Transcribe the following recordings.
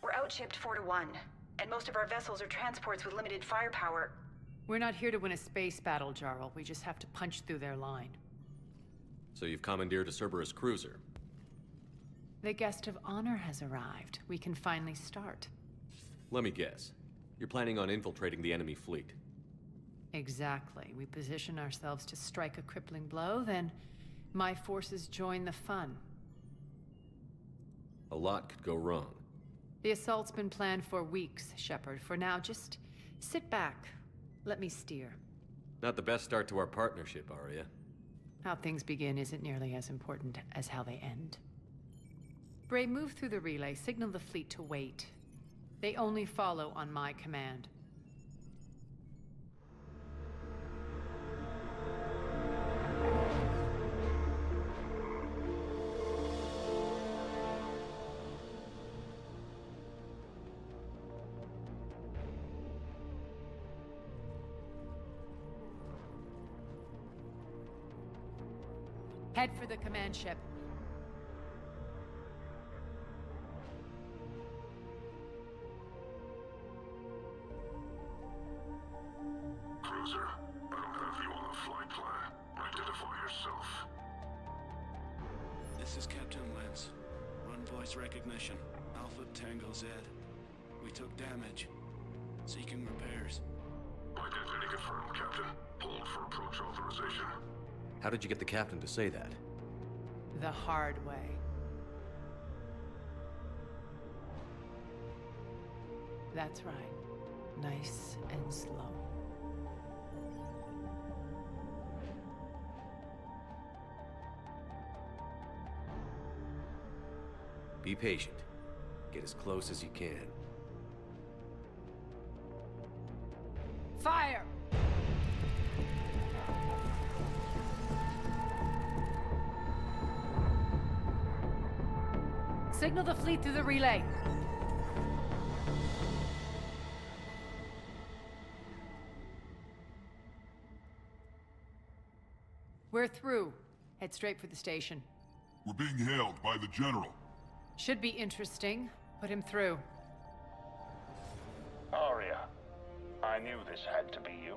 We're outshipped 4-1, and most of our vessels are transports with limited firepower. We're not here to win a space battle, Jarl. We just have to punch through their line. So you've commandeered a Cerberus cruiser? The guest of honor has arrived. We can finally start. Let me guess. You're planning on infiltrating the enemy fleet? Exactly. We position ourselves to strike a crippling blow, then my forces join the fun. A lot could go wrong. The assault's been planned for weeks, Shepard. For now, just sit back. Let me steer. Not the best start to our partnership, Arya. How things begin isn't nearly as important as how they end. Bray, move through the relay. Signal the fleet to wait. They only follow on my command. Head for the command ship. Cruiser, I don't have you on the flight plan. Identify yourself. This is Captain Lance. Run voice recognition. Alpha Tango Z. We took damage. Seeking repairs. Identity confirmed, Captain. Hold for approach authorization. How did you get the captain to say that? The hard way. That's right. Nice and slow. Be patient. Get as close as you can. Fire! Signal the fleet through the relay. We're through. Head straight for the station. We're being hailed by the General. Should be interesting. Put him through. Arya, I knew this had to be you.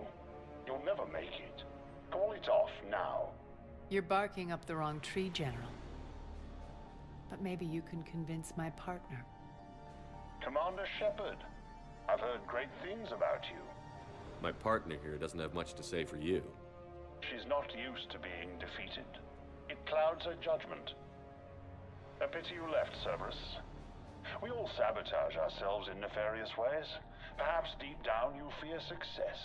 You'll never make it. Call it off now. You're barking up the wrong tree, General. But maybe you can convince my partner. Commander Shepard, I've heard great things about you. My partner here doesn't have much to say for you. She's not used to being defeated. It clouds her judgment. A pity you left, Cerberus. We all sabotage ourselves in nefarious ways. Perhaps deep down you fear success.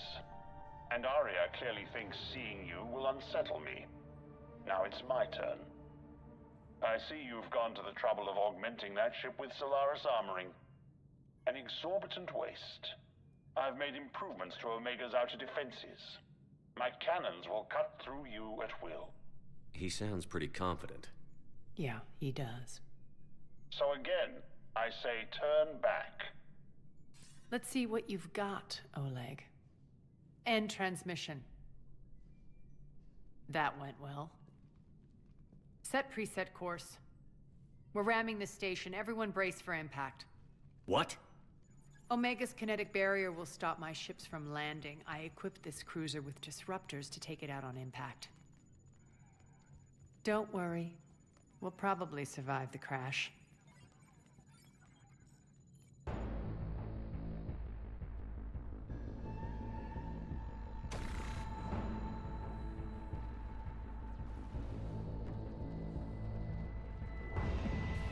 And Arya clearly thinks seeing you will unsettle me. Now it's my turn. I see you've gone to the trouble of augmenting that ship with Solaris armoring. An exorbitant waste. I've made improvements to Omega's outer defenses. My cannons will cut through you at will. He sounds pretty confident. Yeah, he does. So again, I say turn back. Let's see what you've got, Oleg. End transmission. That went well. Set preset course. We're ramming the station. Everyone brace for impact. What? Omega's kinetic barrier will stop my ships from landing. I equipped this cruiser with disruptors to take it out on impact. Don't worry. We'll probably survive the crash.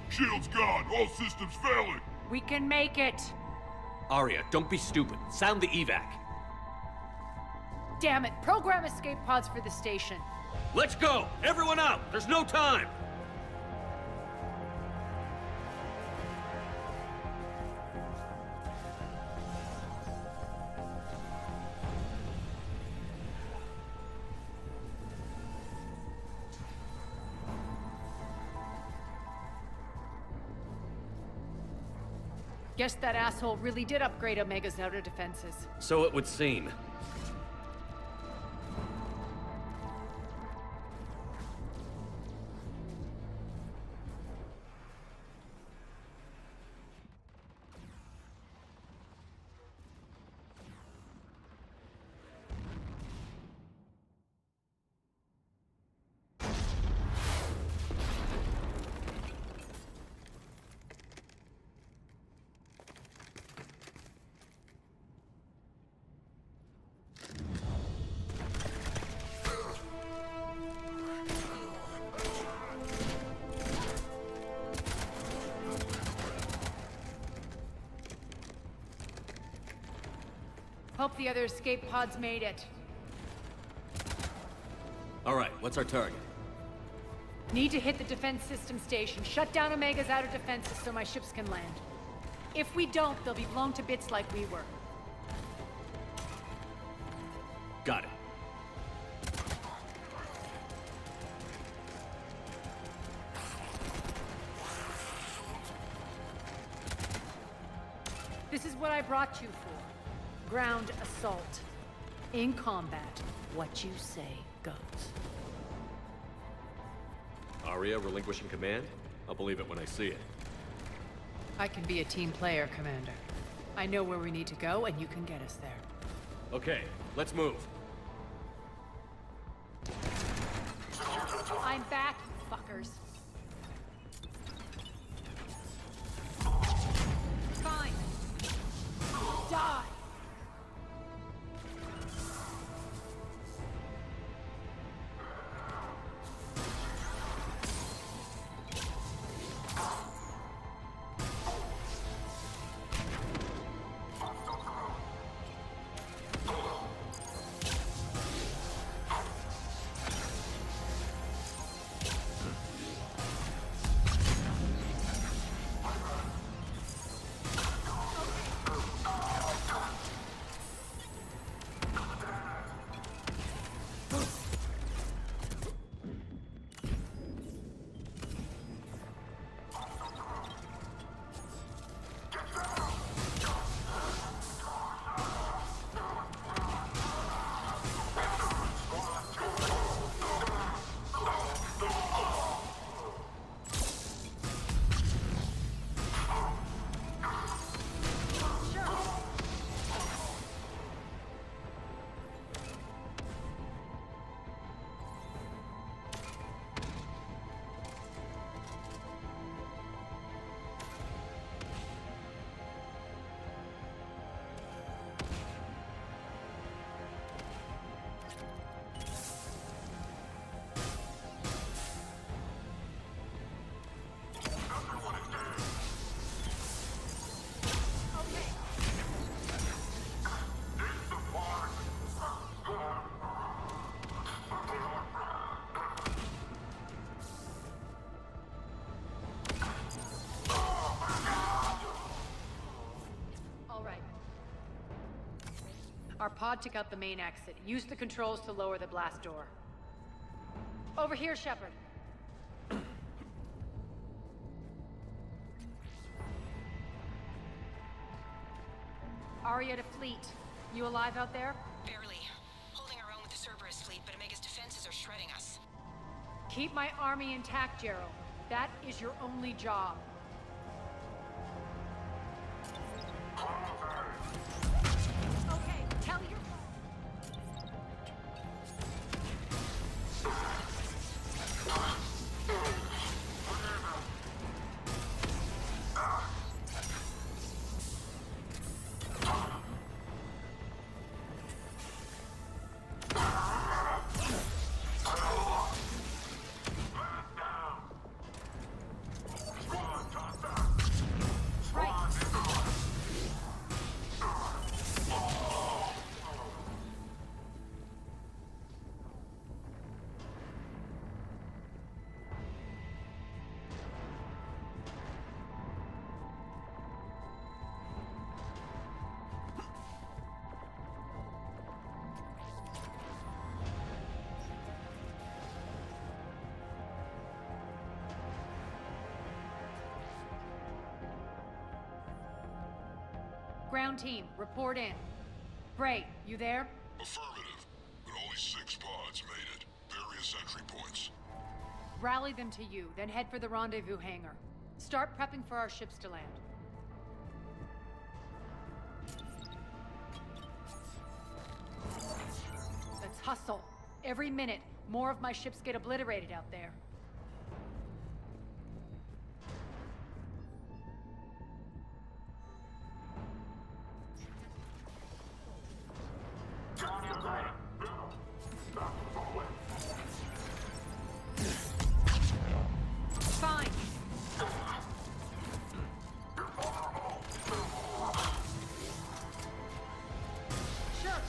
Shield's gone! All systems failing! We can make it! Arya, don't be stupid. Sound the evac. Damn it! Program escape pods for the station. Let's go! Everyone out! There's no time! Guess that asshole really did upgrade Omega's outer defenses. So it would seem. Hope the other escape pods made it. All right, what's our target? Need to hit the defense system station. Shut down Omega's outer defenses so my ships can land. If we don't, they'll be blown to bits like we were. Got it. This is what I brought you for. Ground assault. In combat, what you say goes. Arya relinquishing command? I'll believe it when I see it. I can be a team player, Commander. I know where we need to go, and you can get us there. Okay, let's move. I'm back, you fuckers. Fine. Die! Our pod took out the main exit. Use the controls to lower the blast door. Over here, Shepard. Arya to fleet. You alive out there? Barely. Holding our own with the Cerberus fleet, but Omega's defenses are shredding Keep my army intact, Gerald. That is your only job. Okay, tell your... Ground team, report in. Bray, you there? Affirmative, but only 6 pods made it. Various entry points. Rally them to you, then head for the rendezvous hangar. Start prepping for our ships to land. Let's hustle. Every minute, more of my ships get obliterated out there. Fine. Sure.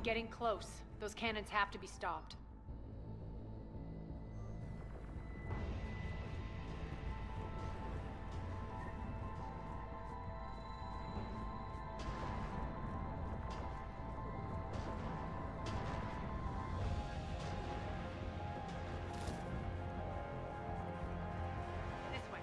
Getting close. Those cannons have to be stopped. This way.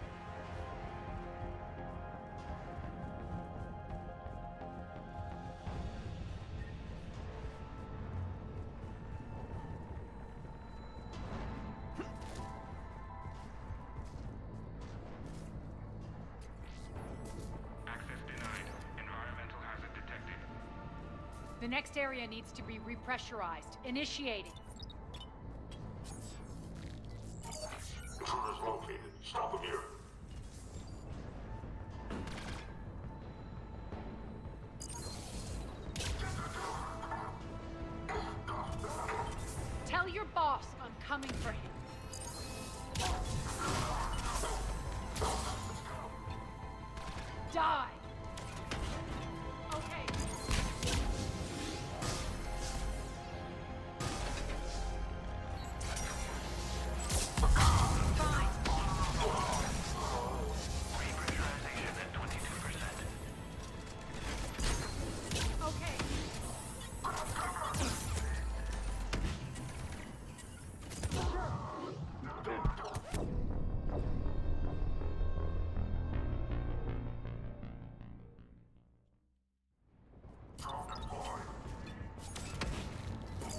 The next area needs to be repressurized. Initiating. Intruders located. Stop them here. Tell your boss I'm coming for him. Die! Okay. Fine. Repressurization at 22%. Okay.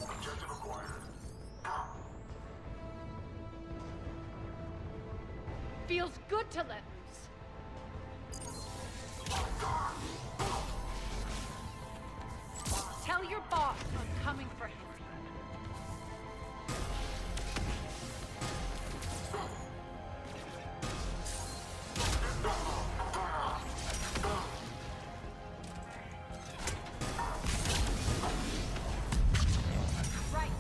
Objective acquired. Feels good to let loose. Tell your boss I'm coming for him. Right.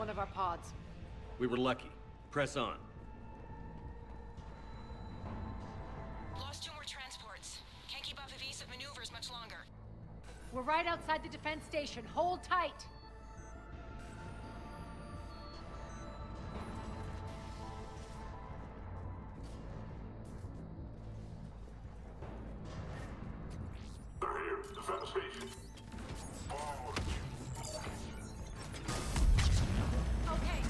one of our pods. We were lucky. Press on. Lost 2 more transports. Can't keep up evasive maneuvers much longer. We're right outside the defense station. Hold tight! They're here. Defend the station. Forward. Okay.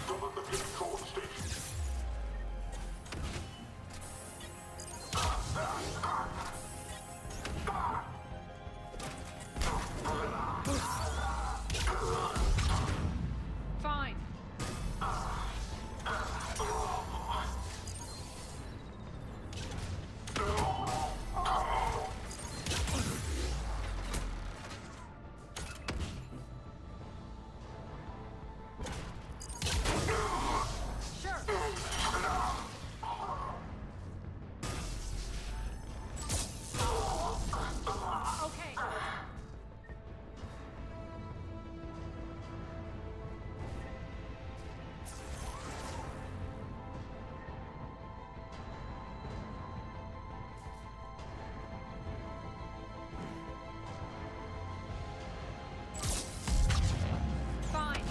Don't let them get control of the station. Fine. Sure. Okay. Fine.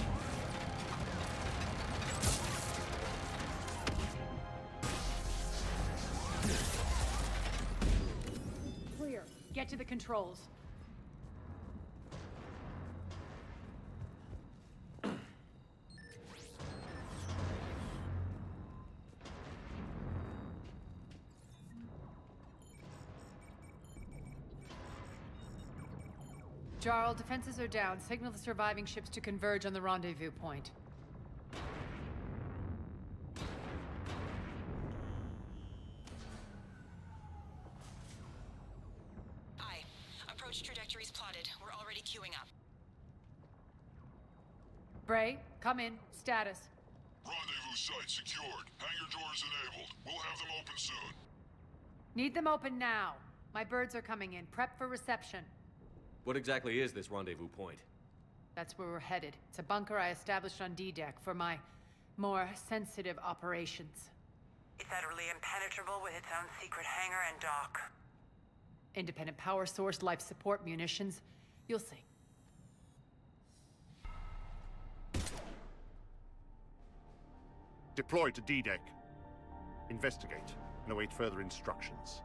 Clear. Get to the controls. Jarl, defenses are down. Signal the surviving ships to converge on the rendezvous point. Aye. Approach trajectories plotted. We're already queuing up. Bray, come in. Status. Rendezvous site secured. Hangar doors enabled. We'll have them open soon. Need them open now. My birds are coming in. Prep for reception. What exactly is this rendezvous point? That's where we're headed. It's a bunker I established on D-Deck for my more sensitive operations. It's utterly impenetrable with its own secret hangar and dock. Independent power source, life support, munitions. You'll see. Deploy to D-Deck. Investigate and await further instructions.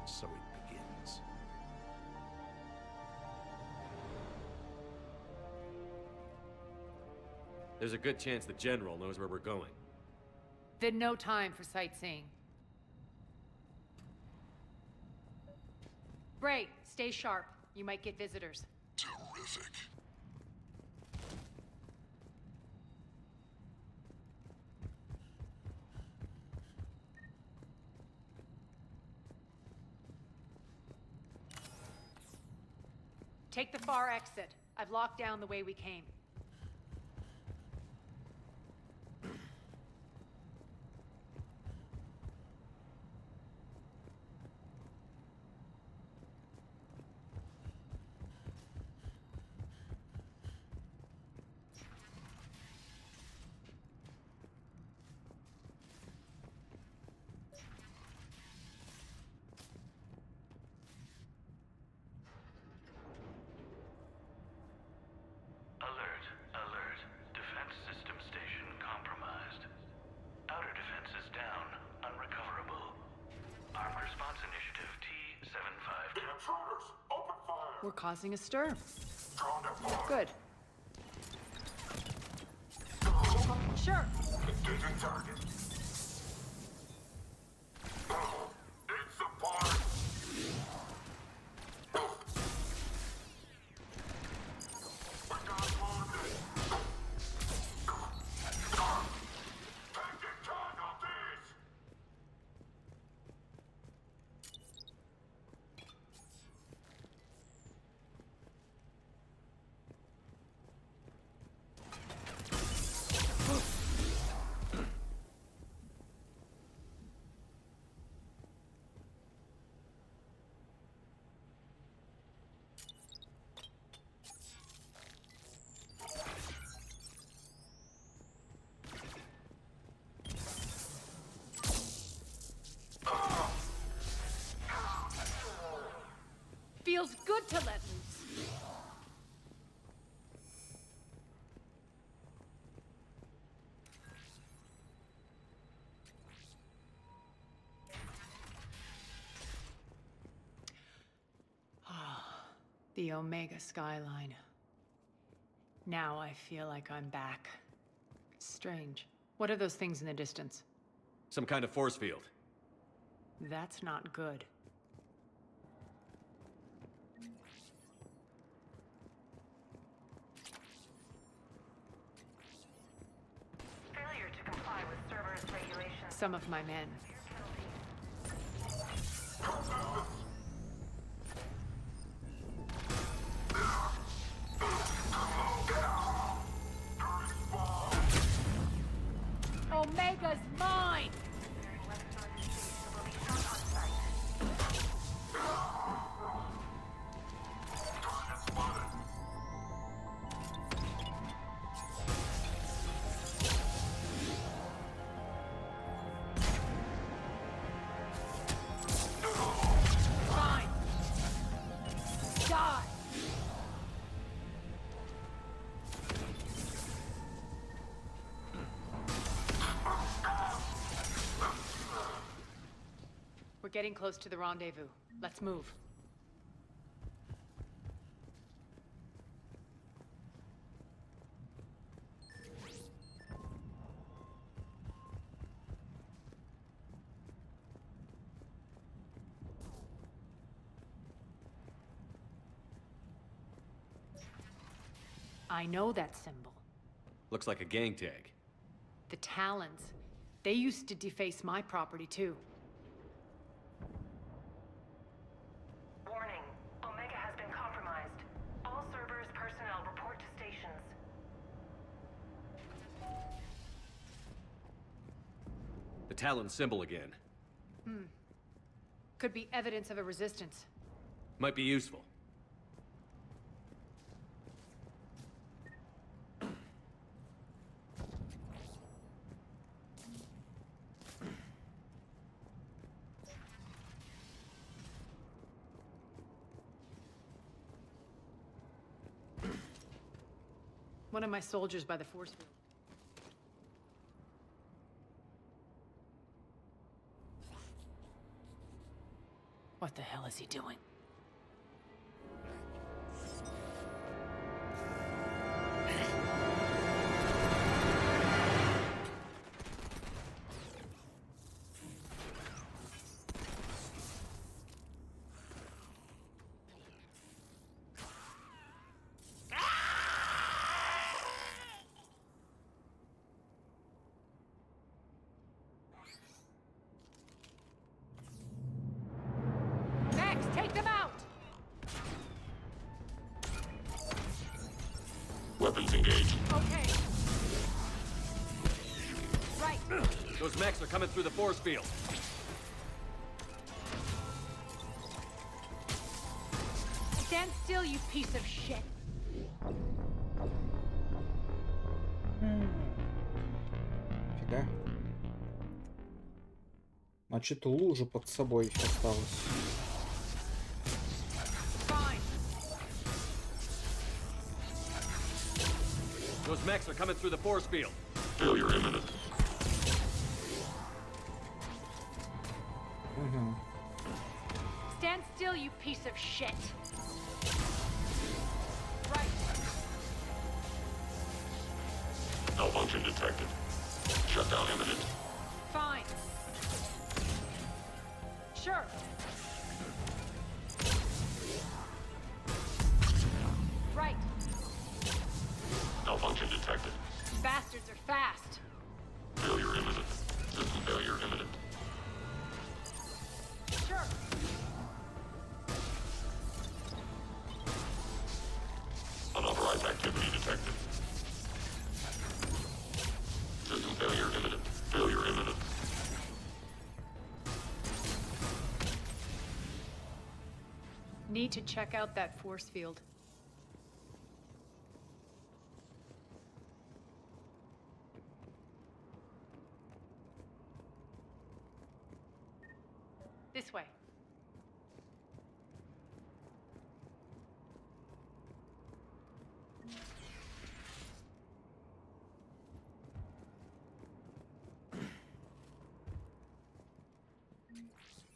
So it begins. There's a good chance the General knows where we're going. Then no time for sightseeing. Bray, stay sharp. You might get visitors. Terrific. Take the far exit. I've locked down the way we came. Alert, alert. Defense system station compromised. Outer defense is down, unrecoverable. Armed response initiative T-75. The intruders! Open fire! We're causing a stir. Drone deployed. Good. Sure. Engaging target. Need support! We got wounded. good to let loose. The Omega skyline. Now I feel like I'm back. Strange. What are those things in the distance? Some kind of force field. That's not good. Failure to comply with server's regulations. Some of my men. Omega's mine! Fine. Die! We're getting close to the rendezvous. Let's move. I know that symbol. Looks like a gang tag. The Talons. They used to deface my property too. Warning. Omega has been compromised. All servers personnel report to stations. The Talon symbol again. Could be evidence of a resistance. Might be useful. One of my soldiers by the force field. What the hell is he doing? Take them out! Weapons engaged. Okay. Right. Those mechs are coming through the force field. Stand still, you piece of shit. Фига. Значит, лужа под собой осталась. Those mechs are coming through the force field. Failure imminent. Stand still, you piece of shit. Right. Malfunction detected. Shutdown imminent. Fine. Sure. Right. Malfunction detected. Bastards are fast. Failure imminent. System failure imminent. Sure. Unauthorized activity detected. System failure imminent. Failure imminent. Need to check out that force field. This way.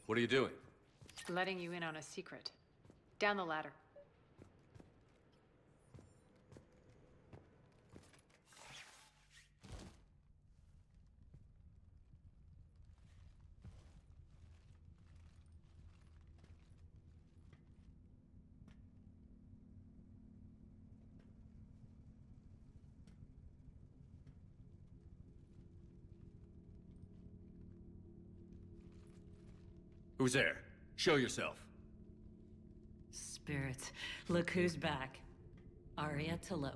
What are you doing? Letting you in on a secret. Down the ladder. Who's there? Show yourself. Spirits, look who's back. Arya Taloke.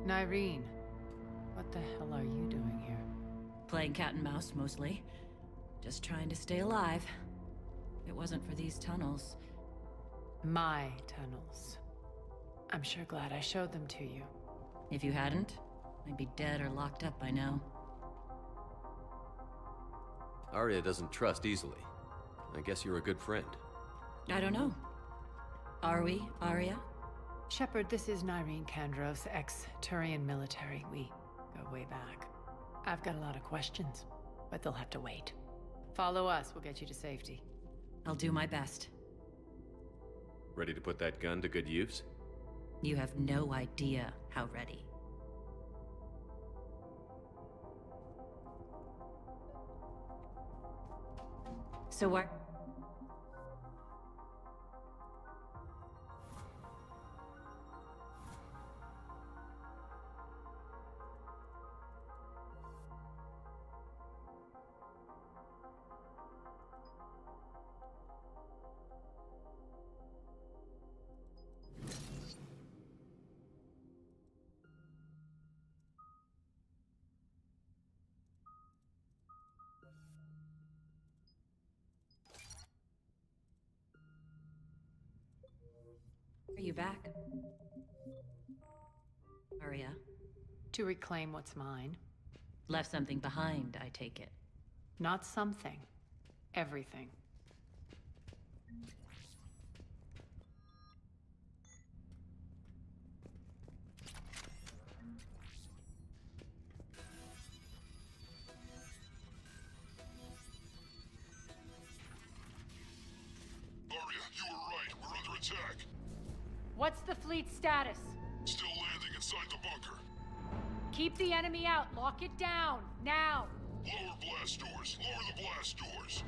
Nyreen, what the hell are you doing here? Playing cat and mouse, mostly. Just trying to stay alive. If it wasn't for these tunnels. My tunnels. I'm sure glad I showed them to you. If you hadn't, I'd be dead or locked up by now. Arya doesn't trust easily. I guess you're a good friend. I don't know. Are we, Arya? Shepard, this is Nyreen Kandros, ex-Turian military. We go way back. I've got a lot of questions, but they'll have to wait. Follow us, we'll get you to safety. I'll do my best. Ready to put that gun to good use? You have no idea how ready. So what? Are you back? Arya? To reclaim what's mine. Left something behind, I take it. Not something. Everything. Attack. What's the fleet status? Still landing inside the bunker. Keep the enemy out. Lock it down. Now. Lower blast doors. Lower the blast doors.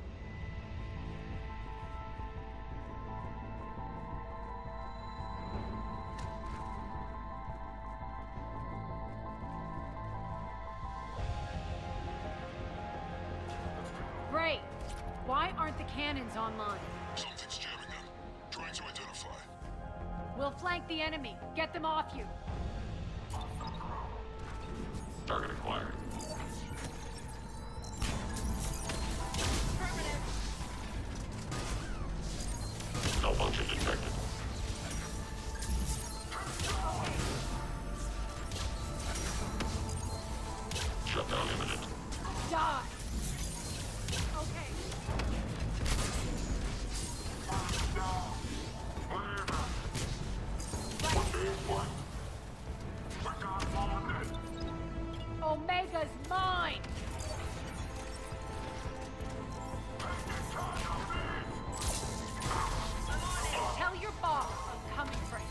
Great. Why aren't the cannons online? Something's jamming them. Trying to identify. We'll flank the enemy. Get them off you. Target acquired. Malfunction detected. Shutdown imminent. Die. Okay. Omega's mine! Tell your boss I'm coming for him.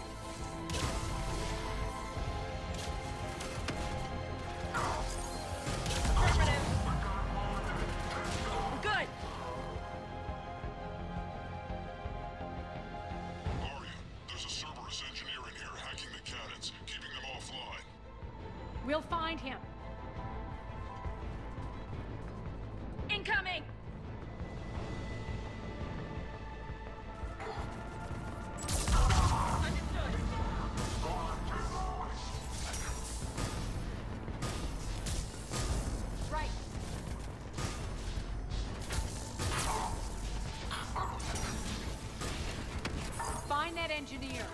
Affirmative. We're good. Arya, there's a Cerberus engineer in here hacking the cannons, keeping them offline. We'll find him. Incoming! Right. Find that engineer.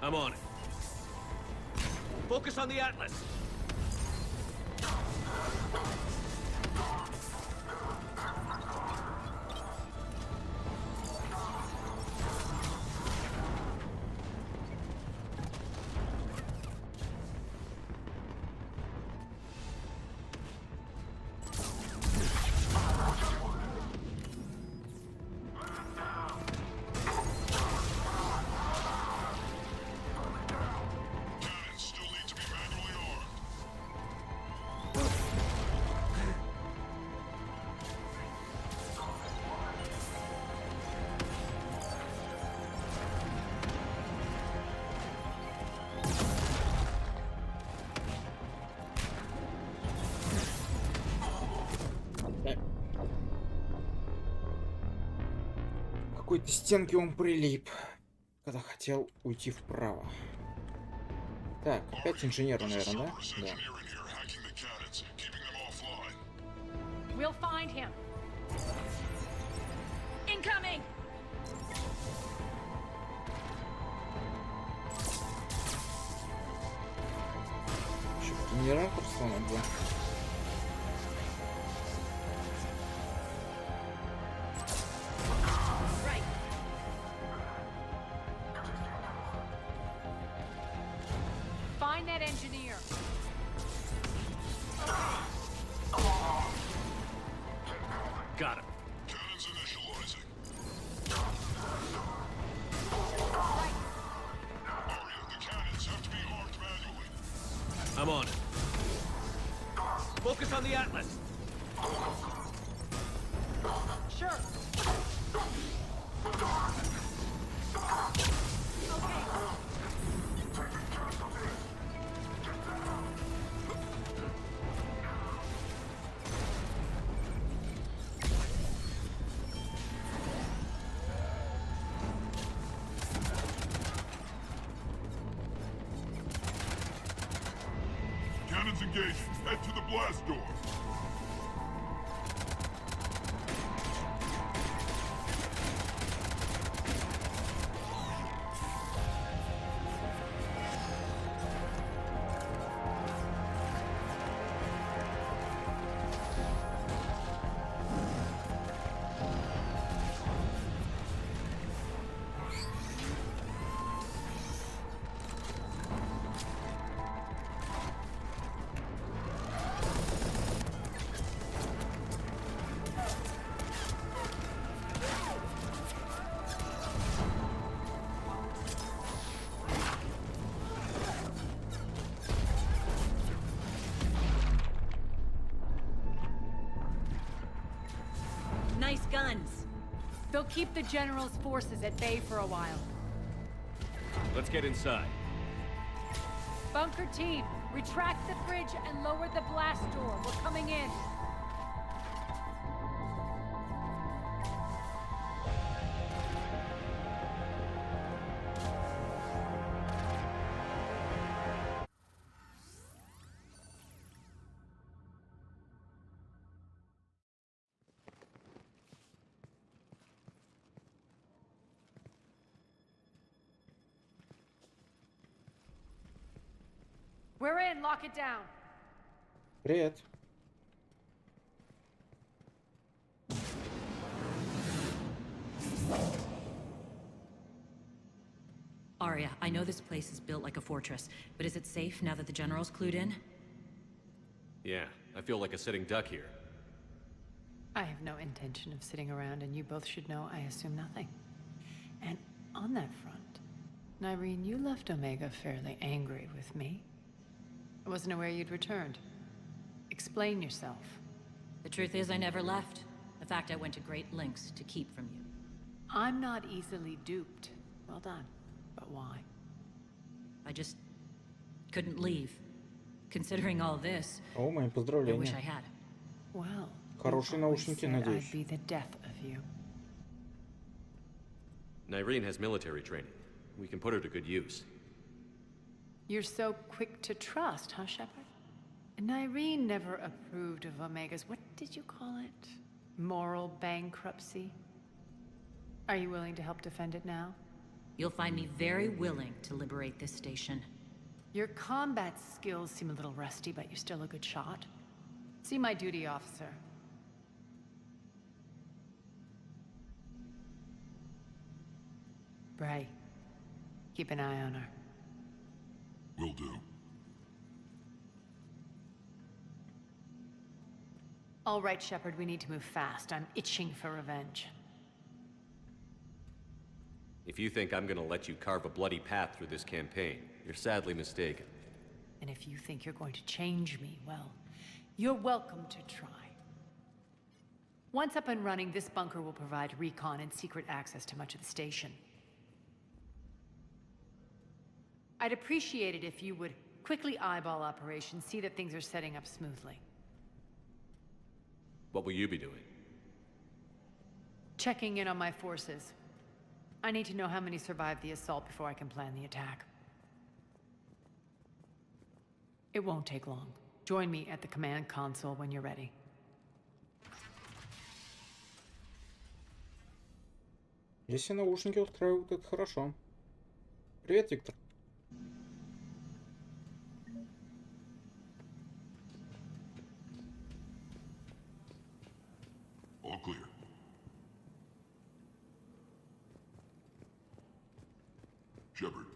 I'm on it. Focus on the Atlas. К какой-то стенке он прилип, когда хотел уйти вправо. Так, опять инженеры, наверное, да? Да. We'll find him. Incoming. Еще генератор сломать, да? Find that engineer. Got him. Cannons initializing. Aria, the cannons have to be armed manually. I'm on it. Focus on the Atlas. Sure. Cannons engaged. Head to the blast door. Nice guns. They'll keep the General's forces at bay for a while. Let's get inside. Bunker team, retract the bridge and lower the blast door. We're coming in. We're in. Lock it down. Привет. Arya, I know this place is built like a fortress, but is it safe now that the General's clued in? Yeah, I feel like a sitting duck here. I have no intention of sitting around, and you both should know I assume nothing. And on that front, Nyreen, you left Omega fairly angry with me. I wasn't aware you'd returned. Explain yourself. The truth is, I never left. In fact, I went to great lengths to keep from you. I'm not easily duped. Well done. But why? I just couldn't leave. Considering all this, О, мои I поздравления. wish I had. Well, Хорошие you've always наушники, said надеюсь. I'd be the death of you. Nyreen has military training. We can put her to good use. You're so quick to trust, huh, Shepard? Nyreen never approved of Omega's, what did you call it? Moral bankruptcy? Are you willing to help defend it now? You'll find me very willing to liberate this station. Your combat skills seem a little rusty, but you're still a good shot. See my duty officer. Bray, keep an eye on her. Will do. All right, Shepard, we need to move fast. I'm itching for revenge. If you think I'm gonna let you carve a bloody path through this campaign, you're sadly mistaken. And if you think you're going to change me, well, you're welcome to try. Once up and running, this bunker will provide recon and secret access to much of the station. I'd appreciate it if you would quickly eyeball operations, see that things are setting up smoothly. What will you be doing? Checking in on my forces. I need to know how many survived the assault before I can plan the attack. It won't take long. Join me at the command console when you're ready. Если наушники устраивают, это хорошо. Привет, Виктор. All clear. Shepard.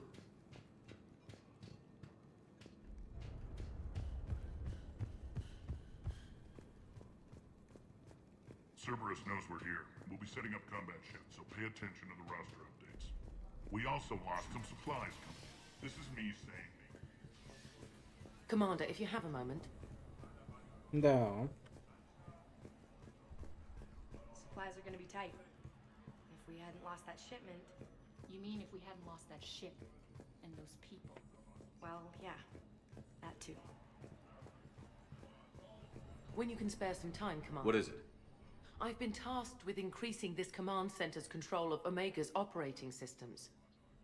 Cerberus knows we're here. We'll be setting up combat shifts, so pay attention to the roster updates. We also lost some supplies coming. This is me saying. Commander, if you have a moment. Да. Supplies are gonna be tight. If we hadn't lost that shipment. You mean if we hadn't lost that ship and those people? Well, yeah. That too. When you can spare some time, Commander. What is it? I've been tasked with increasing this command center's control of Omega's operating systems.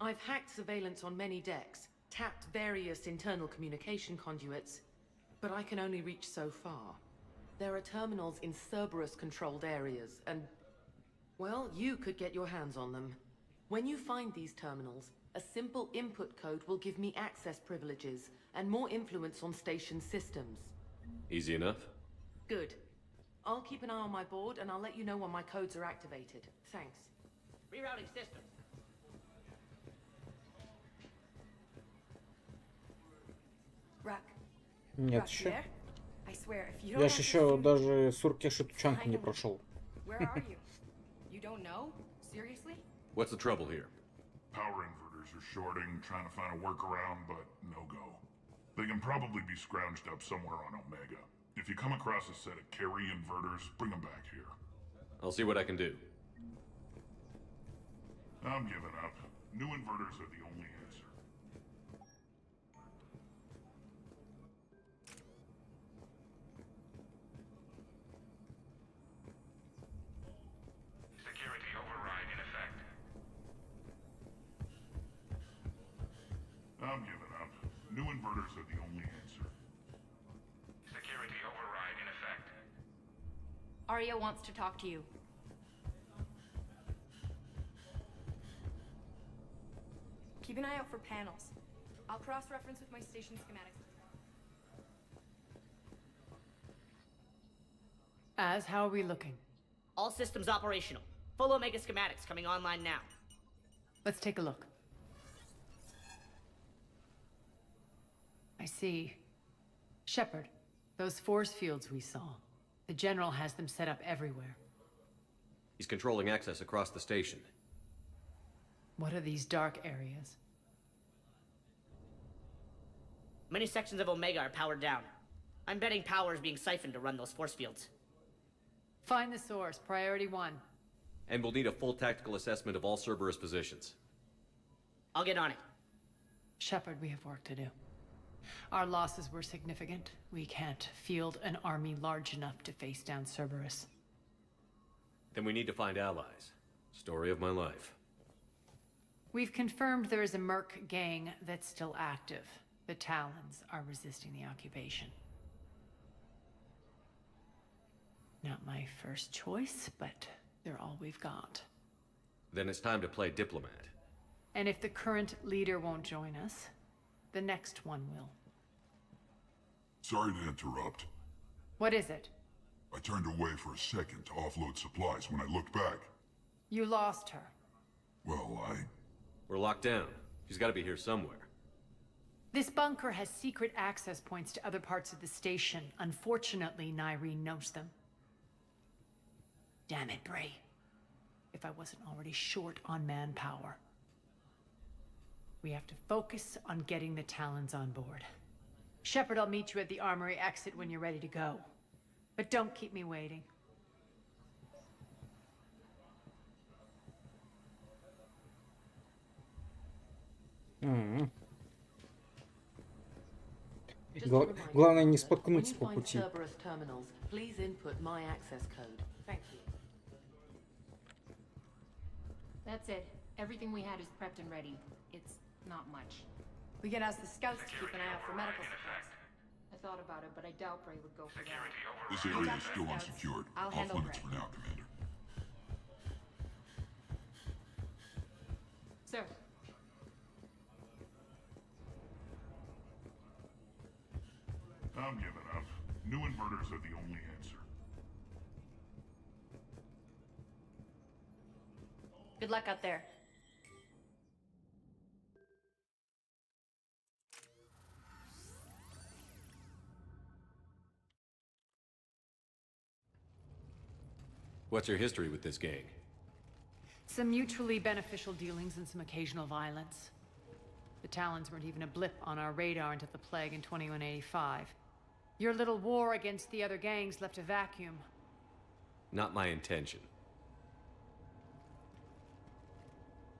I've hacked surveillance on many decks, tapped various internal communication conduits, but I can only reach so far. There are terminals in Cerberus-controlled areas, and, well, you could get your hands on them. When you find these terminals, a simple input code will give me access privileges and more influence on station systems. Easy enough? Good. I'll keep an eye on my board, and I'll let you know when my codes are activated. Thanks. Rerouting system. Rock. Нет, еще. I swear, if you don't Я же еще даже Суркеши Тучанку не прошел. Where are you? You don't know? Seriously? What's the trouble here? Power inverters are shorting, trying to find a workaround, but no go. They can probably be scrounged up somewhere on Omega. If you come across a set of carry inverters, bring them back here. I'll see what I can do. I'm giving up. New inverters are the only answer. Security override in effect. I'm giving up. New inverters are the only answer. Security override in effect. Arya wants to talk to you. Keep an eye out for panels. I'll cross-reference with my station schematics. Az, how are we looking? All systems operational. Full Omega schematics coming online now. Let's take a look. I see. Shepard, those force fields we saw. The General has them set up everywhere. He's controlling access across the station. What are these dark areas? Many sections of Omega are powered down. I'm betting power is being siphoned to run those force fields. Find the source, priority 1. And we'll need a full tactical assessment of all Cerberus positions. I'll get on it. Shepard, we have work to do. Our losses were significant. We can't field an army large enough to face down Cerberus. Then we need to find allies. Story of my life. We've confirmed there is a Merc gang that's still active. The Talons are resisting the occupation. Not my first choice, but they're all we've got. Then it's time to play diplomat. And if the current leader won't join us, the next one will. Sorry to interrupt. What is it? I turned away for a second to offload supplies. When I looked back, You lost her. well, We're locked down. She's got to be here somewhere. This bunker has secret access points to other parts of the station. Unfortunately, Nyreen knows them. Damn it, Bray. If I wasn't already short on manpower. We have to focus on getting the Talons on board. Shepard, I'll meet you at the armory exit when you're ready to go. But don't keep me waiting. Главное не споткнуться по пути. Please input my access code. Thank you. That's it. Everything we had is prepped and ready. It's not much. We can ask the scouts to keep an eye out for medical supplies. I thought about it, but I doubt Bray would go for that. this area is still unsecured. I'll Off handle limits Bray. for now, Commander. Sir, I'm giving up. New inverters are the only answer. Good luck out there. What's your history with this gang? Some mutually beneficial dealings and some occasional violence. The Talons weren't even a blip on our radar until the plague in 2185. Your little war against the other gangs left a vacuum. Not my intention.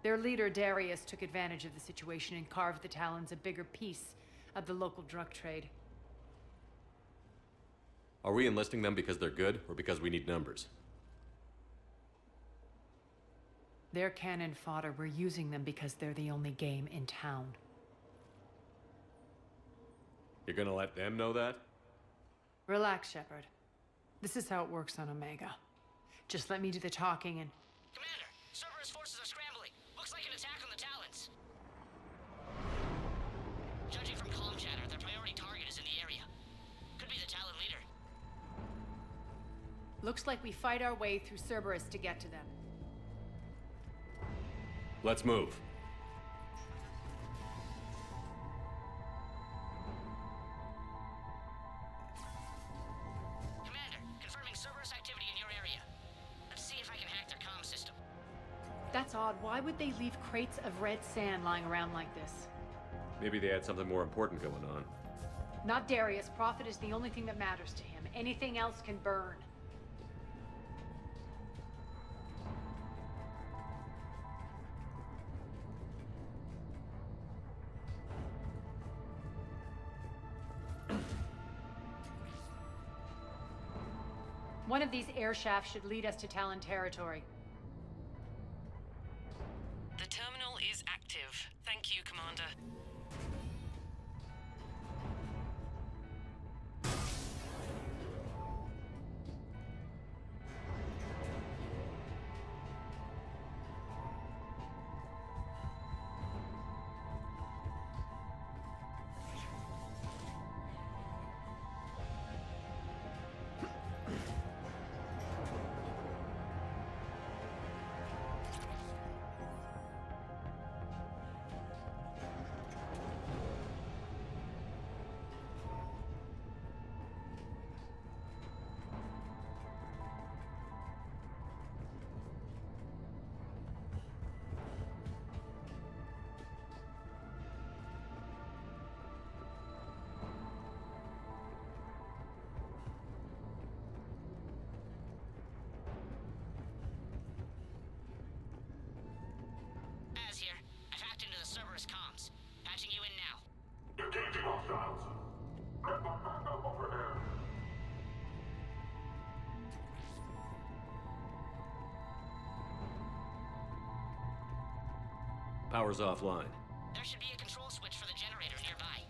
Their leader, Darius, took advantage of the situation and carved the Talons a bigger piece of the local drug trade. Are we enlisting them because they're good, or because we need numbers? They're cannon fodder. We're using them because they're the only game in town. You're gonna let them know that? Relax, Shepard. This is how it works on Omega. Just let me do the talking and... Commander, Cerberus forces are scrambling. Looks like an attack on the Talons. Judging from comm chatter, their priority target is in the area. Could be the Talon leader. Looks like we fight our way through Cerberus to get to them. Let's move. Commander, confirming Cerberus activity in your area. Let's see if I can hack their comm system. That's odd. Why would they leave crates of red sand lying around like this? Maybe they had something more important going on. Not Darius. Profit is the only thing that matters to him. Anything else can burn. One of these air shafts should lead us to Talon territory. The terminal is active. Thank you, Commander. Here. I've hacked into the Cerberus comms. Patching you in now. Engaging hostiles. Get my backup over here. Power's offline. There should be a control switch for the generator nearby.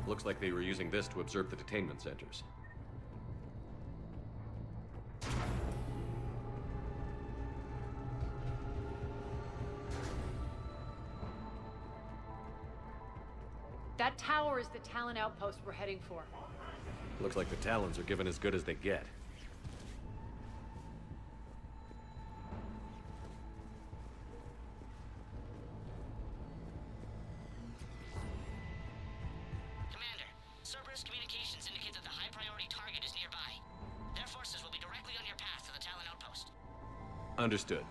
Looks like they were using this to observe the detainment centers. That tower is the Talon outpost we're heading for. Looks like the Talons are given as good as they get. Commander, Cerberus communications indicate that the high-priority target is nearby. Their forces will be directly on your path to the Talon outpost. Understood.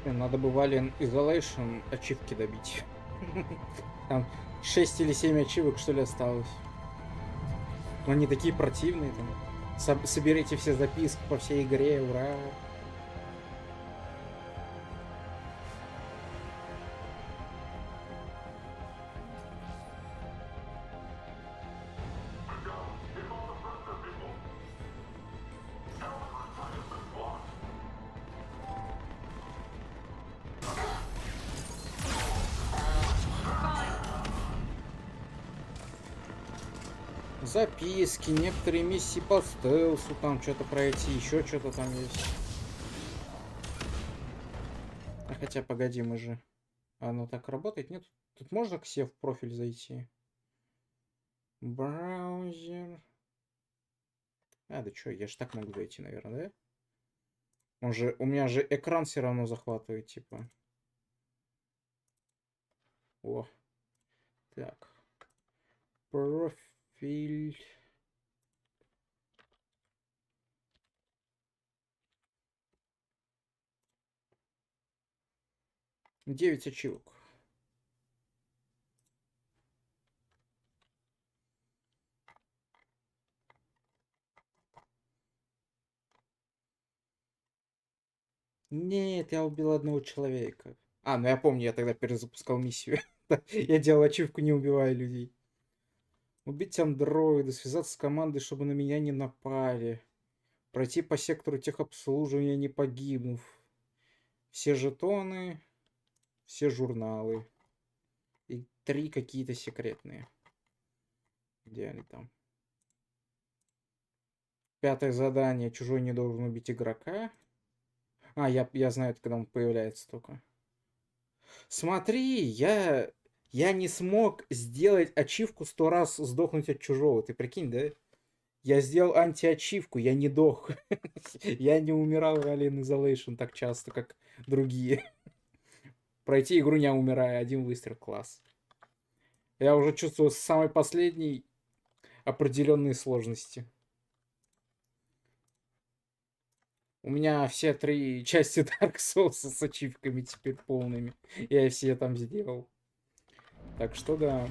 Надо бы Alien Isolation ачивки добить. Там 6 или 7 ачивок, что ли, осталось. Но они такие противные там. Соберите все записки по всей игре, ура! Записки, некоторые миссии по стелсу, там что-то пройти, еще что-то там есть. А хотя, погоди, мы же... Оно так работает? Нет? Тут можно к себе в профиль зайти? Браузер... А, да что, я же так могу зайти, наверное, да? Он же... У меня же экран все равно захватывает, типа. О. Так. Профиль. Девять ачивок. Нет, я убил одного человека. А, ну я помню, я тогда перезапускал миссию. Я делал ачивку «Не убивая людей». Убить андроида, связаться с командой, чтобы на меня не напали. Пройти по сектору техобслуживания, не погибнув. Все жетоны, все журналы. И 3 какие-то секретные. Где они там? 5-е задание. Чужой не должен убить игрока. А, я знаю, когда он появляется только. Смотри, я не смог сделать ачивку 100 раз сдохнуть от чужого. Ты прикинь, да? Я сделал антиачивку, я не дох. Я не умирал в Alien Isolation так часто, как другие. Пройти игру не умирая. 1 выстрел, класс. Я уже чувствую с самой последней определенные сложности. У меня все 3 части Dark Souls с ачивками теперь полными. Я все там сделал. Так что да.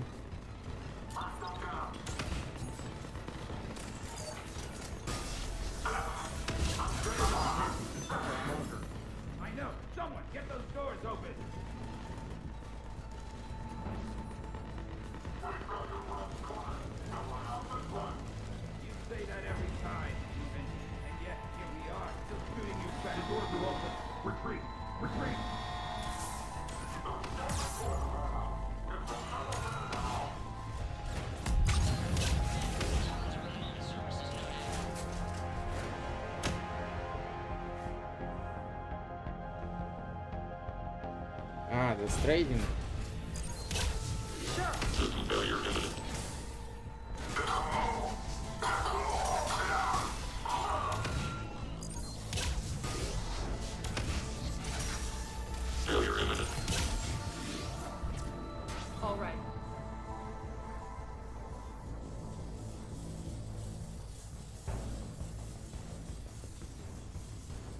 А, дестрейдинг.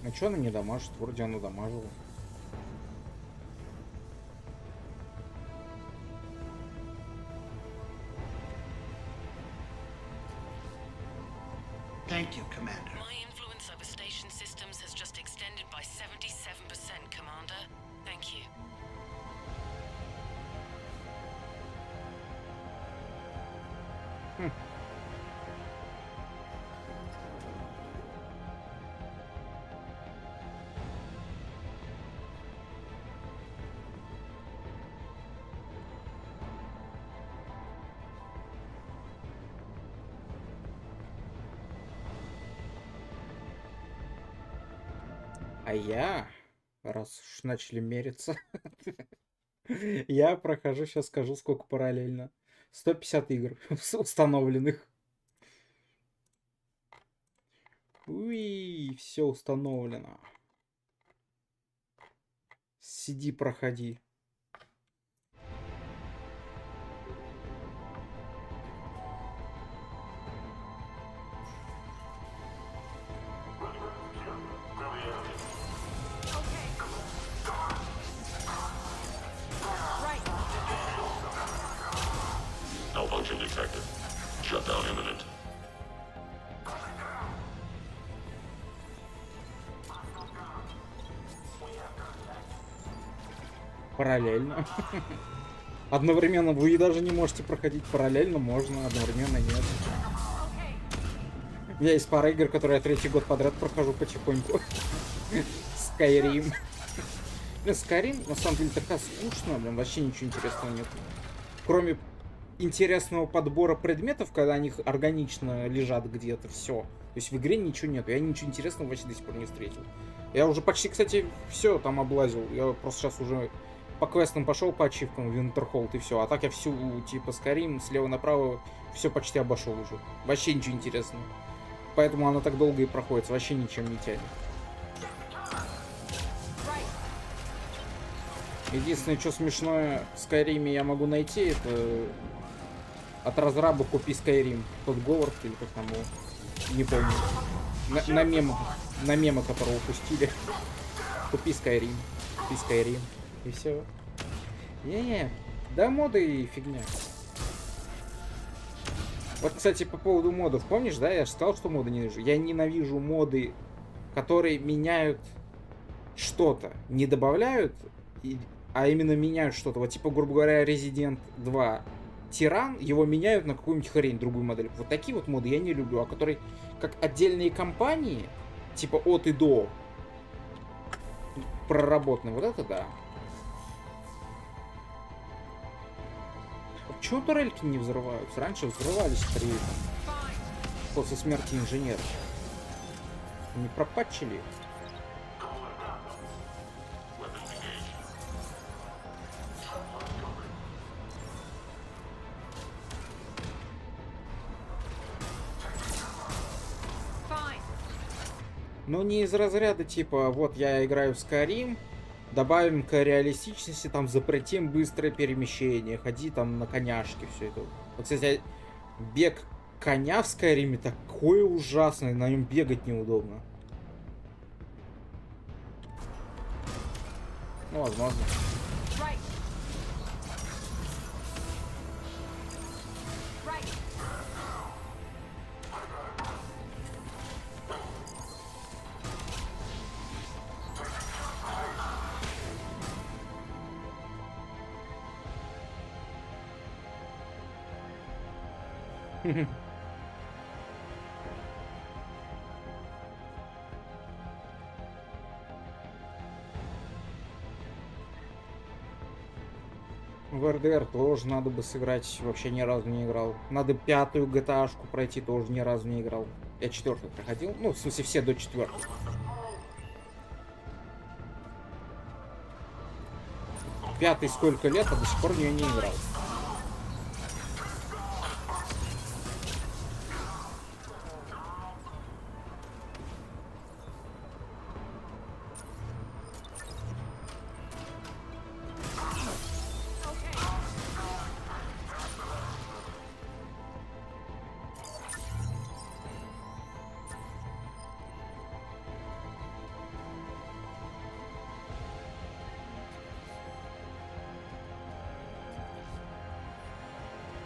А чё она не дамажит? Вроде она дамажила. Thank you, Commander. My influence over station systems has just extended by 77%, Commander. Thank you. А я, раз уж начали мериться, я прохожу, сейчас скажу, сколько параллельно. 150 игр установленных. Уи, все установлено. Сиди, проходи. Malfunction detected. Shutdown imminent. Параллельно. Одновременно вы даже не можете проходить параллельно, можно, одновременно нет. У меня есть пара игр, которые я третий год подряд прохожу потихоньку. Skyrim. Skyrim, на самом деле, такая скучная, блин, вообще ничего интересного нет. Кроме интересного подбора предметов, когда они органично лежат где-то, все. То есть в игре ничего нет. Я ничего интересного вообще до сих пор не встретил. Я уже почти, кстати, все там облазил. Я просто сейчас уже по квестам пошел, по ачивкам в Winterhold и все. А так я всю, типа, Skyrim слева направо все почти обошел уже. Вообще ничего интересного. Поэтому она так долго и проходит, вообще ничем не тянет. Единственное, что смешное в Skyrim я могу найти, это от разраба «Купи Skyrim». Тот Говард, или как там его, не помню. На мема, которого упустили. Купи Skyrim. Купи Skyrim. И все. Не-не. Да, моды и фигня. Вот, кстати, по поводу модов. Помнишь, да, я же сказал, что моды ненавижу. Я ненавижу моды, которые меняют что-то. Не добавляют, а именно меняют что-то. Вот, типа, грубо говоря, Resident 2 Тиран, его меняют на какую-нибудь хрень, другую модель. Вот такие вот моды я не люблю. А которые, как отдельные компании, типа от и до, проработаны. Вот это да. А почему турельки не взрываются? Раньше взрывались при после смерти инженера. Не пропатчили. Ну, не из разряда, типа, вот я играю в Skyrim, добавим-ка реалистичности, там, запретим быстрое перемещение, ходи там на коняшке, все это. Вот, кстати, бег коня в Skyrim такой ужасный, на нем бегать неудобно. Ну, возможно. В РДР тоже надо бы сыграть, вообще ни разу не играл. Надо 5-ю GTA-шку пройти, тоже ни разу не играл. Я 4-ю проходил, ну, в смысле, все до 4-й. 5-й сколько лет, а до сих пор в нее не играл.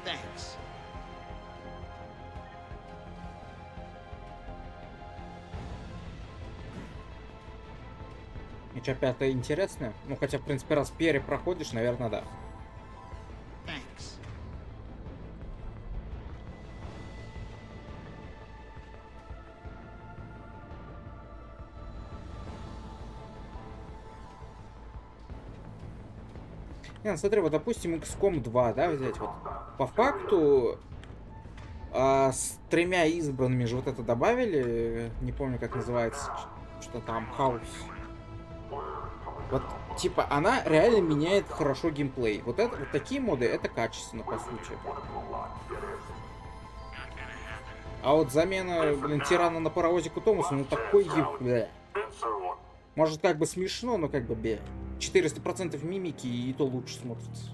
Thanks. И что, 5-я интересная? Ну, хотя, в принципе, раз перепроходишь, наверное, да. Thanks. Не, ну, смотри, вот, допустим, XCOM 2, да, взять вот. По факту, с 3 избранными же вот это добавили, не помню, как называется, что там, хаус. Вот, типа, она реально меняет хорошо геймплей. Вот это, вот такие моды, это качественно, по сути. А вот замена, блин, тирана на паровозику Томаса, ну такой бля. Может, как бы смешно, но как бы бля. 400% мимики, и то лучше смотрится.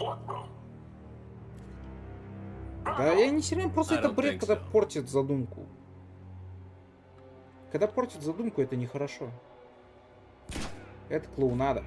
Да я не серьезно, просто это бред, когда портит задумку. Когда портит задумку, это нехорошо. Это клоунада.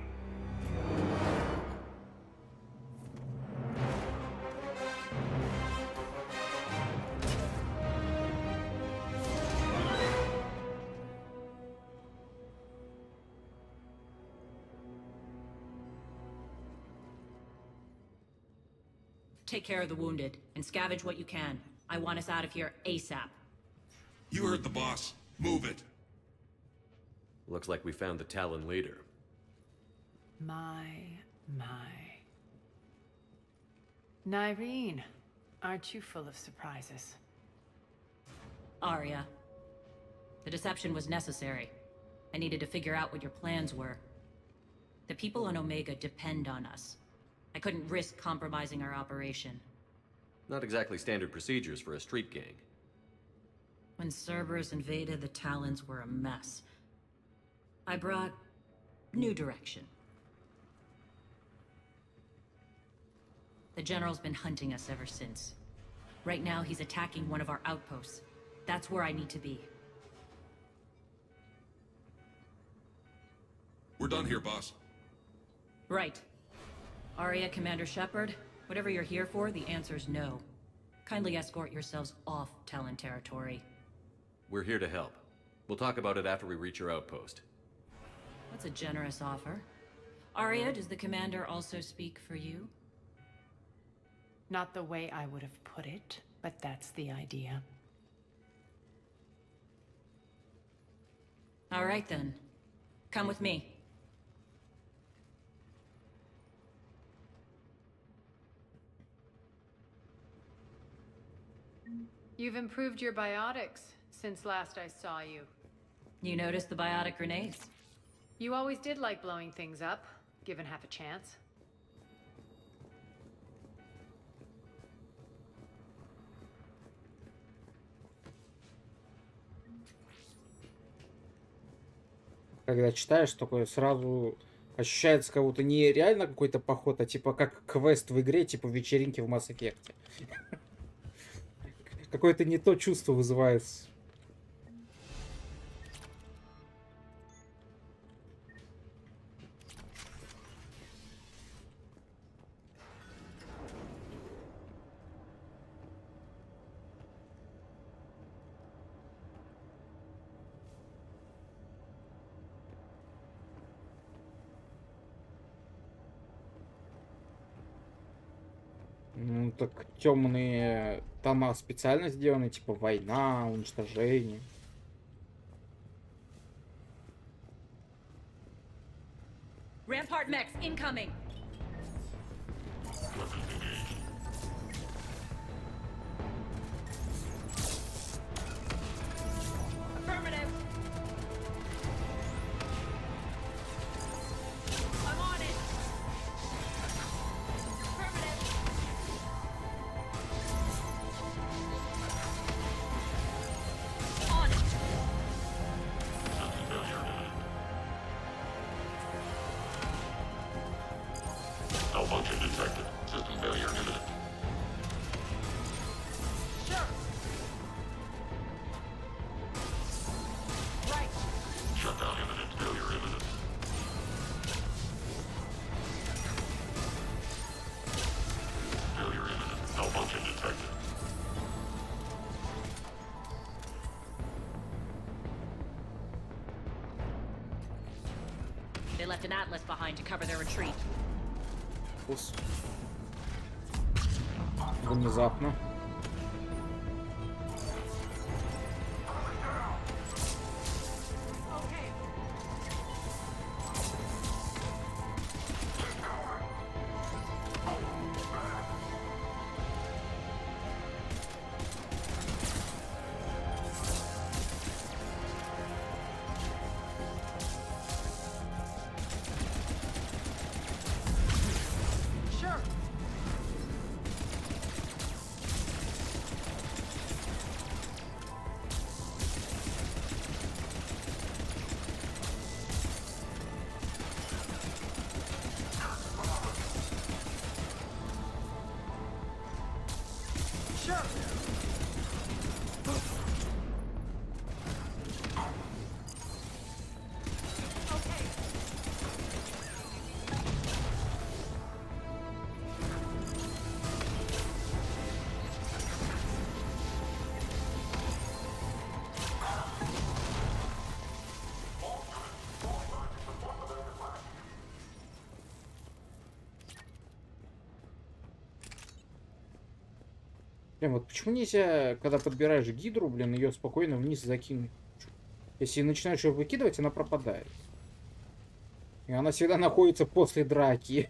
Take care of the wounded and scavenge what you can. I want us out of here ASAP. You heard the boss. Move it. Looks like we found the Talon leader. My. Nyreen, aren't you full of surprises? Arya. The deception was necessary. I needed to figure out what your plans were. The people on Omega depend on us. I couldn't risk compromising our operation. Not exactly standard procedures for a street gang. When Cerberus invaded, the Talons were a mess. I brought new direction. The General's been hunting us ever since. Right now, he's attacking one of our outposts. That's where I need to be. We're done here, boss. Right. Arya, Commander Shepard, whatever you're here for, the answer's no. Kindly escort yourselves off Talon territory. We're here to help. We'll talk about it after we reach your outpost. That's a generous offer. Arya, does the Commander also speak for you? Not the way I would have put it, but that's the idea. All right then. Come with me. You've improved your biotics since last I saw you. You noticed the biotic grenades? You always did like blowing things up, given half a chance. Когда читаешь, такое сразу ощущается как будто не реально какой-то поход, а типа как квест в игре, типа вечеринки в Mass Effect. Какое-то не то чувство вызывается. Ну так темные тона специально сделаны, типа война, уничтожение. Rampart mechs incoming. Weapons engaged. Affirmative. I'm on it. Affirmative. On it. System failure imminent. Malfunction detected. System failure imminent. Sure. Right. Shutdown imminent. Failure imminent. Failure imminent. Malfunction detected. They left an atlas behind to cover their retreat. Ус. Внезапно. Sure. Sure. Okay. Блин, вот почему нельзя, когда подбираешь гидру, блин, ее спокойно вниз закинуть? Если начинаешь ее выкидывать, она пропадает. И она всегда находится после драки.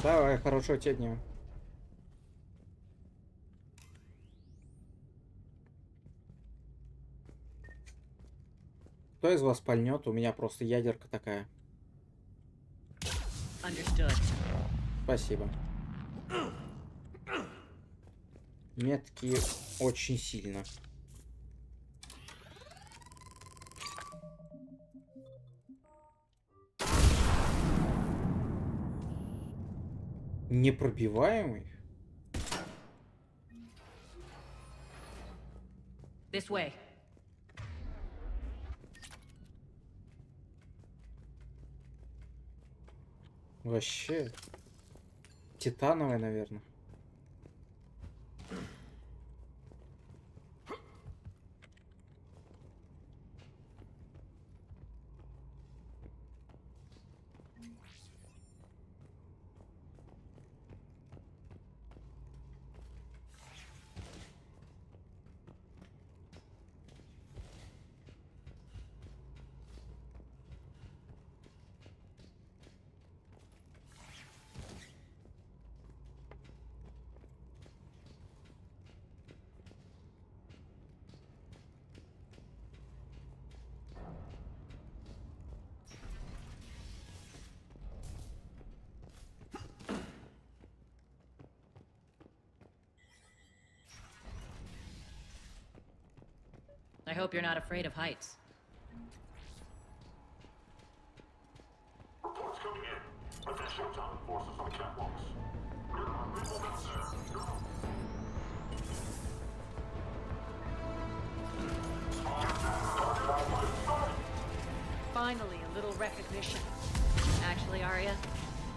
Давай, хорошего тебе дня. Кто из вас пальнет? У меня просто ядерка такая. Understood. Спасибо. Метки очень сильно. Непробиваемый? This way. Вообще. Титановый, наверное. I hope you're not afraid of heights. Reports coming in. Official time forces on the catwalks. There are people down there. position. Actually, Arya,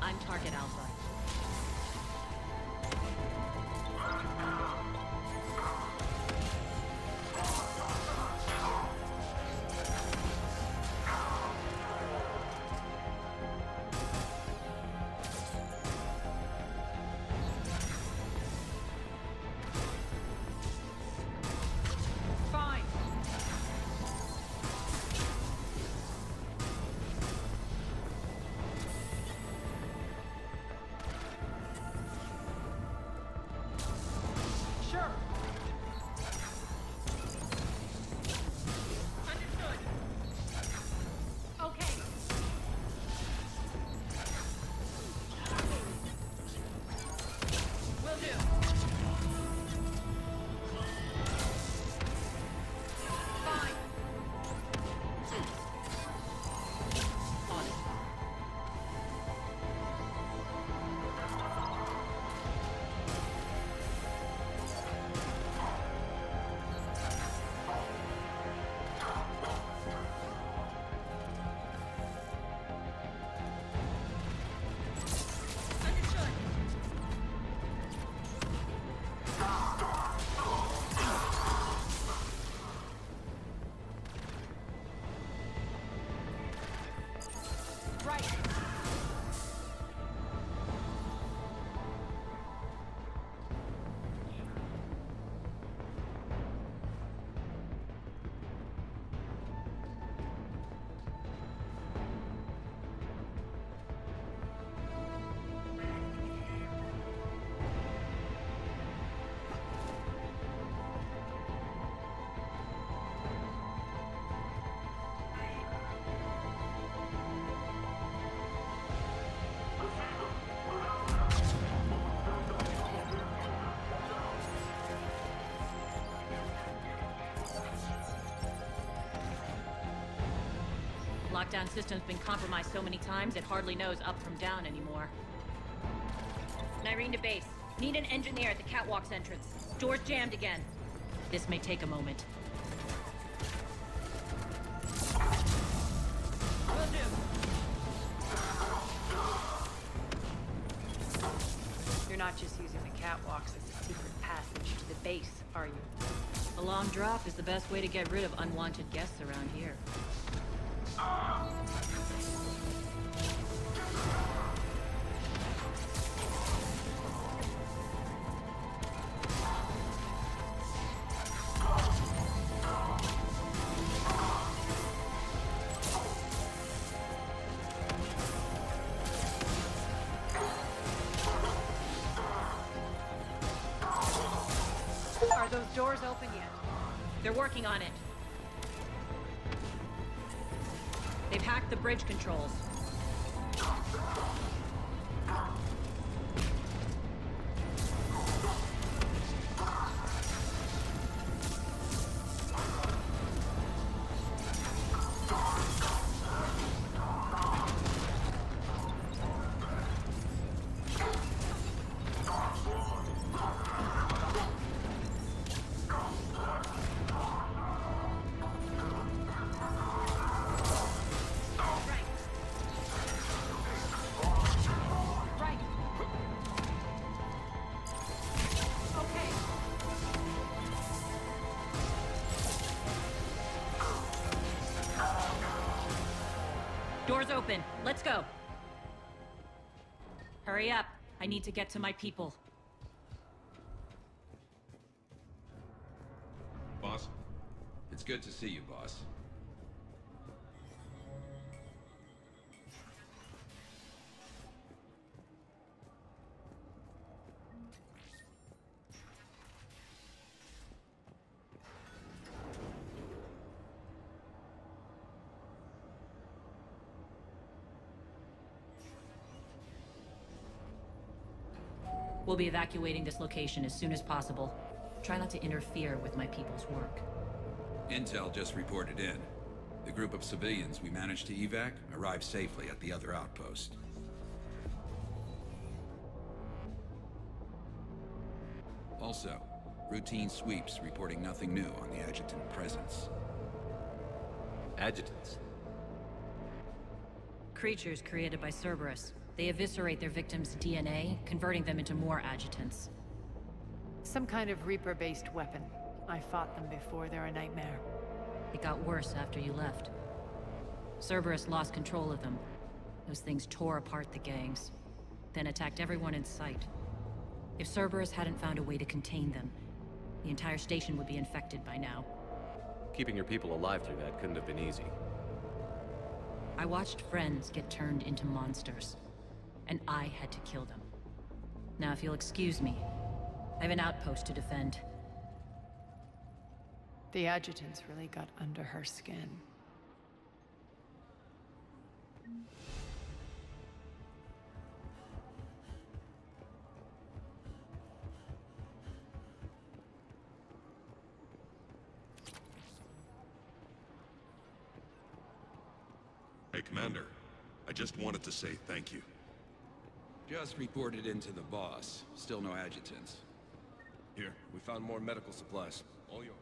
I'm target alpha. Lockdown system's been compromised so many times it hardly knows up from down anymore. Nyreen to base. Need an engineer at the catwalk's entrance. Door's jammed again. This may take a moment. Will do. You're not just using the catwalks as a secret passage to the base, are you? A long drop is the best way to get rid of unwanted guests around here. Are those doors open yet? They're working on it. They've hacked the bridge controls. Doors open. Let's go. Hurry up. I need to get to my people. Boss? It's good to see you, boss. We'll be evacuating this location as soon as possible. Try not to interfere with my people's work. Intel just reported in. The group of civilians we managed to evac arrived safely at the other outpost. Also, routine sweeps reporting nothing new on the adjutant presence. Adjutants? creatures created by Cerberus. They eviscerate their victims' DNA, converting them into more adjutants. Some kind of Reaper-based weapon. I fought them before, they're a nightmare. It got worse after you left. Cerberus lost control of them. Those things tore apart the gangs, then attacked everyone in sight. If Cerberus hadn't found a way to contain them, the entire station would be infected by now. Keeping your people alive through that couldn't have been easy. I watched friends get turned into monsters, and I had to kill them. Now, if you'll excuse me, I have an outpost to defend. The adjutants really got under her skin. Hey, Commander. I just wanted to say thank you. Just reported into the boss. Still no adjutants. Here, we found more medical supplies. All yours.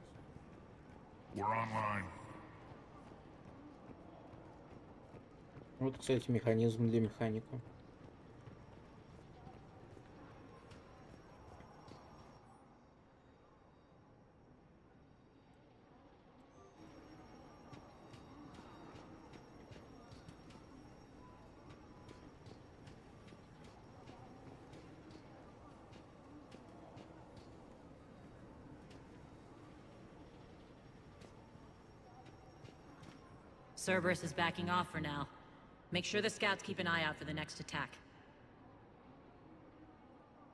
We're online. Вот, кстати, механизм для механика. Cerberus is backing off for now. Make sure the scouts keep an eye out for the next attack.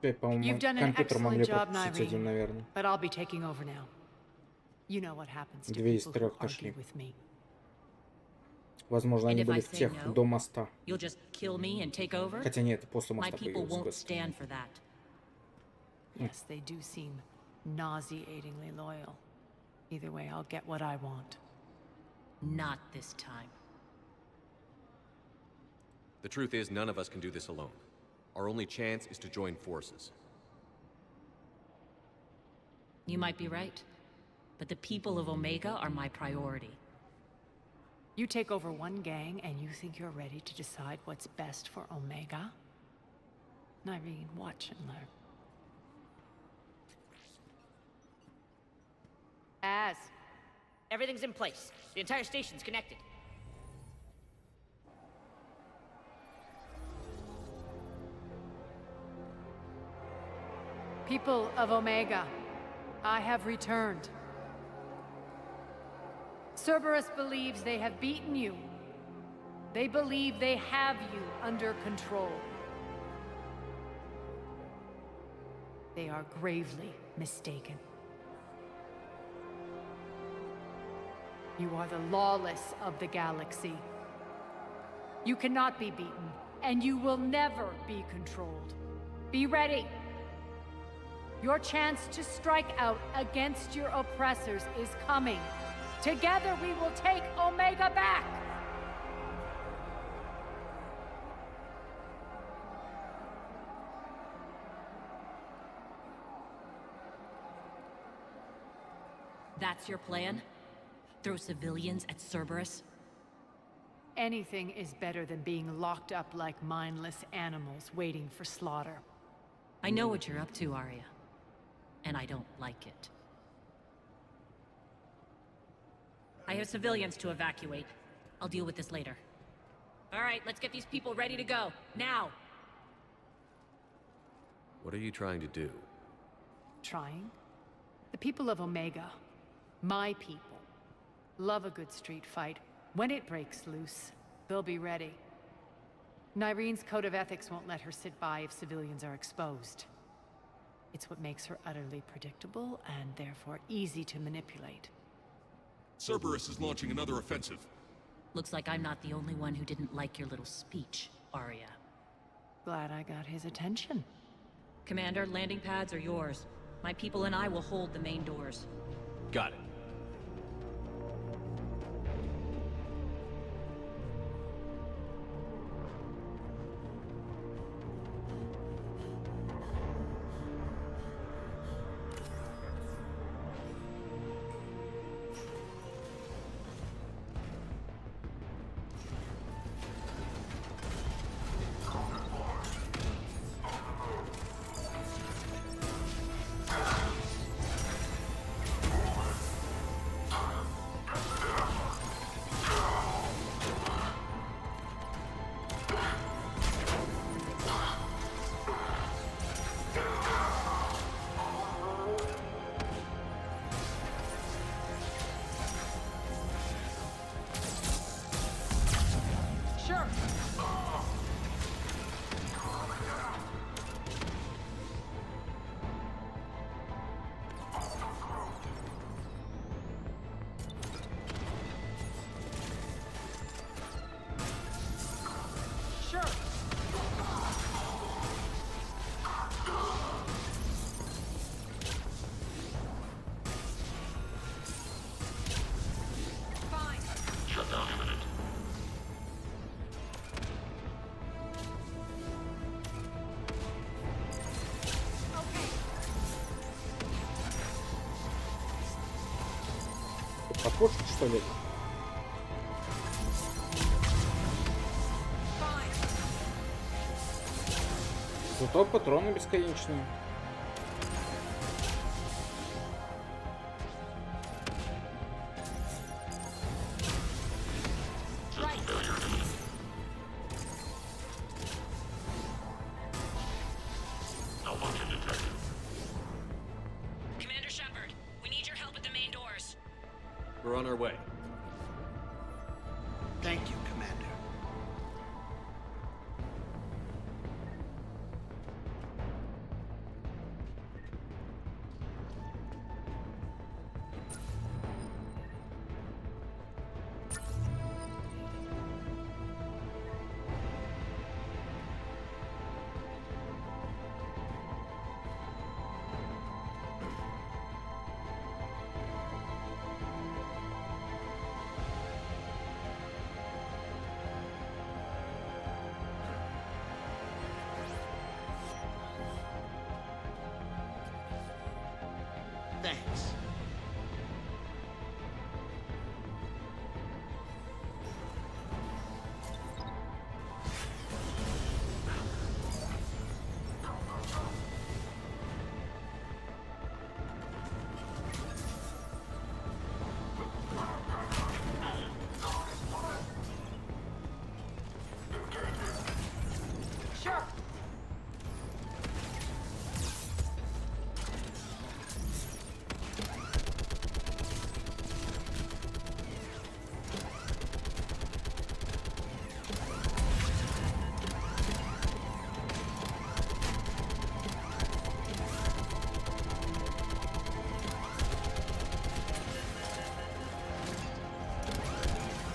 You've done an excellent job, Nyreen, but I'll be taking over now. You know what happens to people who argue with me. Возможно, они были в тех до моста. You'll just kill me and take over? Хотя нет, после моста My people won't появился. stand for that. Yes, they do seem nauseatingly loyal. Either way, I'll get what I want. Not this time. The truth is, none of us can do this alone. Our only chance is to join forces. You might be right, but the people of Omega are my priority. You take over one gang and you think you're ready to decide what's best for Omega? Nyreen, watch and learn. Everything's in place. The entire station's connected. People of Omega, I have returned. Cerberus believes they have beaten you. They believe they have you under control. They are gravely mistaken. You are the lawless of the galaxy. You cannot be beaten, and you will never be controlled. Be ready. Your chance to strike out against your oppressors is coming. Together we will take Omega back! That's your plan? Throw civilians at Cerberus? Anything is better than being locked up like mindless animals waiting for slaughter. I know what you're up to, Arya. And I don't like it. I have civilians to evacuate. I'll deal with this later. All right, let's get these people ready to go. Now! What are you trying to do? Trying? The people of Omega, my people, love a good street fight. When it breaks loose, they'll be ready. Nyreen's code of ethics won't let her sit by if civilians are exposed. It's what makes her utterly predictable and therefore easy to manipulate. Cerberus is launching another offensive. Looks like I'm not the only one who didn't like your little speech, Arya. Glad I got his attention. Commander, landing pads are yours. My people and I will hold the main doors. Got it. Покушать, что ли? Зато патроны бесконечные. Commander Shepard, we need your help at the main doors. We're on our way. Thank you, Commander. Thanks. Sure.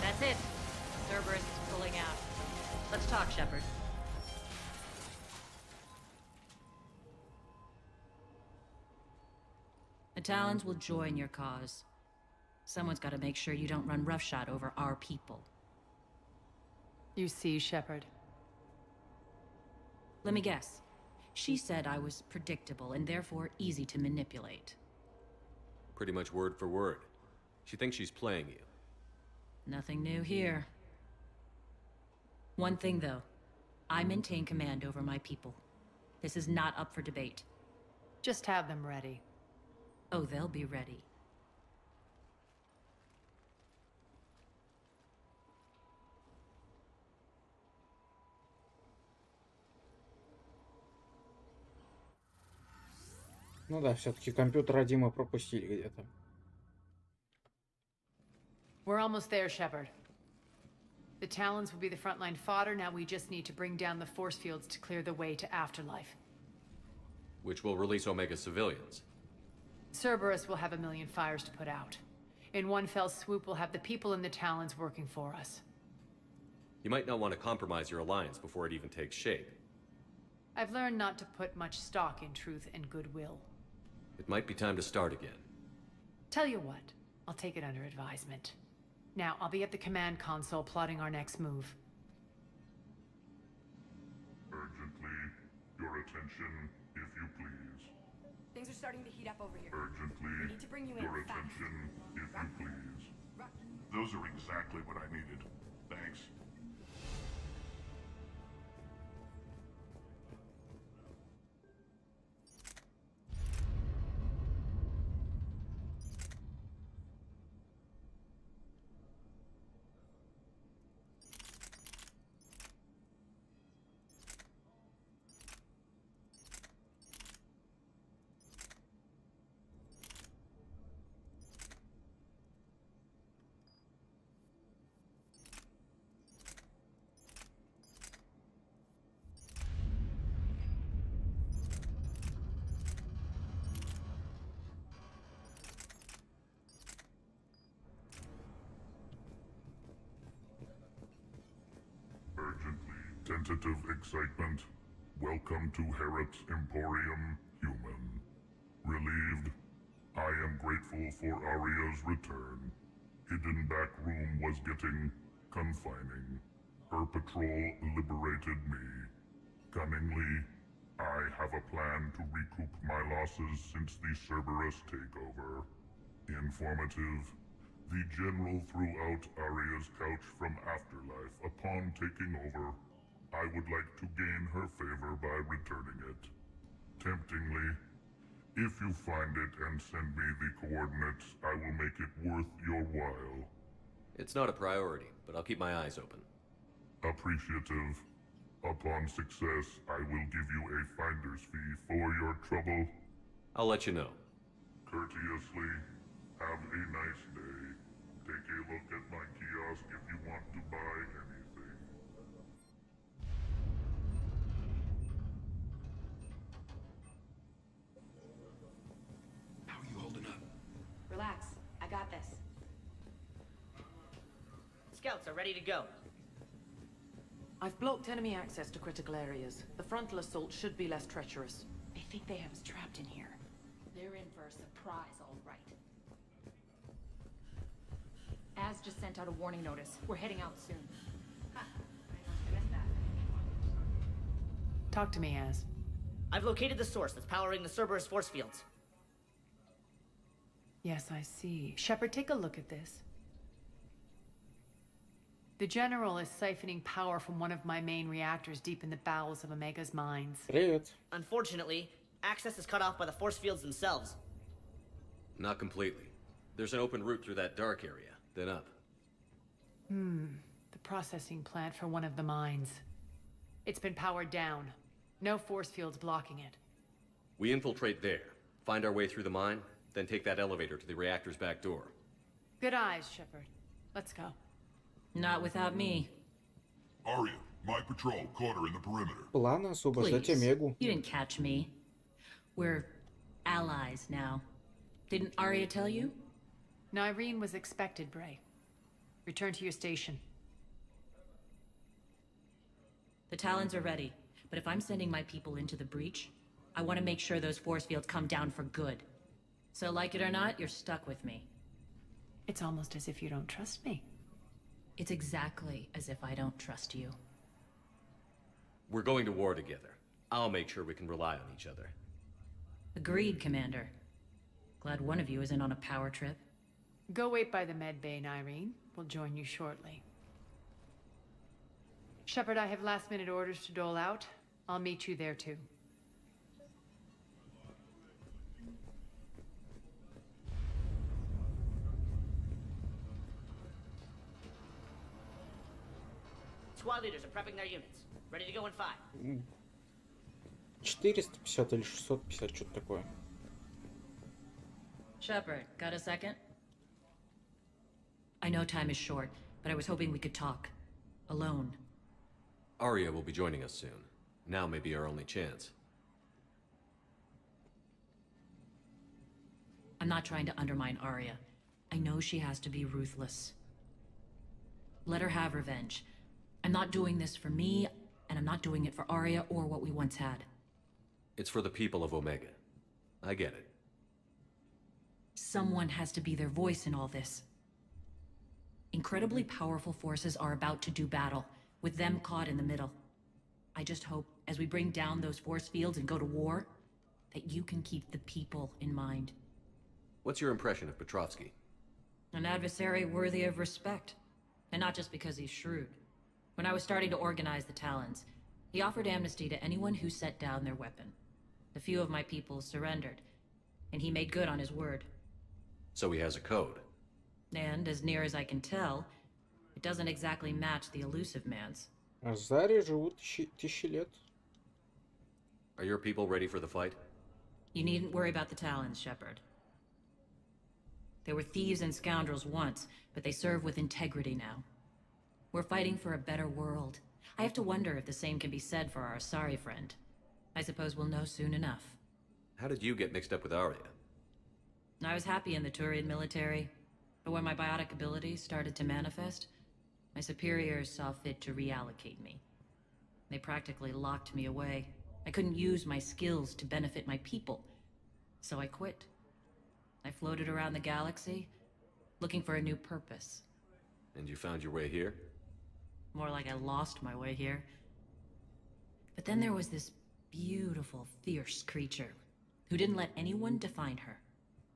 That's it. Cerberus is pulling out. Let's talk, Shepard. The Talons will join your cause. Someone's got to make sure you don't run roughshod over our people. You see, Shepard. Let me guess. She said I was predictable and therefore easy to manipulate. Pretty much word for word. She thinks she's playing you. Nothing new here. One thing, though. I maintain command over my people. This is not up for debate. Just have them ready. Oh, they'll be ready. Ну да, все-таки компьютер один мы пропустили где-то. We're almost there, Shepard. The Talons will be the frontline fodder. Now we just need to bring down the force fields to clear the way to Afterlife. Which will release Omega civilians. Cerberus will have a million fires to put out. In one fell swoop, we'll have the people in the Talons working for us. You might not want to compromise your alliance before it even takes shape. I've learned not to put much stock in truth and goodwill. It might be time to start again. Tell you what, I'll take it under advisement. Now, I'll be at the command console plotting our next move. Urgently, your attention, if you please. Things are starting to heat up over here. Urgently, We need to bring you in your fast. attention, if you please. Those are exactly what I needed. Thanks. Tentative excitement. Welcome to Herod's Emporium, human. Relieved. I am grateful for Aria's return. Hidden back room was getting confining. Her patrol liberated me. Cunningly, I have a plan to recoup my losses since the Cerberus takeover. Informative. the general threw out Arya's couch from Afterlife. Upon taking over, I would like to gain her favor by returning it. Temptingly, if you find it and send me the coordinates, I will make it worth your while. It's not a priority, but I'll keep my eyes open. Appreciative. Upon success, I will give you a finder's fee for your trouble. I'll let you know. Courteously, have a nice day. Take a look at my kiosk if you want to buy anything. How are you holding up? Relax. I got this. Scouts are ready to go. I've blocked enemy access to critical areas. The frontal assault should be less treacherous. I think they have us trapped in here. They're in for a surprise, all right. Az just sent out a warning notice. We're heading out soon. Ha! I must have missed that. Talk to me, Az. I've located the source that's powering the Cerberus force fields. Yes, I see. Shepard, take a look at this. The General is siphoning power from one of my main reactors deep in the bowels of Omega's mines. Привет. Unfortunately, access is cut off by the force fields themselves. Not completely. There's an open route through that dark area, then up. The processing plant for one of the mines. It's been powered down. No force fields blocking it. We infiltrate there, find our way through the mine, then take that elevator to the reactor's back door. Good eyes, Shepard. Let's go. Not without me. Arya, my patrol caught her in the perimeter. Планы освобождать Please, Омегу. you didn't catch me. We're allies now. Didn't Arya tell you? Nyreen was expected, Bray. Return to your station. The Talons are ready, but if I'm sending my people into the breach, I want to make sure those force fields come down for good. So like it or not, you're stuck with me. It's almost as if you don't trust me. It's exactly as if I don't trust you. We're going to war together. I'll make sure we can rely on each other. Agreed, Commander. Glad one of you isn't on a power trip. Go wait by the med bay, Nyreen. We'll join you shortly. Shepard, I have last-minute orders to dole out. I'll meet you there, too. Squad leaders are prepping their units. Ready to go in 5. 450 или 650, что-то такое. Shepard, got a second? I know time is short, but I was hoping we could talk. Alone. Arya will be joining us soon. Now may be our only chance. I'm not trying to undermine Arya. I know she has to be ruthless. Let her have revenge. I'm not doing this for me, and I'm not doing it for Arya or what we once had. It's for the people of Omega. I get it. Someone has to be their voice in all this. Incredibly powerful forces are about to do battle, with them caught in the middle. I just hope, as we bring down those force fields and go to war, that you can keep the people in mind. What's your impression of Petrovsky? An adversary worthy of respect. And not just because he's shrewd. When I was starting to organize the Talons, he offered amnesty to anyone who set down their weapon. A few of my people surrendered, and he made good on his word. So he has a code. And, as near as I can tell, it doesn't exactly match the elusive man's. А Заре живут тысячи лет. Are your people ready for the fight? You needn't worry about the Talons, Shepard. They were thieves and scoundrels once, but they serve with integrity now. We're fighting for a better world. I have to wonder if the same can be said for our Asari friend. I suppose we'll know soon enough. How did you get mixed up with Arya? I was happy in the Turian military, but when my biotic abilities started to manifest, my superiors saw fit to reallocate me. They practically locked me away. I couldn't use my skills to benefit my people, so I quit. I floated around the galaxy, looking for a new purpose. And you found your way here? More like I lost my way here. But then there was this beautiful, fierce creature who didn't let anyone define her.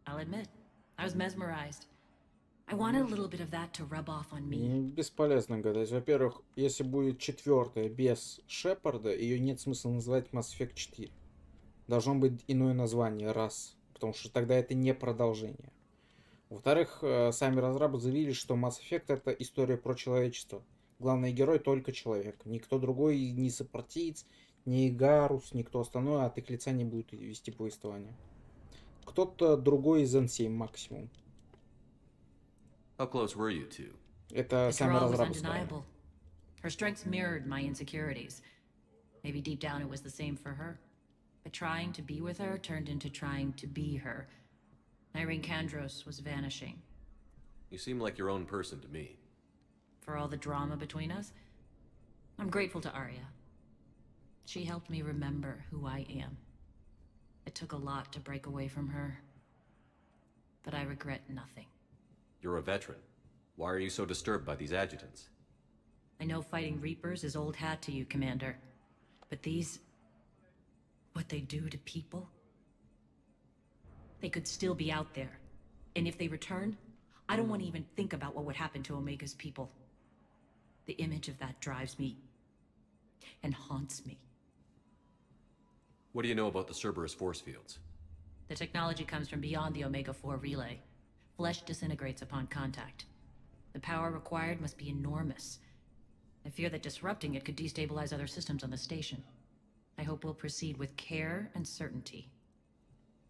I'll admit, I was mesmerized. I wanted a little bit of that to rub off on me. Бесполезно гадать. Во-первых, если будет четвертая без Шепарда, ее нет смысла называть Mass Effect 4. Должно быть иное название, раз. Потому что тогда это не продолжение. Во-вторых, сами разрабы заявили, что Mass Effect это история про человечество. Главный герой только человек. Никто другой, ни сопартиец, ни Гарус, никто остальной от их лица не будет вести повествование. Кто-то другой из N7 максимум. How close were you two? Это сами разрабы сказали. Her strengths mirrored my insecurities. Maybe deep down it was the same for her. But trying to be with her turned into trying to be her. Irene Kandros was vanishing. You seem like your own person to me. For all the drama between us, I'm grateful to Arya. She helped me remember who I am. It took a lot to break away from her, but I regret nothing. You're a veteran. Why are you so disturbed by these adjutants? I know fighting Reapers is old hat to you, Commander. But these... what they do to people? They could still be out there. And if they return, I don't want to even think about what would happen to Omega's people. The image of that drives me and haunts me. What do you know about the Cerberus force fields? The technology comes from beyond the Omega-4 relay. Flesh disintegrates upon contact. The power required must be enormous. I fear that disrupting it could destabilize other systems on the station. I hope we'll proceed with care and certainty.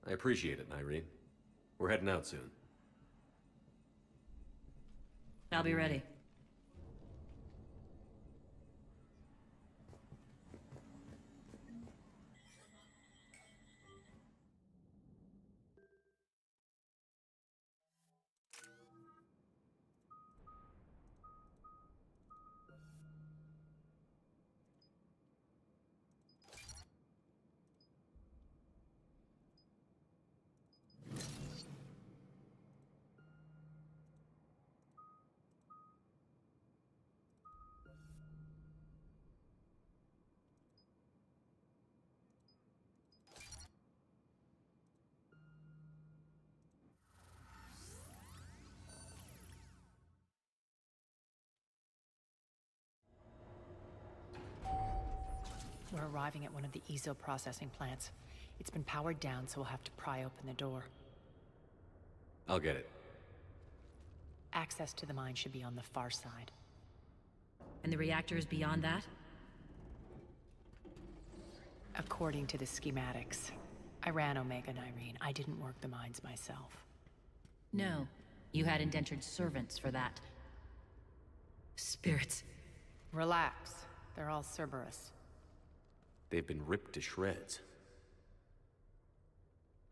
I appreciate it, Irene. We're heading out soon. I'll be ready. We're arriving at one of the ESO processing plants. It's been powered down, so we'll have to pry open the door. I'll get it. Access to the mine should be on the far side. And the reactor is beyond that? According to the schematics. I ran Omega and Irene. I didn't work the mines myself. No. You had indentured servants for that. Spirits. Relax. They're all Cerberus. They've been ripped to shreds.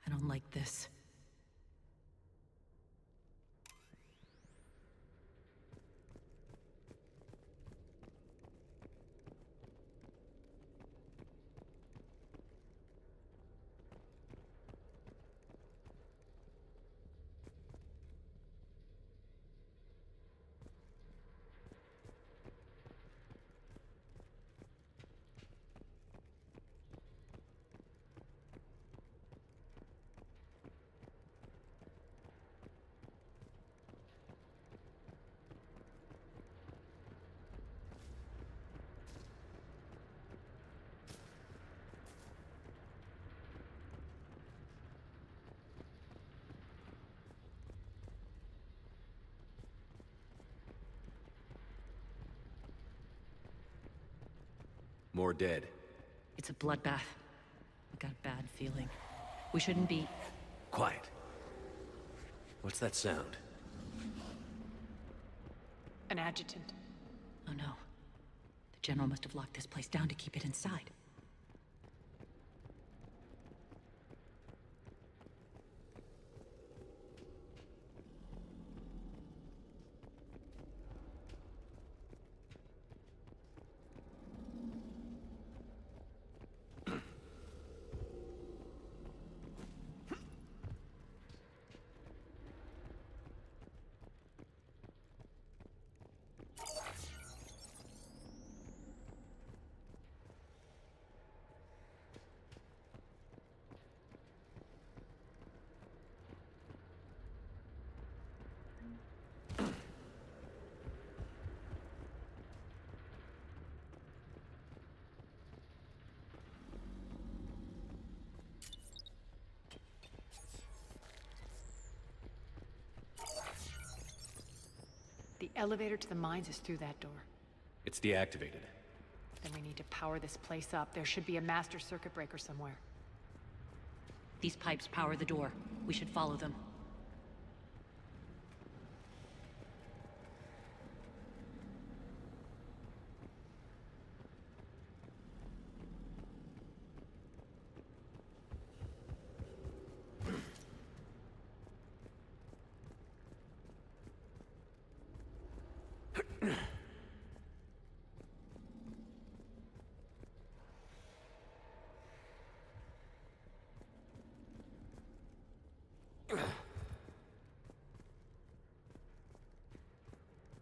I don't like this. More dead. It's a bloodbath. I got a bad feeling. We shouldn't be... Quiet. What's that sound? An adjutant. Oh no. The General must have locked this place down to keep it inside. elevator to the mines is through that door. It's deactivated. Then we need to power this place up. There should be a master circuit breaker somewhere. These pipes power the door. We should follow them.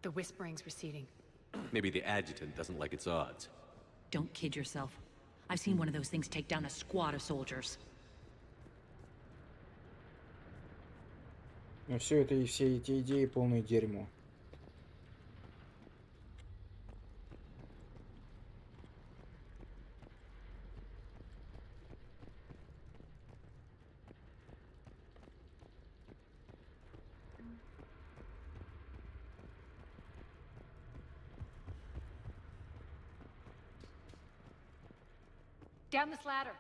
The whispering's receding. Maybe the adjutant doesn't like its odds. Don't kid yourself. I've seen one of those things take down a squad of soldiers. Но все это и все эти идеи полное дерьмо. Down this ladder.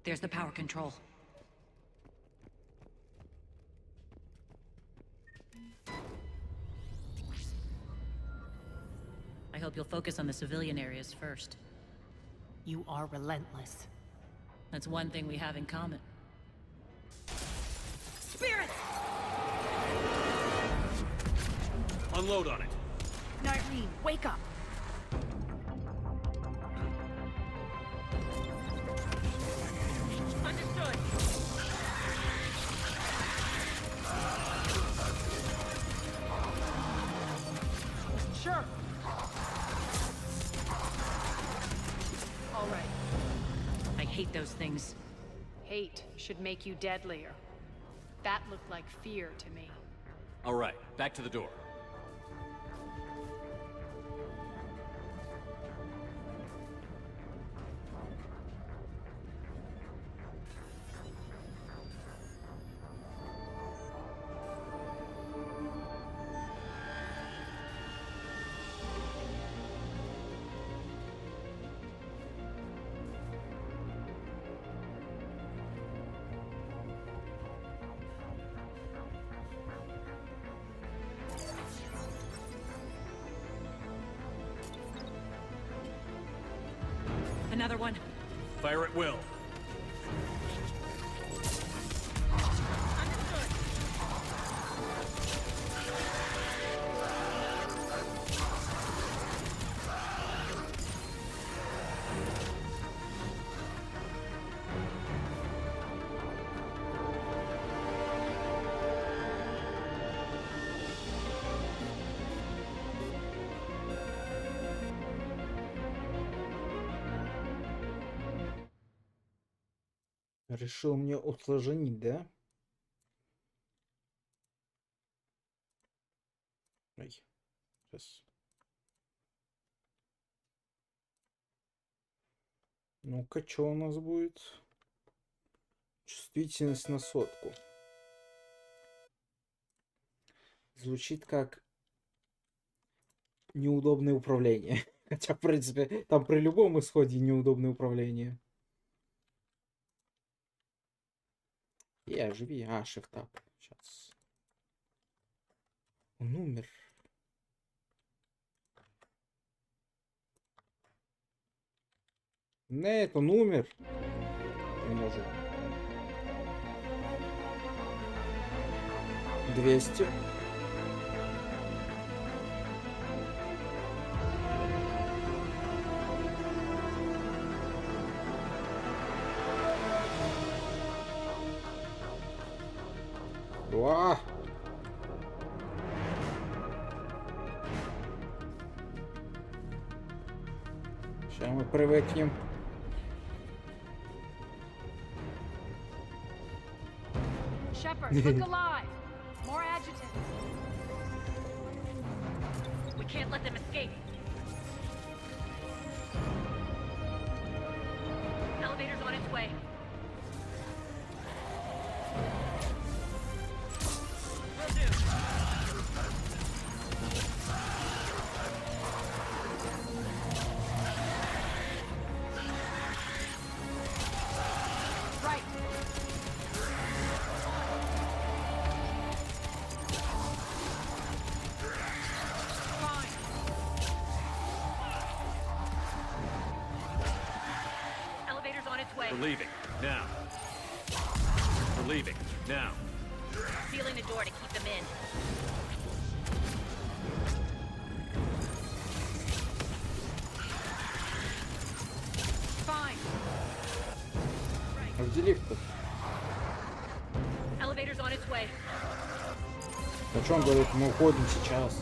There's the power control. I hope you'll focus on the civilian areas first. You are relentless. That's one thing we have in common. Spirit! Unload on it. Nightwing, wake up! Understood. Sure. All right. I hate those things. Hate should make you deadlier. That looked like fear to me. All right, back to the door. Another one. Fire at will. Решил мне усложнить, да? Ай, сейчас. Ну-ка, что у нас будет? Чувствительность на 100. Звучит как неудобное управление. Хотя, в принципе, там при любом исходе неудобное управление. Живи. Shift-Tab. Сейчас. Он умер. Нет, он умер. Не может. 200. Уа! Сейчас мы привыкнем. Shepard, look alive. More adjutants. We can't let them escape. Elevator's on its way. Will do. Right. Fine. Elevator's on its way. We're leaving. Now. We're leaving. Now. Sealing the door to keep them in. Fine. А где лифт-то? Elevator's on its way. О чем говорит? Мы уходим сейчас.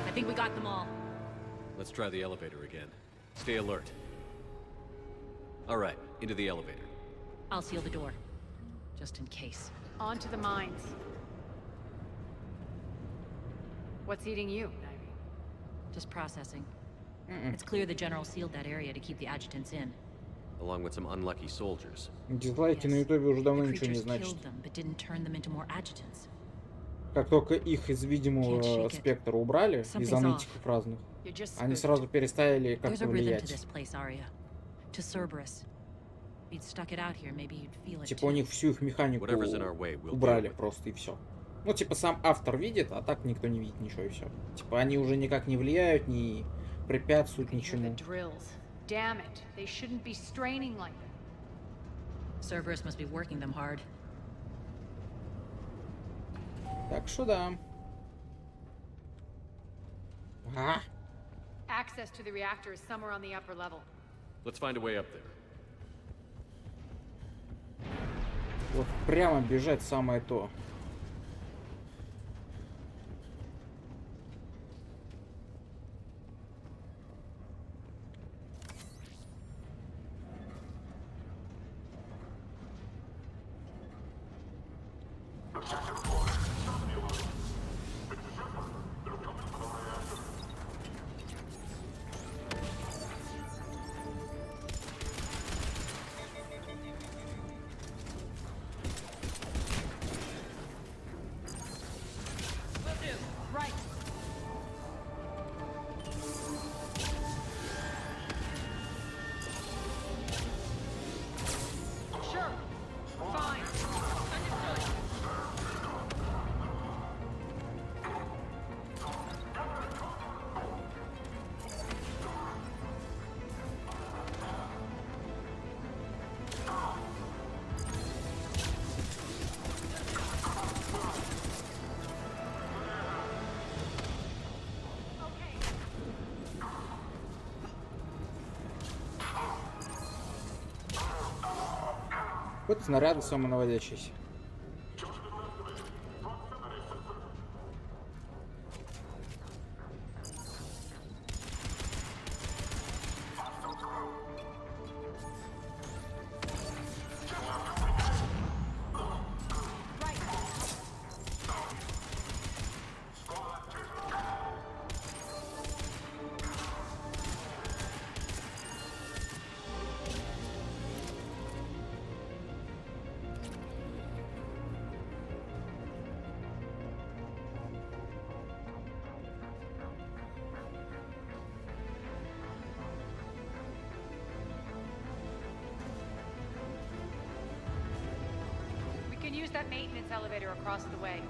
I think we got them all. Let's try the elevator again. Stay alert. All right, into the elevator. I'll seal the door. Just in case. On to the mines. What's eating you, Ivy? Just processing. It's clear the general sealed that area to keep the adjutants in. Along with some unlucky soldiers. Дизлайки на ютубе уже давно The ничего не creatures значит. killed them, but didn't turn them into more adjutants. Как только их из видимого спектра убрали, из-за нытиков разных, они сразу перестали There's как-то a rhythm to влиять. this place, Arya. To Cerberus. If you'd stuck it out here, maybe you'd feel it. Типа у них всю их механику Whatever's in our way, we'll убрали deal with it. просто и все. Ну типа сам автор видит, а так никто не видит ничего и все. Типа они уже никак не влияют, не препятствуют ничему. Drills. Damn it. They shouldn't be straining like that. Cerberus must be working them hard. Так что да. А? Access to the reactor is somewhere on the upper level. Let's find a way up there. Вот прямо бежать самое то. Right. Sure. Fine. Understood. Вот снаряды самонаводящиеся. We can use that maintenance elevator across the way.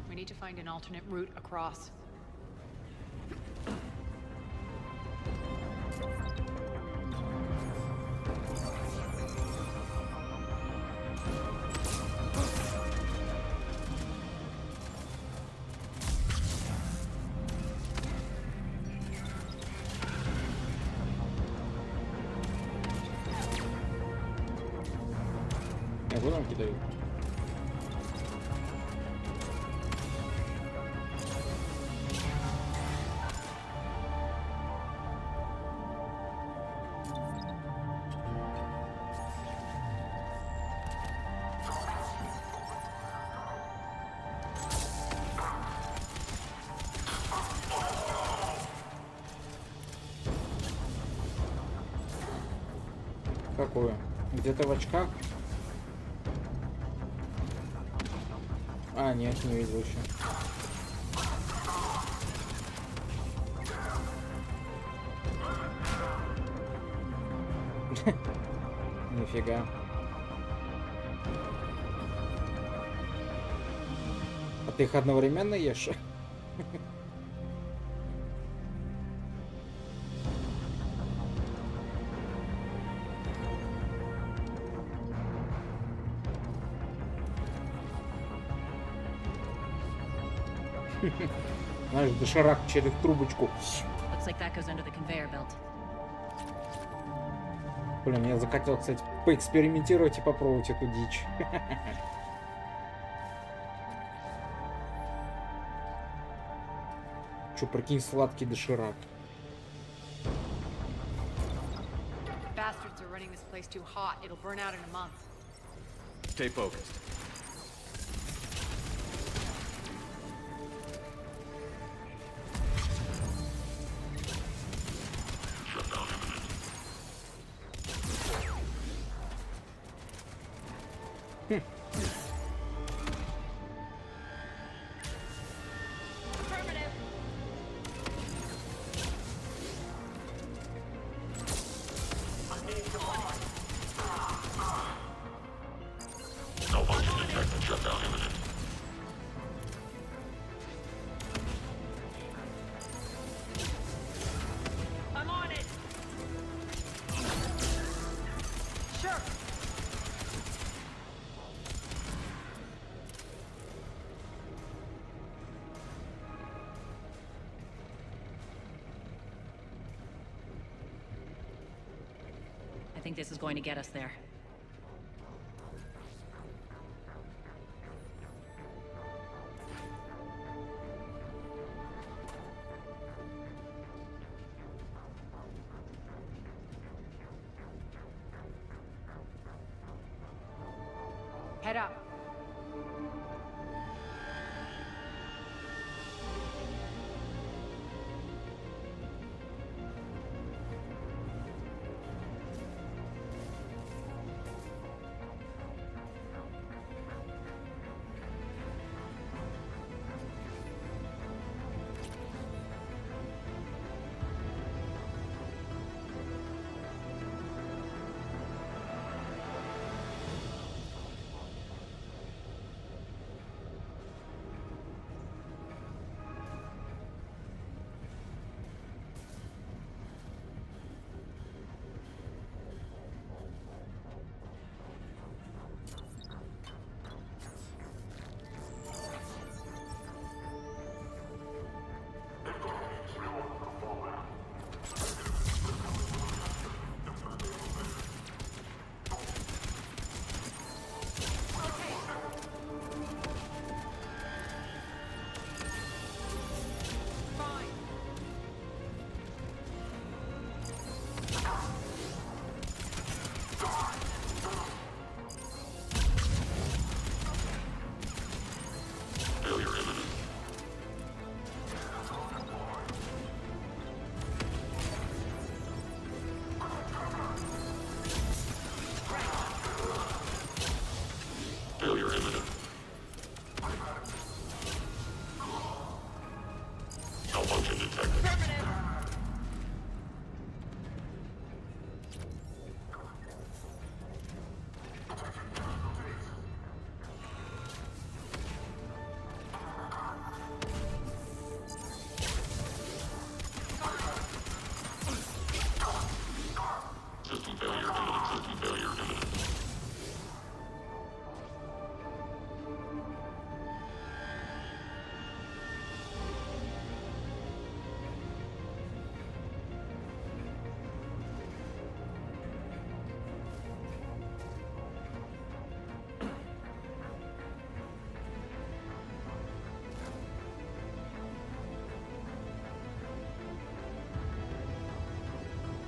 We need to find an alternate route across. Я буду кидаю. такое? Где-то в очках? А, нет, не видел еще. Нифига. А ты их одновременно ешь? Знаешь, доширак через трубочку. Looks like that goes under the conveyor belt. Блин, я захотел, кстати, поэкспериментировать и попробовать эту дичь. Чё, прикинь, сладкий доширак. Bastards are running this place too hot. It'll burn out in a month. Stay focused. I'm on it. Sure. I think this is going to get us there. Head up.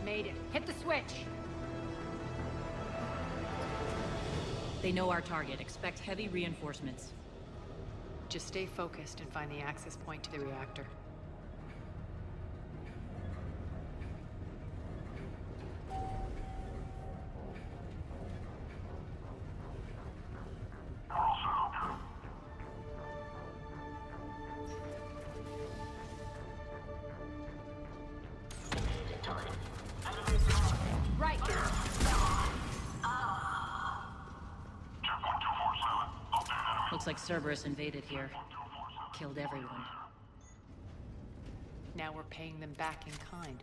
Made it. Hit the switch. They know our target. Expect heavy reinforcements. Just stay focused and find the access point to the reactor. Looks like Cerberus invaded here. Killed everyone. Now we're paying them back in kind.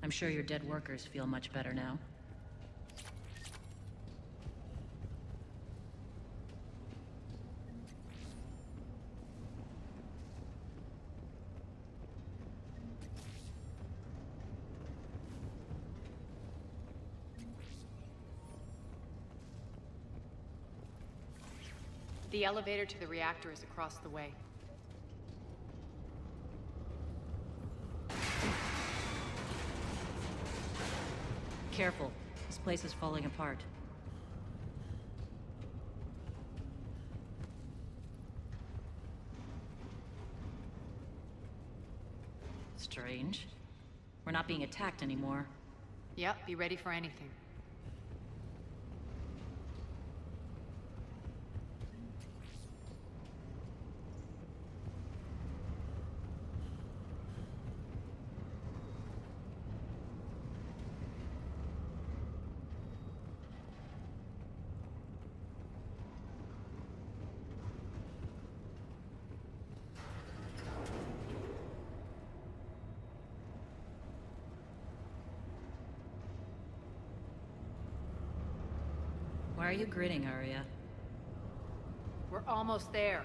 I'm sure your dead workers feel much better now. The elevator to the reactor is across the way. Careful. This place is falling apart. Strange. We're not being attacked anymore. Yep, be ready for anything. Why are you grinning, Arya? We're almost there.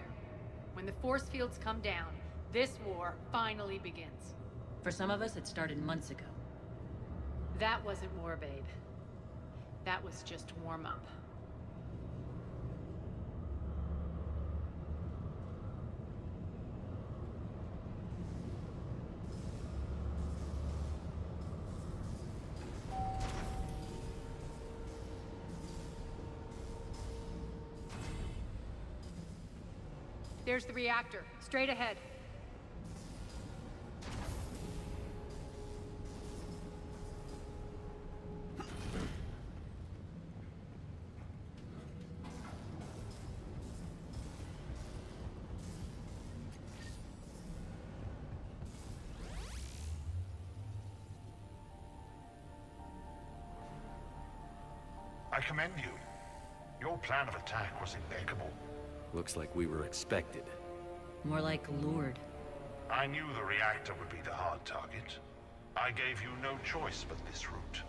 When the force fields come down, this war finally begins. For some of us, it started months ago. That wasn't war, babe. That was just warm-up. There's the reactor, straight ahead. I commend you. Your plan of attack was impeccable. Looks like we were expected. More like lured. I knew the reactor would be the hard target. I gave you no choice but this route.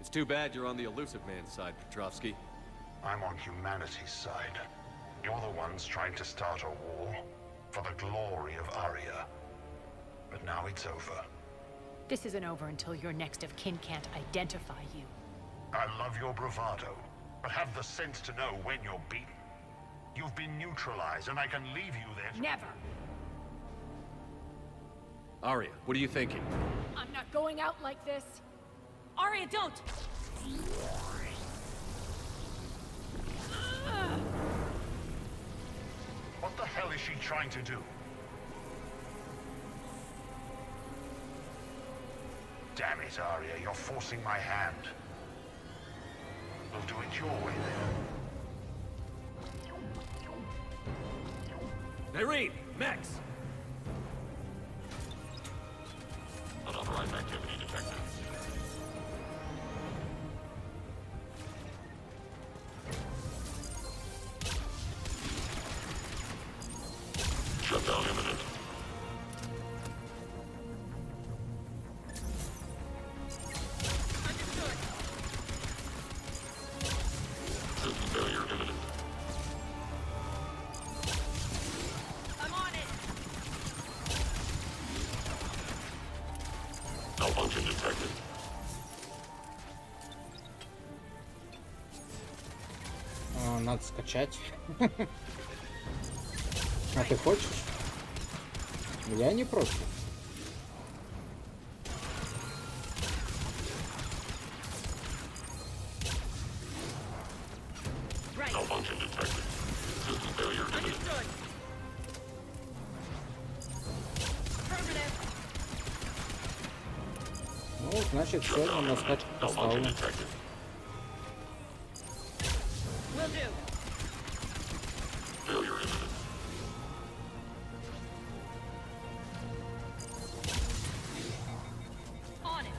It's too bad you're on the elusive man's side, Petrovsky. I'm on humanity's side. You're the ones trying to start a war for the glory of Arya. But now it's over. This isn't over until your next of kin can't identify you. I love your bravado, but have the sense to know when you're beaten. You've been neutralized, and I can leave you there to... Never! Arya, what are you thinking? I'm not going out like this! Arya, don't! What the hell is she trying to do? Damn it, Arya, you're forcing my hand. We'll do it your way then. Irene! Max! Unauthorized activity detected. Shutdown imminent. System failure imminent. I'm on it! Malfunction detected. Надо скачать. А ты хочешь? Я не против. Malfunction detected. System failure imminent. Ну, значит, все, нам на скачку поставлено. Will do. Failure imminent. On it.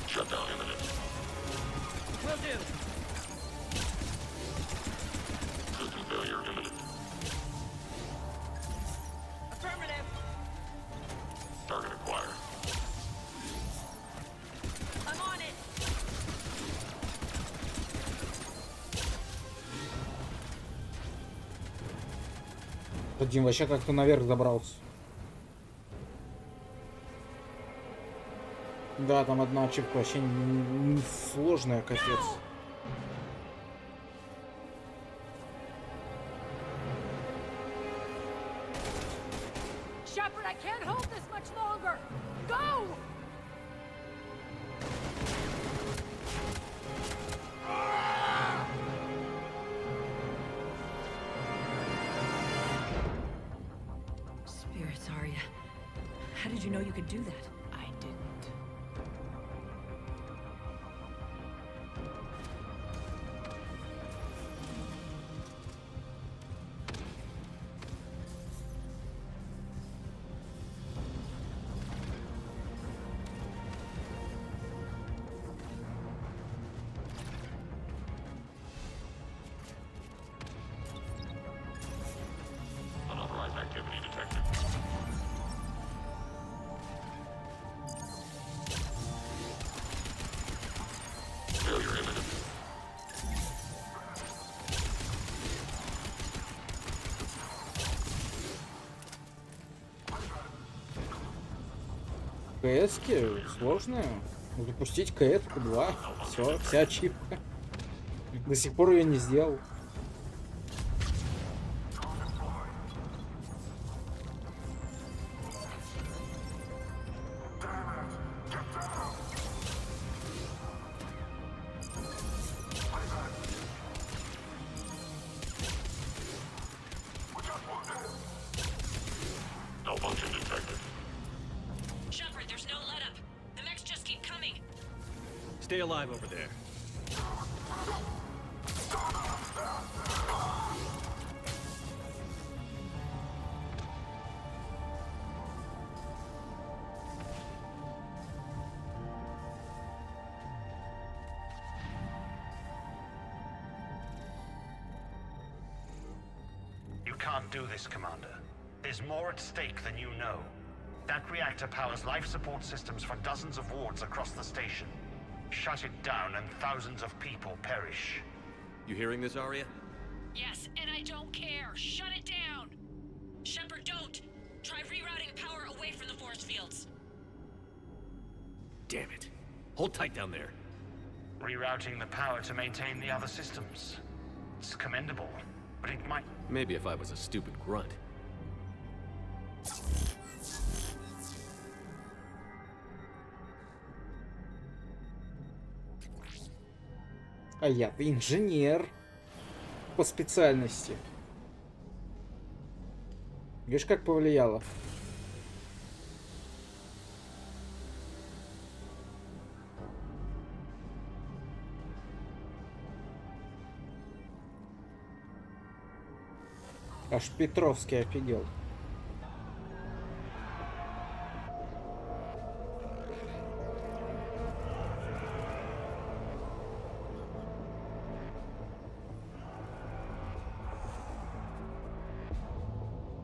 Shutdown imminent. Will do. Один вообще как-то наверх забрался. Да, там одна ачивка вообще сложная, капец. Shepard, I can't hold this much longer. Go! Spirits, Arya. How did you know you could do that? I didn't. Unauthorized activity detected. Failure imminent. КСки сложная. Запустить КС-ку 2. Все, вся ачивка. До сих пор ее не сделал. Malfunction detected. Shepard, there's no let up. The mechs just keep coming. Stay alive over there. You can't do this, Commander. There's more at stake than you know. That reactor powers life support systems for dozens of wards across the station. Shut it down and thousands of people perish. You hearing this, Arya? Yes, and I don't care. Shut it down. Shepard, don't. Try rerouting power away from the force fields. Damn it. Hold tight down there. Rerouting the power to maintain the other systems. It's commendable, but it might... Maybe if I was a stupid grunt. А я-то инженер по специальности. Видишь, как повлияло? Аж Петровский офигел.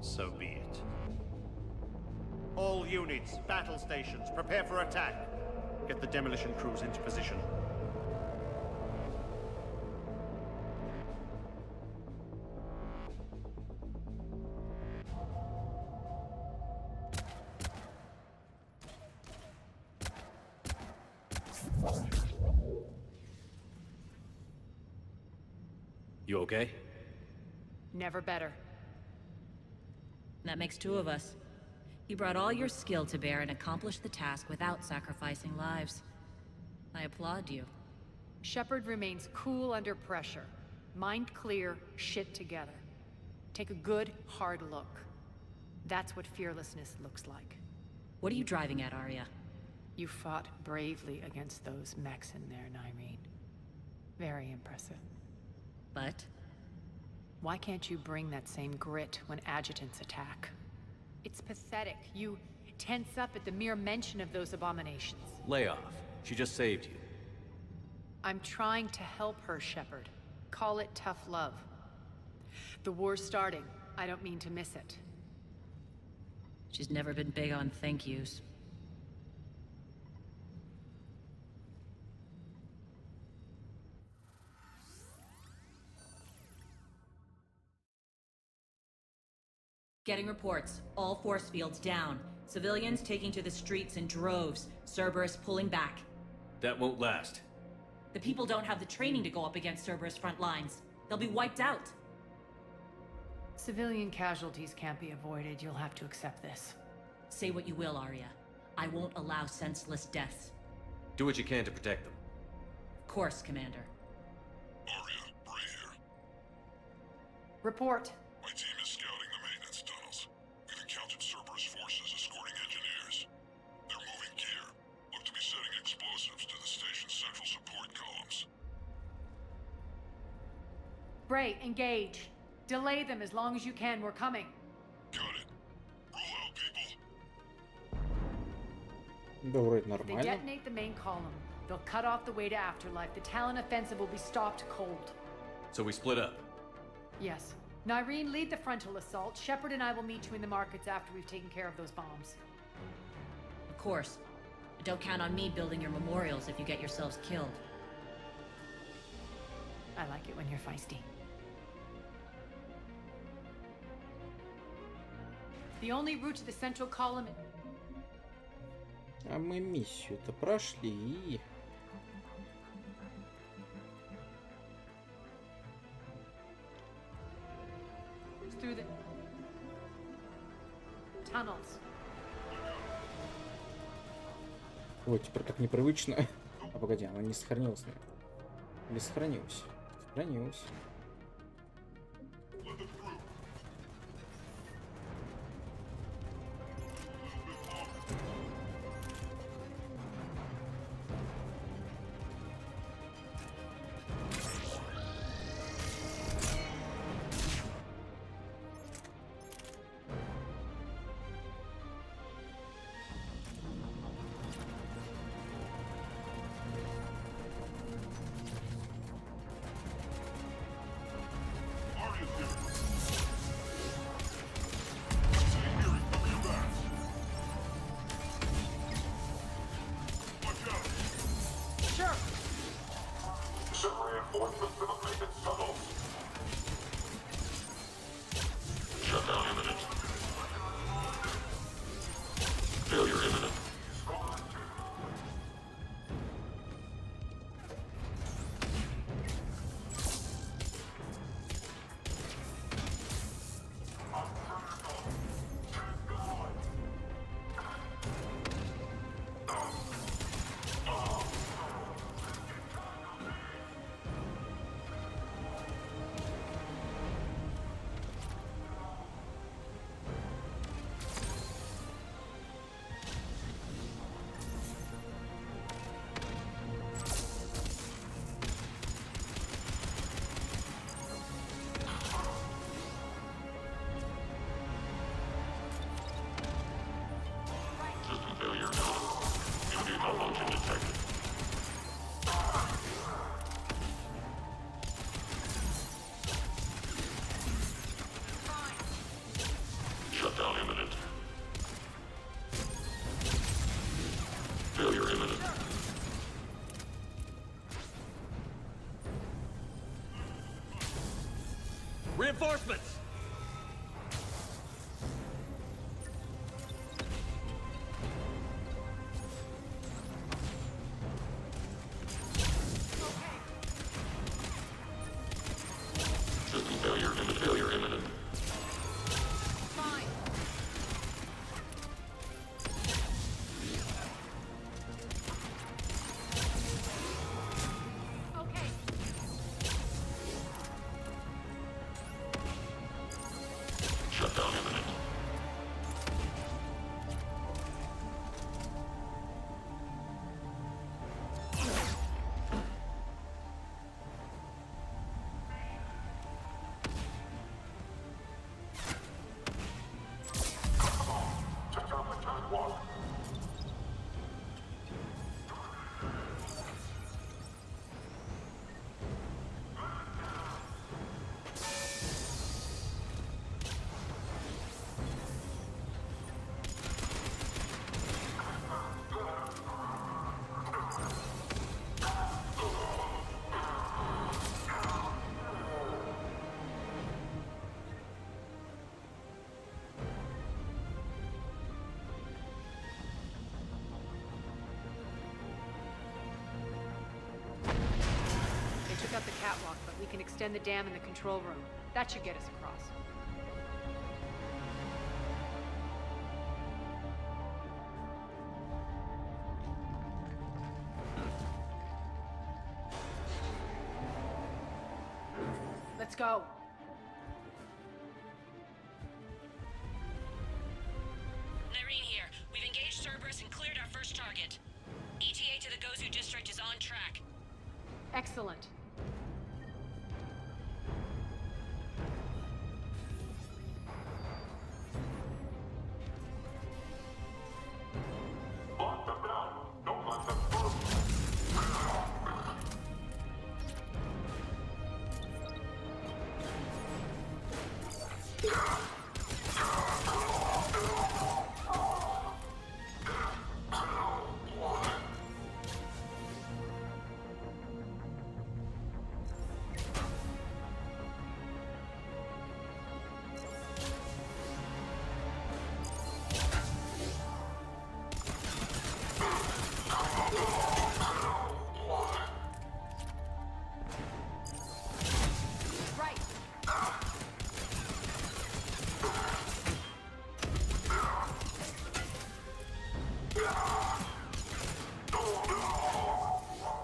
So be it. All units, battle stations, prepare for attack. Get the demolition crews into position. You okay? Never better. That makes two of us. You brought all your skill to bear and accomplished the task without sacrificing lives. I applaud you. Shepard remains cool under pressure. Mind clear, shit together. Take a good, hard look. That's what fearlessness looks like. What are you driving at, Arya? You fought bravely against those mechs in there, Nyreen. Very impressive. But? Why can't you bring that same grit when adjutants attack? It's pathetic. You tense up at the mere mention of those abominations. Lay off. She just saved you. I'm trying to help her, Shepard. Call it tough love. The war's starting. I don't mean to miss it. She's never been big on thank yous. Getting reports. All force fields down. Civilians taking to the streets in droves. Cerberus pulling back. That won't last. The people don't have the training to go up against Cerberus front lines. They'll be wiped out. Civilian casualties can't be avoided. You'll have to accept this. Say what you will, Arya. I won't allow senseless deaths. Do what you can to protect them. Of course, Commander. Arya, Bray here. Report. My team is scouting the maintenance tunnels. We've encountered Cerberus forces escorting engineers. They're moving gear. Look to be setting explosives to the station's central support columns. Bray, engage. Delay them as long as you can. We're coming. Got it. Roll out, people. Да, вроде If they нормально. detonate the main column, they'll cut off the way to Afterlife. The Talon offensive will be stopped cold. So we split up. Yes. Nyreen, lead the frontal assault. Shepard and I will meet you in the markets after we've taken care of those bombs. Of course. But don't count on me building your memorials if you get yourselves killed. I like it when you're feisty. The only route to the central column... А мы миссию-то прошли. is through the... tunnels. Ой, теперь так непривычно. А погоди, она не сохранилась, наверное. Или сохранилась? Сохранилась. Shutdown imminent. Failure imminent. Reinforcements! System failure imminent. Failure imminent. took out the catwalk, but we can extend the dam in the control room. That should get us across. Let's go. Nyreen here. We've engaged Cerberus and cleared our first target. ETA to the Gozu district is on track. Excellent.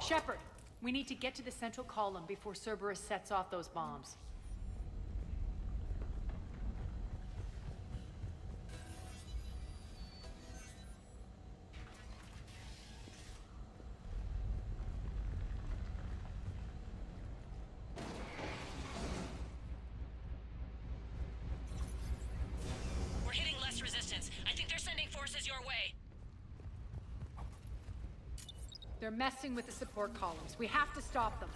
Shepard, we need to get to the central column before Cerberus sets off those bombs. We're hitting less resistance. I think they're sending forces your way. They're messing with the support columns. We have to stop them.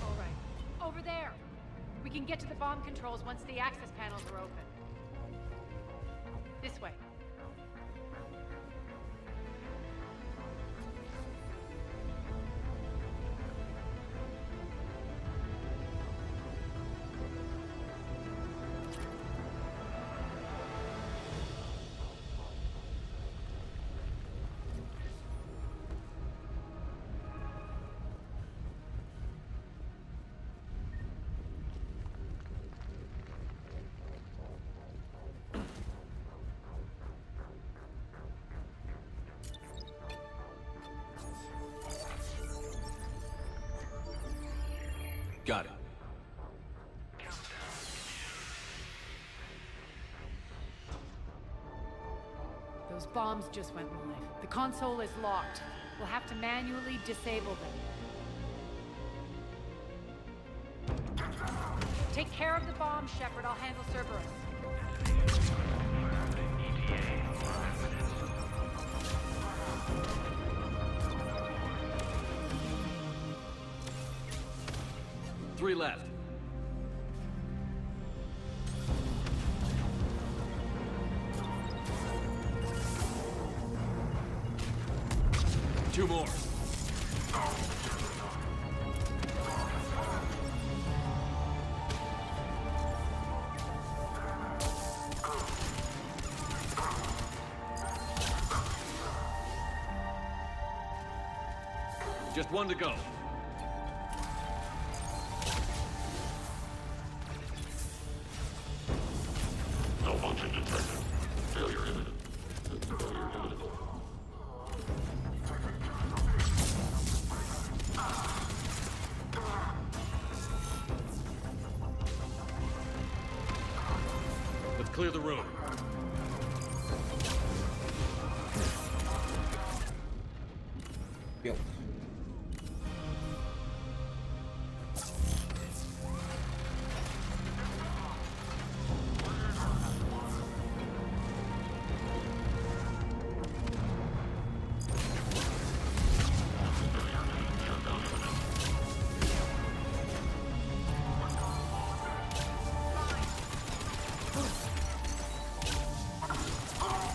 All right, over there. We can get to the bomb controls once the access panels are open. This way. Got it. Those bombs just went live. The console is locked. We'll have to manually disable them. Take care of the bomb, Shepard. I'll handle Cerberus. Three left. Two more. Just one to go. Malfunction detected. Failure imminent. Let's clear the room. Built.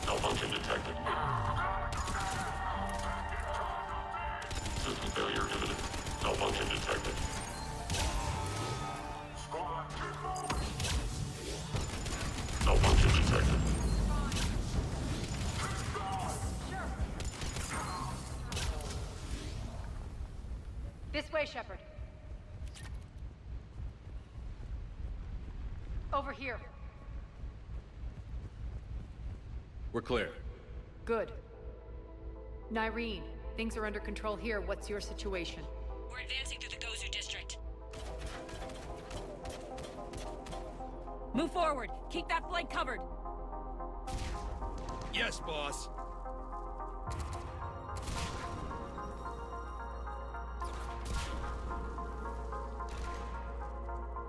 Malfunction This way, Shepard. Over here. We're clear. Good. Nyreen, things are under control here. What's your situation? We're advancing through the Gozu district. Move forward. Keep that flank covered. Yes, boss.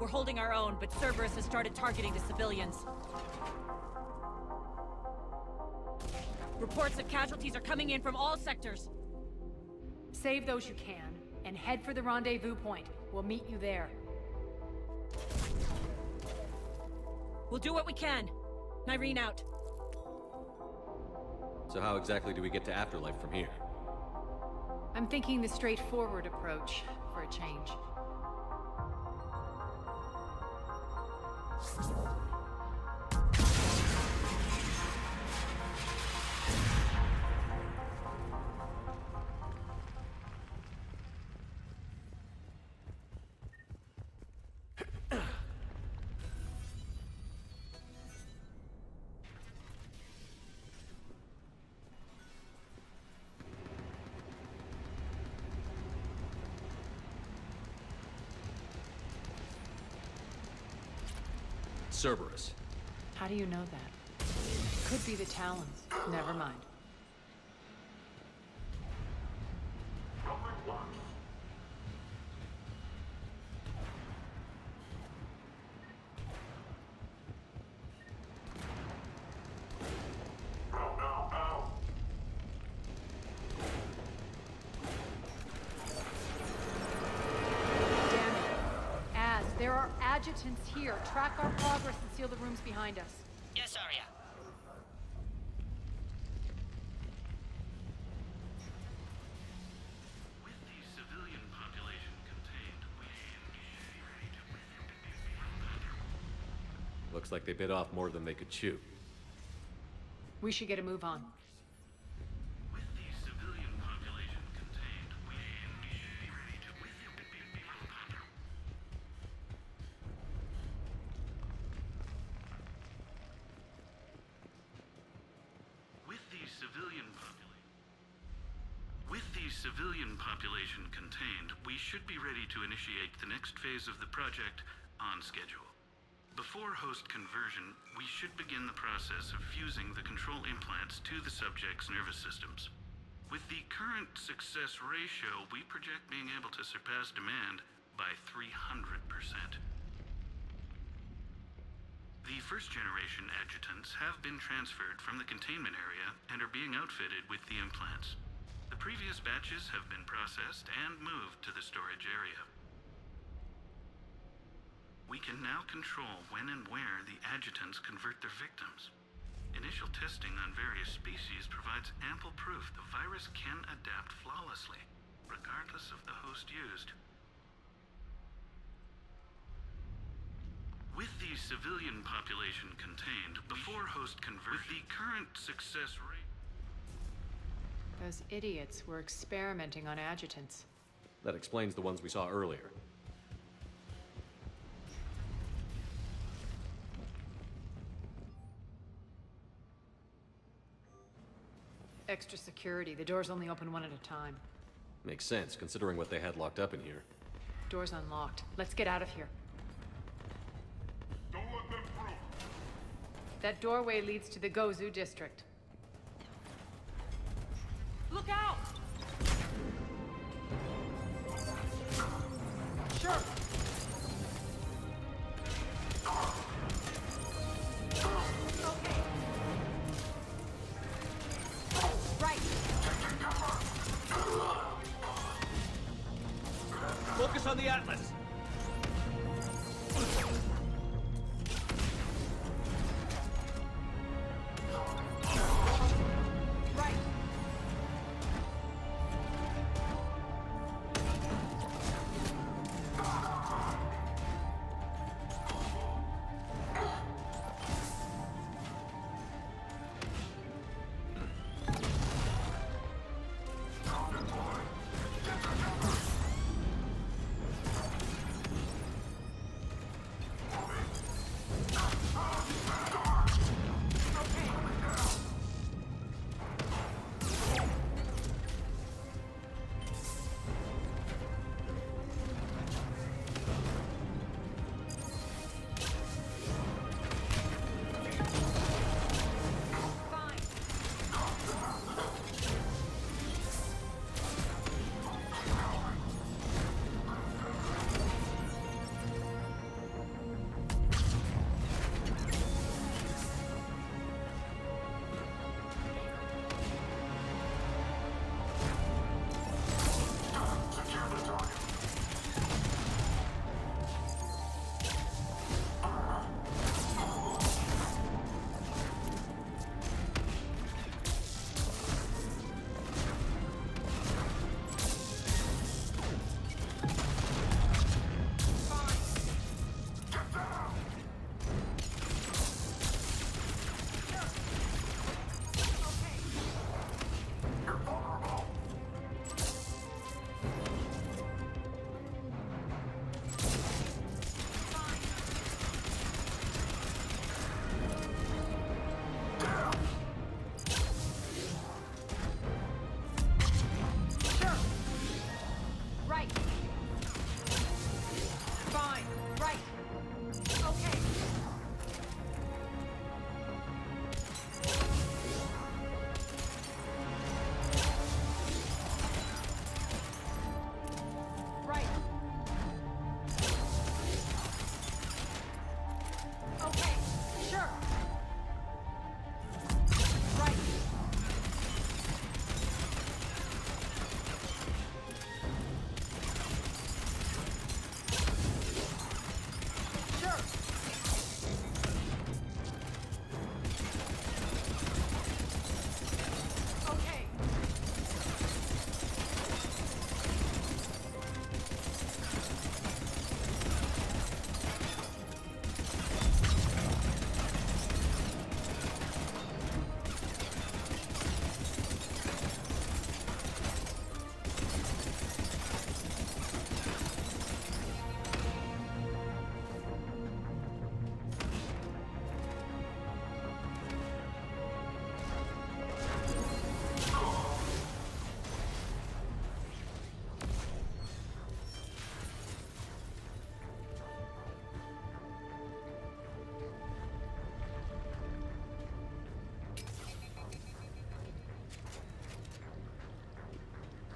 We're holding our own, but Cerberus has started targeting the civilians. Reports of casualties are coming in from all sectors. Save those you can, and head for the rendezvous point. We'll meet you there. We'll do what we can. Nyreen out. So how exactly do we get to Afterlife from here? I'm thinking the straightforward approach, for a change. Cerberus. How do you know that? Could be the Talons. Never mind. Adjutants here. Track our progress and seal the rooms behind us. Yes, Arya. With the civilian population contained, Looks like they bit off more than they could chew. We should get a move on. civilian population contained, we should be ready to initiate the next phase of the project on schedule. Before host conversion, we should begin the process of fusing the control implants to the subject's nervous systems. With the current success ratio, we project being able to surpass demand by 300%. The first generation adjutants have been transferred from the containment area and are being outfitted with the implants. The previous batches have been processed and moved to the storage area. We can now control when and where the adjutants convert their victims. Initial testing on various species provides ample proof the virus can adapt flawlessly, regardless of the host used. With the civilian population contained, before host conversion, with the current success rate... Those idiots were experimenting on adjutants. That explains the ones we saw earlier. Extra security. The doors only open one at a time. Makes sense, considering what they had locked up in here. Door's unlocked. Let's get out of here. Don't let them through. That doorway leads to the Gozu district. Look out! Sure. Okay. Right. Focus on the Atlas.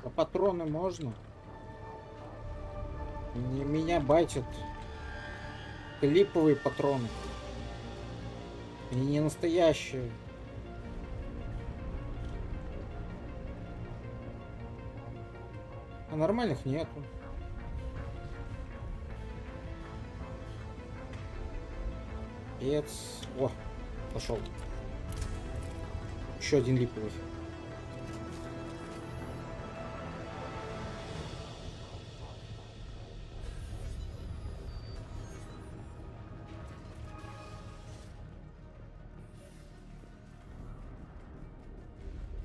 А патроны можно? Меня байтят клиповые патроны. Они не настоящие. А нормальных нету. Пец. О, пошел. Еще один липовый.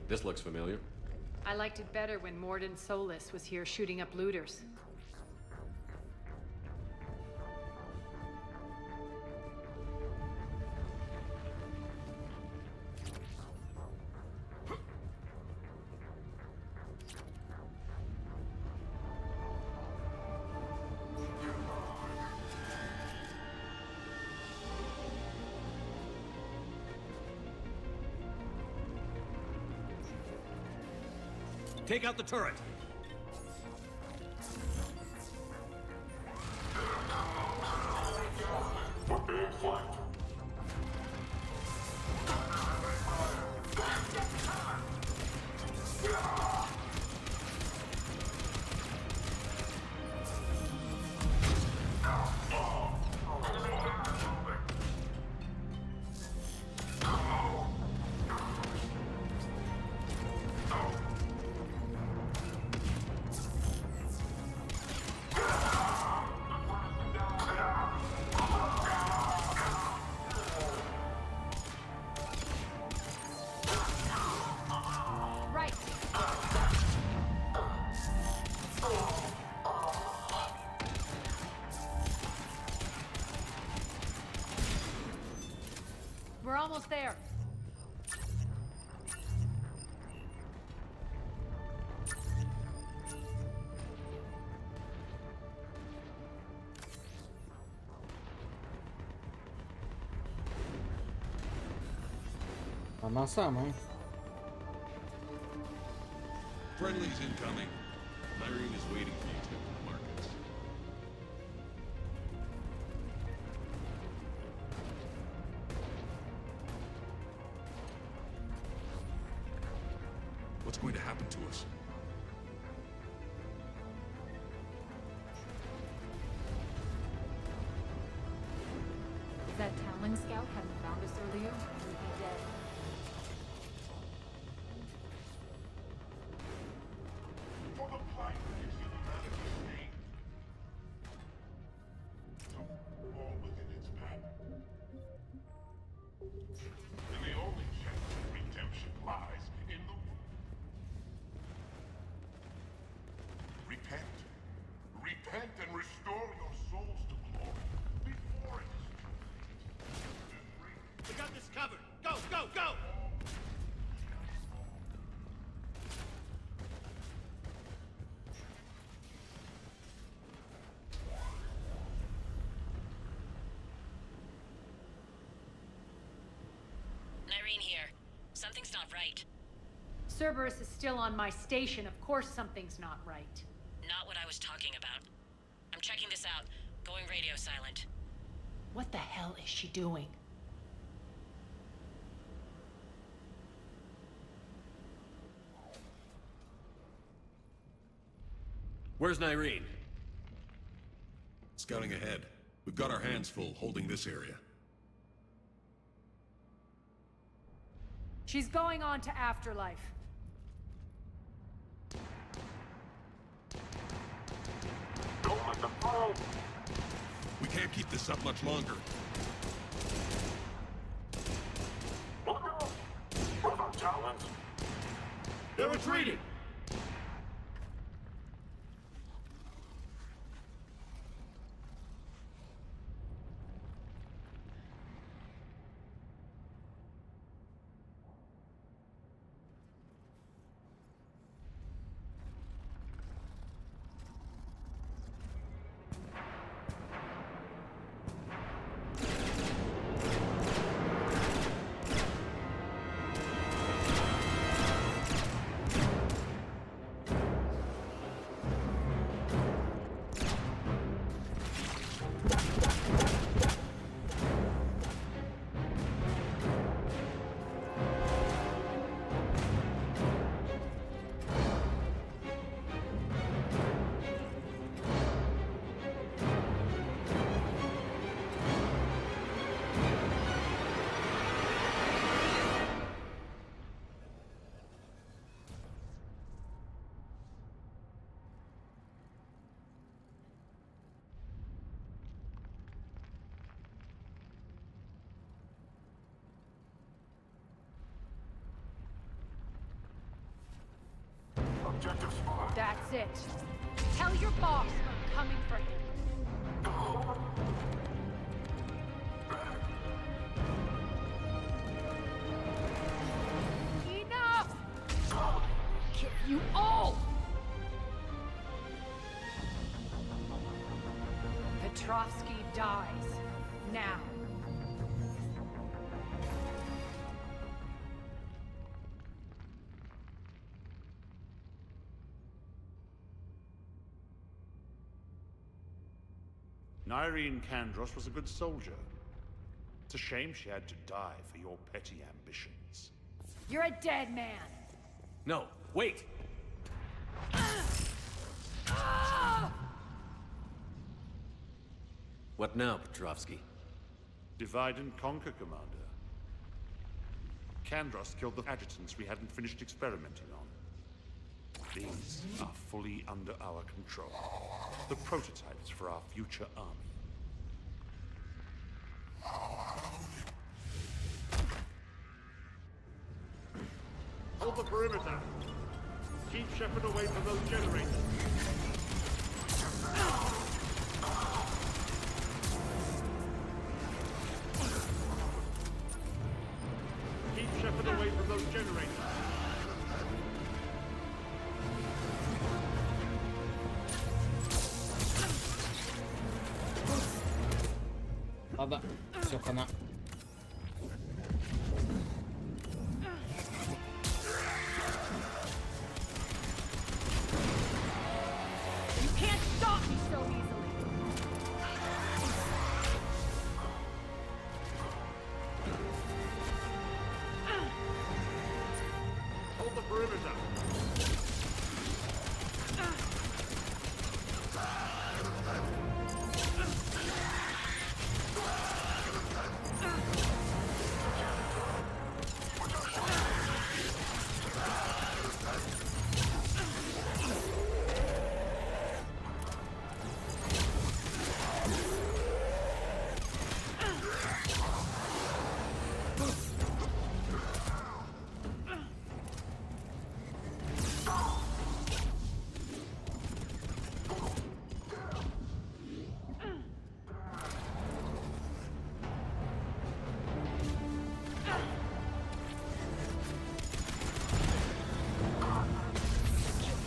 This looks familiar. I liked it better when Morden Solis was here shooting up looters. Take out the turret. We're almost there. Она самая. Friendly's incoming. Irene is waiting for you to hit the markets. What's going to happen to us? If that Talon scout hadn't found us earlier, we'd be dead. For the plight of humanity's sake. All within its path. And the only chance of redemption lies in the repent. Repent and restore your souls to glory before it is too late. We got this covered. Go, go, go! Irene here. Something's not right. Cerberus is still on my station. Of course something's not right. Not what I was talking about. I'm checking this out. Going radio silent. What the hell is she doing? Where's Irene? Scouting ahead. We've got our hands full holding this area. She's going on to Afterlife. Don't let them fall. We can't keep this up much longer. Look out! What about Talons? They're retreating! That's it. Tell your boss I'm coming for him. Enough! Kill you all! Petrovsky dies. Now. Irene Kandros was a good soldier. It's a shame she had to die for your petty ambitions. You're a dead man. No, wait! What now, Petrovsky? Divide and conquer, Commander. Kandros killed the adjutants we hadn't finished experimenting on. These are fully under our control. The prototypes for our future army. Hold the perimeter. Keep Shepard away from those generators. Keep Shepard away from those generators. Ладно, все, хана. You can't stop me so easily. Hold the perimeter.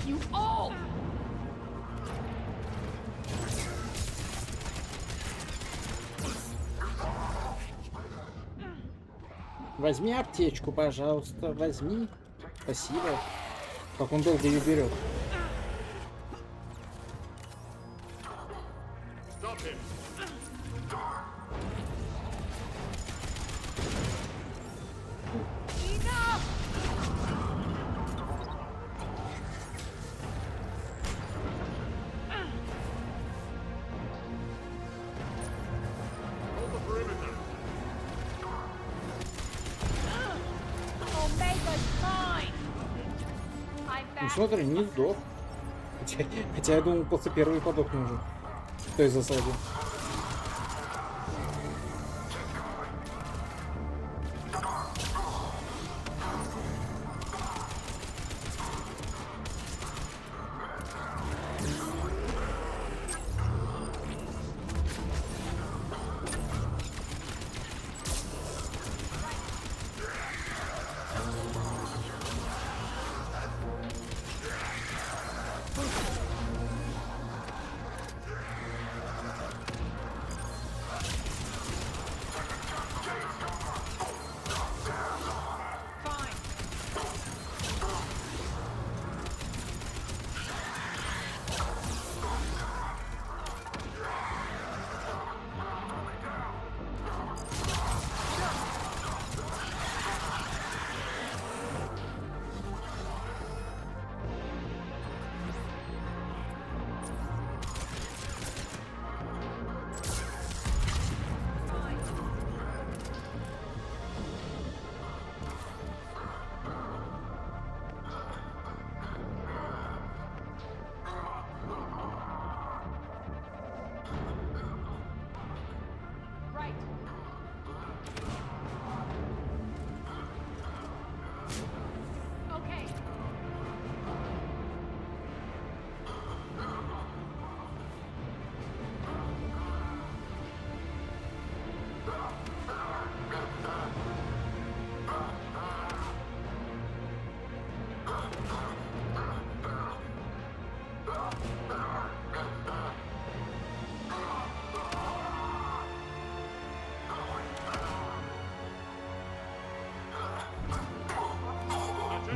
You all! Возьми аптечку, пожалуйста, возьми. Спасибо. Как он долго ее берет. Ну смотри, не сдох. Хотя я думал, после первой подохнет уже. В той засаде.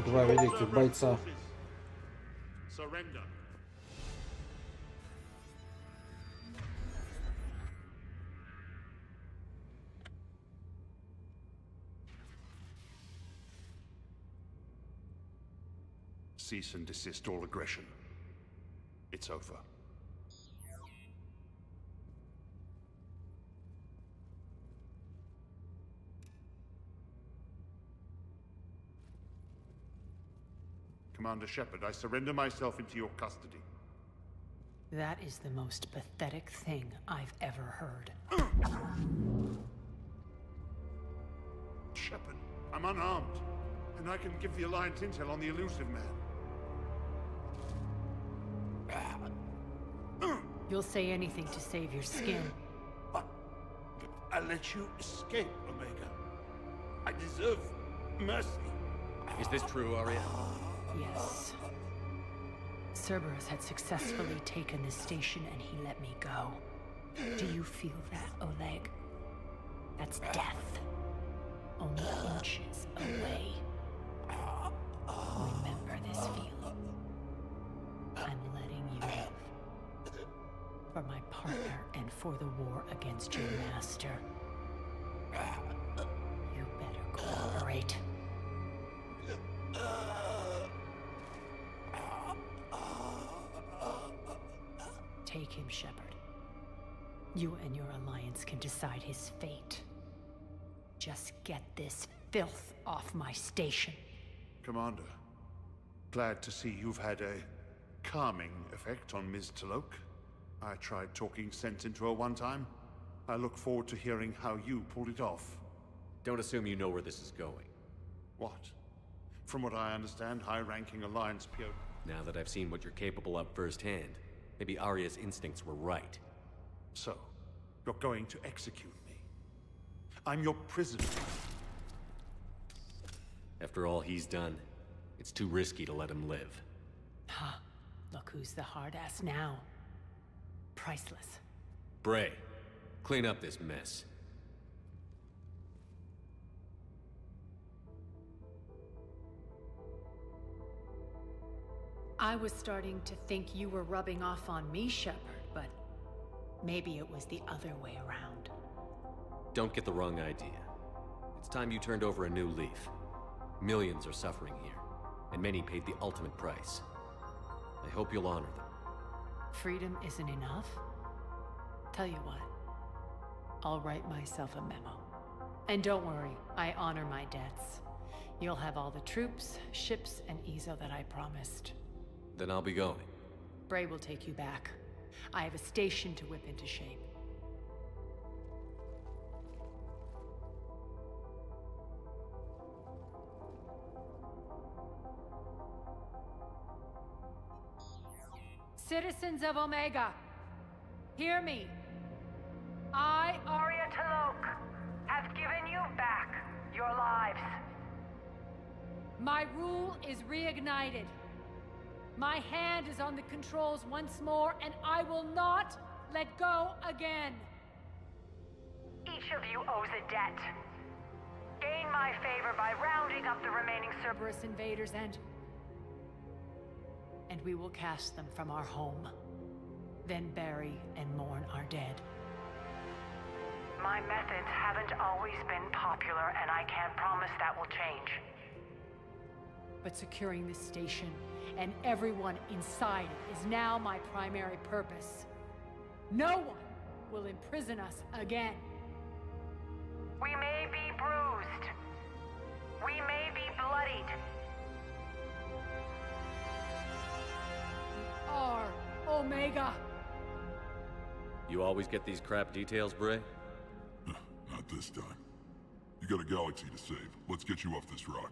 Два великих бойца. Surrender. Cease and desist all aggression. It's over. Commander Shepard, I surrender myself into your custody. That is the most pathetic thing I've ever heard. Shepard, I'm unarmed, and I can give the Alliance intel on the elusive man. You'll say anything to save your skin. But I let you escape, Omega. I deserve mercy. Is this true, Arya? Yes. Cerberus had successfully taken the station and he let me go. Do you feel that, Oleg? That's death. Only inches away. Remember this feeling. I'm letting you live. For my partner and for the war against your master. You better cooperate. Take him, Shepard. You and your alliance can decide his fate. Just get this filth off my station. Commander, glad to see you've had a calming effect on Ms. Talok. I tried talking sense into her one time. I look forward to hearing how you pulled it off. Don't assume you know where this is going. What? From what I understand, high-ranking Alliance PO... Now that I've seen what you're capable of firsthand, maybe Arya's instincts were right. So, you're going to execute me. I'm your prisoner. After all he's done, it's too risky to let him live. Huh. Look who's the hard-ass now. Priceless. Bray, clean up this mess. I was starting to think you were rubbing off on me, Shepard, but maybe it was the other way around. Don't get the wrong idea. It's time you turned over a new leaf. Millions are suffering here, and many paid the ultimate price. I hope you'll honor them. Freedom isn't enough? Tell you what, I'll write myself a memo. And don't worry, I honor my debts. You'll have all the troops, ships, and Ezo that I promised. Then I'll be going. Bray will take you back. I have a station to whip into shape. Citizens of Omega, hear me. I, Arya Talok, have given you back your lives. My rule is reignited. My hand is on the controls once more, and I will not let go again. Each of you owes a debt. Gain my favor by rounding up the remaining Cerberus invaders and we will cast them from our home. Then bury and mourn our dead. My methods haven't always been popular, and I can't promise that will change. But securing this station and everyone inside it is now my primary purpose. No one will imprison us again. We may be bruised. We may be bloodied. We are Omega. You always get these crap details, Bray? Not this time. You got a galaxy to save. Let's get you off this rock.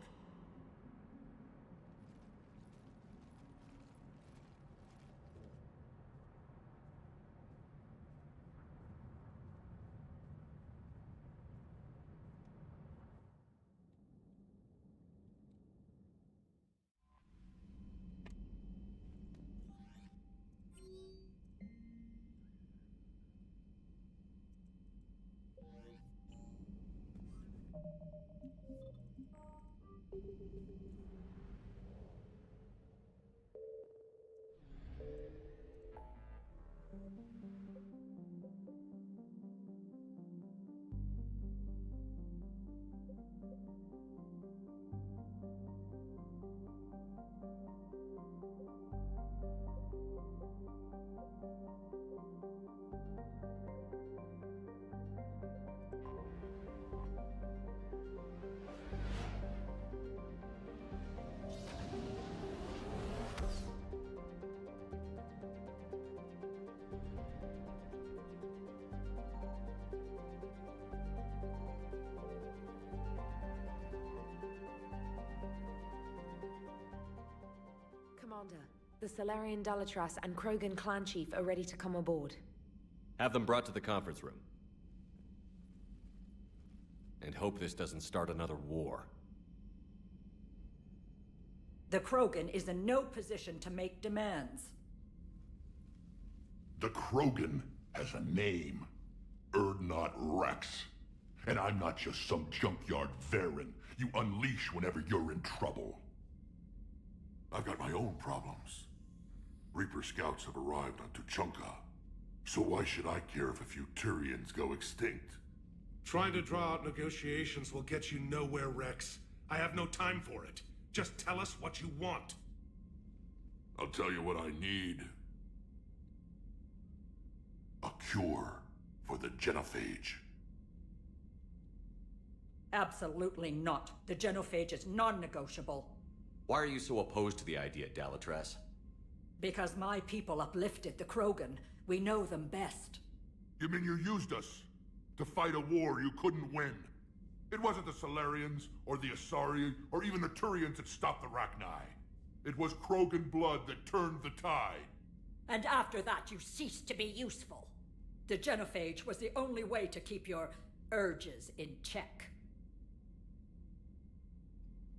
Commander, the Solarian Dalatras and Krogan clan chief are ready to come aboard. Have them brought to the conference room. And hope this doesn't start another war. The Krogan is in no position to make demands. The Krogan has a name. Erdnot Rex. And I'm not just some junkyard Varen you unleash whenever you're in trouble. I've got my own problems. Reaper scouts have arrived on Tuchanka. So why should I care if a few Turians go extinct? Trying to draw out negotiations will get you nowhere, Rex. I have no time for it. Just tell us what you want. I'll tell you what I need. A cure for the genophage. Absolutely not. The genophage is non-negotiable. Why are you so opposed to the idea, Dalatras? Because my people uplifted the Krogan. We know them best. You mean you used us to fight a war you couldn't win? It wasn't the Solarians, or the Asari, or even the Turians that stopped the Rachni. It was Krogan blood that turned the tide. And after that, you ceased to be useful. The genophage was the only way to keep your urges in check.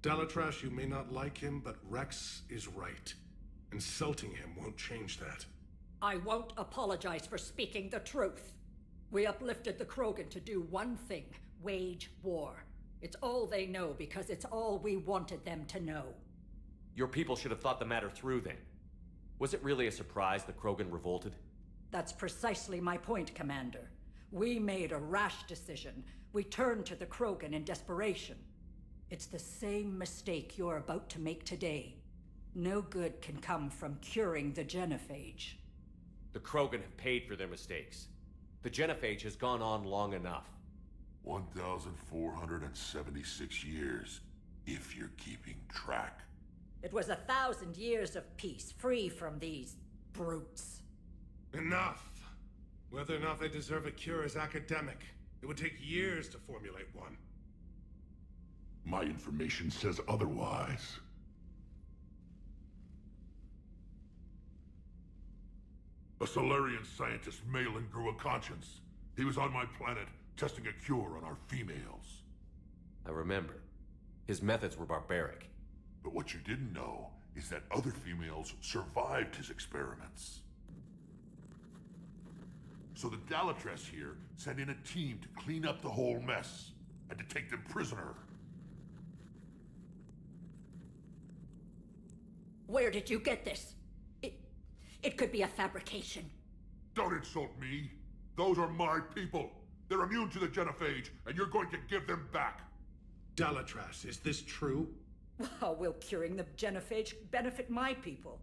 Dalatras, you may not like him, but Rex is right. Insulting him won't change that. I won't apologize for speaking the truth. We uplifted the Krogan to do one thing: wage war. It's all they know because it's all we wanted them to know. Your people should have thought the matter through then. Was it really a surprise the Krogan revolted? That's precisely my point, Commander. We made a rash decision. We turned to the Krogan in desperation. It's the same mistake you're about to make today. No good can come from curing the genophage. The Krogan have paid for their mistakes. The genophage has gone on long enough. 1,476 years, if you're keeping track. It was 1,000 years of peace, free from these brutes. Enough! Whether or not they deserve a cure is academic. It would take years to formulate one. My information says otherwise. A Solarian scientist, Malin, grew a conscience. He was on my planet, testing a cure on our females. I remember. His methods were barbaric. But what you didn't know is that other females survived his experiments. So the Dalatras here sent in a team to clean up the whole mess, and to take them prisoner. Where did you get this? It could be a fabrication. Don't insult me. Those are my people. They're immune to the genophage, and you're going to give them back. Dalatras, is this true? How will curing the genophage benefit my people?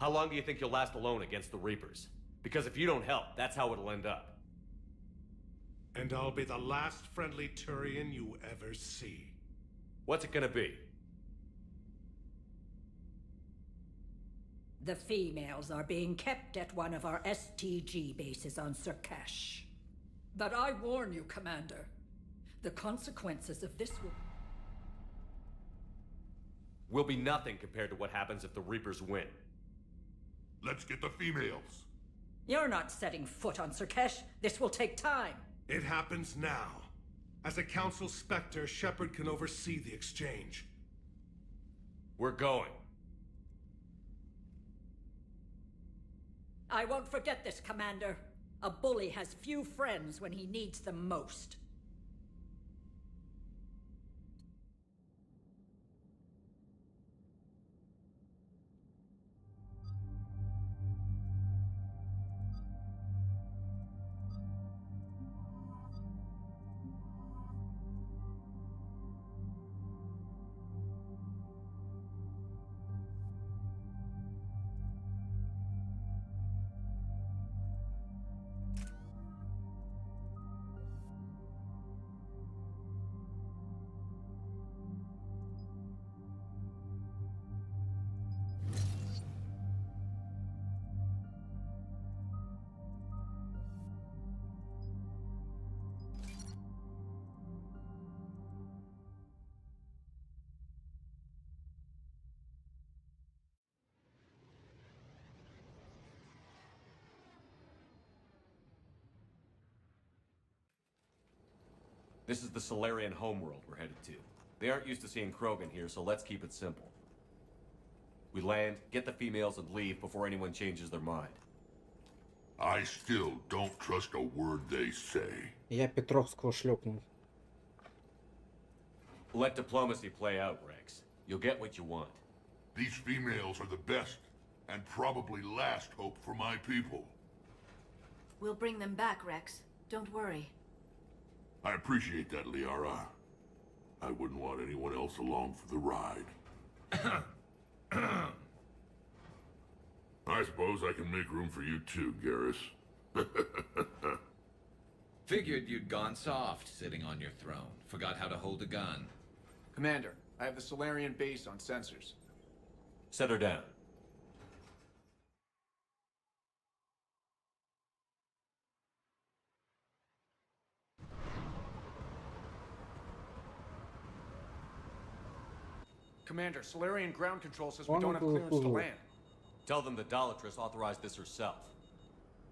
How long do you think you'll last alone against the Reapers? Because if you don't help, that's how it'll end up. And I'll be the last friendly Turian you ever see. What's it gonna be? The females are being kept at one of our STG bases on Surkash. But I warn you, Commander, the consequences of this will be nothing compared to what happens if the Reapers win. Let's get the females. You're not setting foot on Surkash. This will take time. It happens now. As a Council Spectre, Shepard can oversee the exchange. We're going. I won't forget this, Commander. A bully has few friends when he needs them most. This is the Solarian homeworld we're headed to. They aren't used to seeing Krogan here, so let's keep it simple. We land, get the females, and leave before anyone changes their mind. I still don't trust a word they say. Я Петровского шлепнул. Let diplomacy play out, Rex. You'll get what you want. These females are the best and probably last hope for my people. We'll bring them back, Rex. Don't worry. I appreciate that, Liara. I wouldn't want anyone else along for the ride. I suppose I can make room for you too, Garrus. Figured you'd gone soft sitting on your throne. Forgot how to hold a gun. Commander, I have the Solarian base on sensors. Set her down. Commander, Solarian ground control says we don't have clearance to land. Tell them the Dolatress authorized this herself.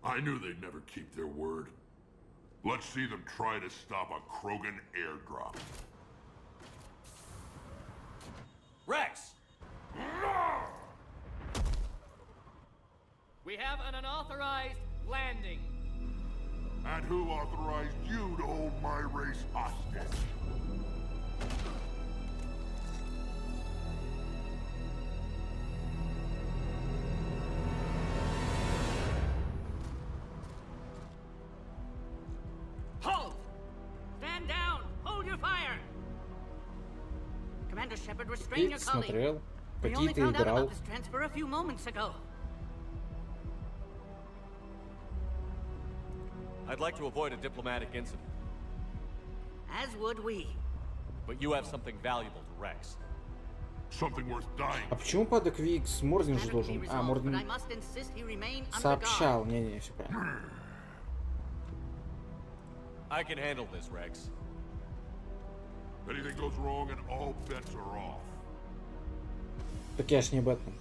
I knew they'd never keep their word. Let's see them try to stop a Krogan airdrop. Rex! We have an unauthorized landing. And who authorized you to hold my race hostage? Hold! Stand down! Hold your fire! Commander Shepard, restrain your colleague. Смотрел, We only какие-то found out играл. about this transfer a few moments ago. I'd like to avoid a diplomatic incident. As would we. But you have something valuable to Rex. Something worth dying. А почему падок Викс? Мордин же должен. А, But I Мордин must insist he remain under guard. сообщал. Не, все правильно. I can handle this, Rex. Anything goes wrong and all bets are off. Так я ж не об этом.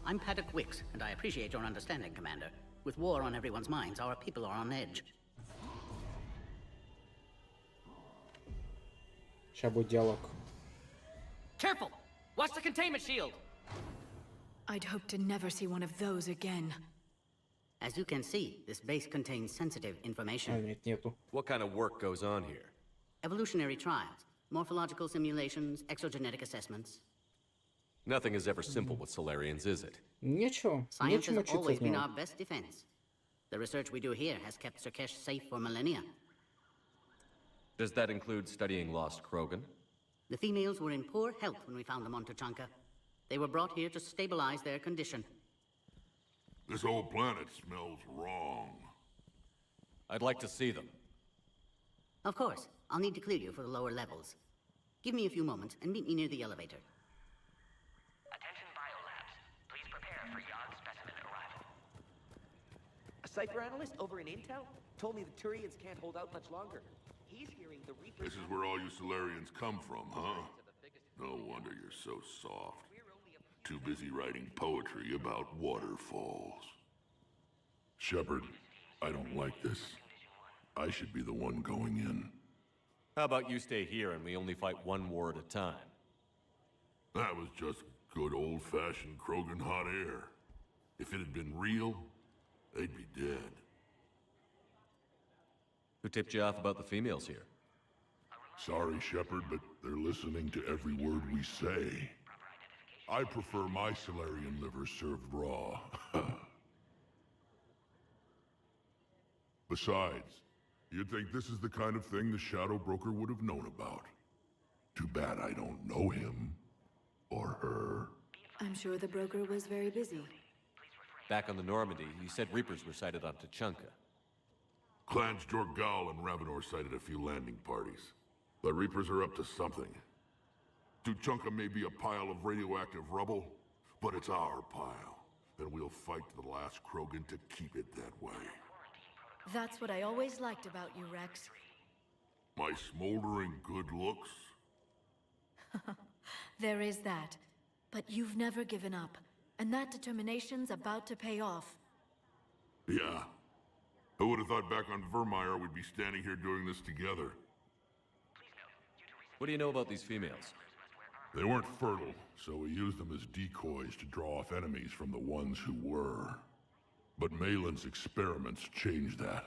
I'm Paddock Wicks, and I appreciate your understanding, Commander. With war on everyone's minds, our people are on edge. Сейчас будет диалог. Careful! Watch the containment shield! I'd hope to never see one of those again. As you can see, this base contains sensitive А, information. нет, нету. What kind of work goes on here? Evolutionary trials, morphological simulations, exogenetic assessments. Nothing is ever simple with Solarians, is it? Нечего. Science Нечем has учиться always от been него. our best defense. The research we do here has kept Surkesh safe for millennia. Does that include studying lost Krogan? The females were in poor health when we found them on Tuchanka. They were brought here to stabilize their condition. This whole planet smells wrong. I'd like to see them. Of course, I'll need to clear you for the lower levels. Give me a few moments and meet me near the elevator. Attention biolabs. Please prepare for Yod specimen arrival. A cipher analyst over in Intel told me the Turians can't hold out much longer. He's hearing the Reapers... This is where all you Solarians come from, huh? No wonder you're so soft. Too busy writing poetry about waterfalls. Shepard, I don't like this. I should be the one going in. How about you stay here and we only fight one war at a time? That was just good old-fashioned Krogan hot air. If it had been real, they'd be dead. Who tipped you off about the females here? Sorry, Shepard, but they're listening to every word we say. I prefer my Solarian liver served raw. Besides, you'd think this is the kind of thing the Shadow Broker would have known about. Too bad I don't know him. Or her. I'm sure the broker was very busy. Back on the Normandy, you said Reapers were sighted on Tuchanka. Clans Jorgal and Ravenor sighted a few landing parties. The Reapers are up to something. Tuchanka may be a pile of radioactive rubble, but it's our pile. And we'll fight to the last Krogan to keep it that way. That's what I always liked about you, Rex. My smoldering good looks? There is that. But you've never given up. And that determination's about to pay off. Yeah. Who would have thought back on Vermeer we'd be standing here doing this together? What do you know about these females? They weren't fertile, so we used them as decoys to draw off enemies from the ones who were. But Malin's experiments changed that.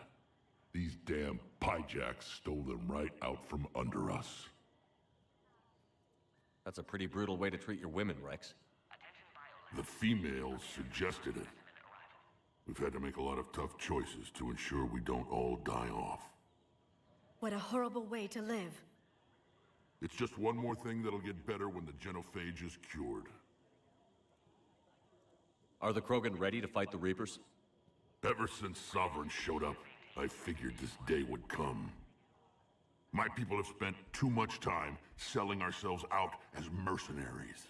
These damn pyjacks stole them right out from under us. That's a pretty brutal way to treat your women, Rex. The females suggested it. We've had to make a lot of tough choices to ensure we don't all die off. What a horrible way to live. It's just one more thing that'll get better when the genophage is cured. Are the Krogan ready to fight the Reapers? Ever since Sovereign showed up, I figured this day would come. My people have spent too much time selling ourselves out as mercenaries.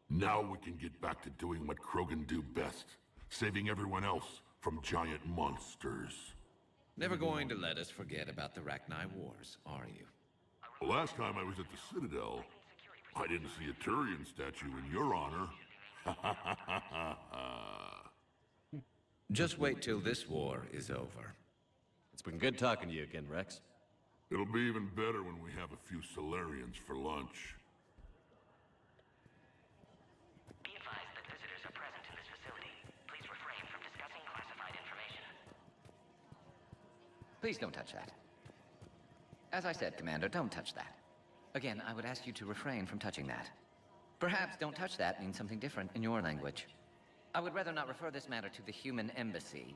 Now we can get back to doing what Krogan do best, saving everyone else from giant monsters. Never going to let us forget about the Rachni Wars, are you? The last time I was at the Citadel, I didn't see a Turian statue in your honor. Just wait till this war is over. It's been good talking to you again, Rex. It'll be even better when we have a few Solarians for lunch. Be advised that visitors are present in this facility. Please refrain from discussing classified information. Please don't touch that. As I said, Commander, don't touch that. Again, I would ask you to refrain from touching that. Perhaps don't touch that means something different in your language. I would rather not refer this matter to the human embassy.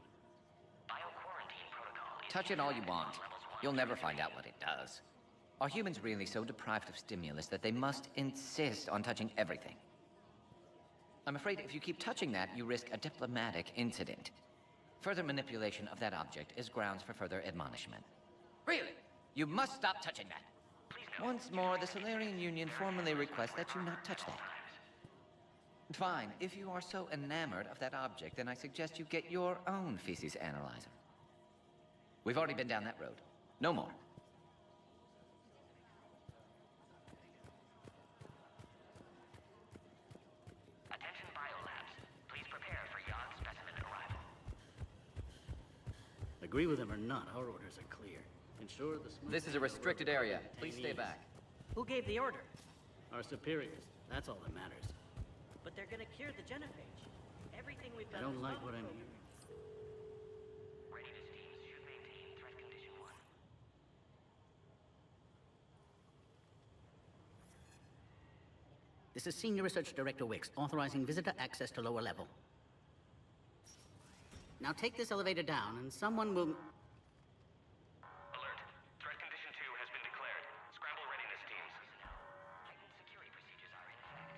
Bioquarantine protocol. Touch it all you want. You'll never find out what it does. Are humans really so deprived of stimulus that they must insist on touching everything? I'm afraid if you keep touching that, you risk a diplomatic incident. Further manipulation of that object is grounds for further admonishment. Really? You must stop touching that. Once more, the Solarian Union formally requests that you not touch that. Fine. If you are so enamored of that object, then I suggest you get your own feces analyzer. We've already been down that road. No more. Attention biolabs. Please prepare for yacht specimen arrival. Agree with him or not, our orders are clear. Ensure the... This is a restricted area. Please stay back. Who gave the order? Our superiors. That's all that matters. But they're gonna cure the genophage. Everything we've I done don't is like wrong. what I'm hearing. Readiness teams should maintain threat condition 1. This is Senior Research Director Wicks, authorizing visitor access to lower level. Now take this elevator down and someone will... Alert. Threat condition 2 has been declared. Scramble readiness teams. Heightened security procedures are in effect.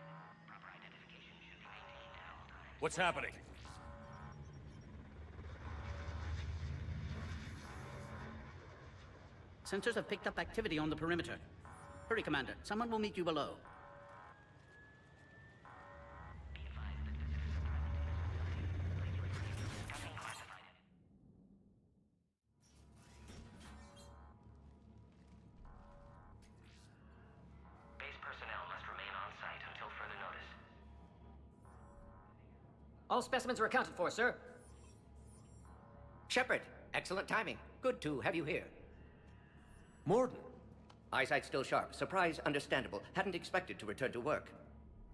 Proper identification should be maintained at all times. What's happening? Sensors have picked up activity on the perimeter. Hurry, Commander. Someone will meet you below. Base personnel must remain on site until further notice. All specimens are accounted for, sir. Shepard, excellent timing. Good to have you here. Morden. Eyesight still sharp. Surprise understandable. Hadn't expected to return to work.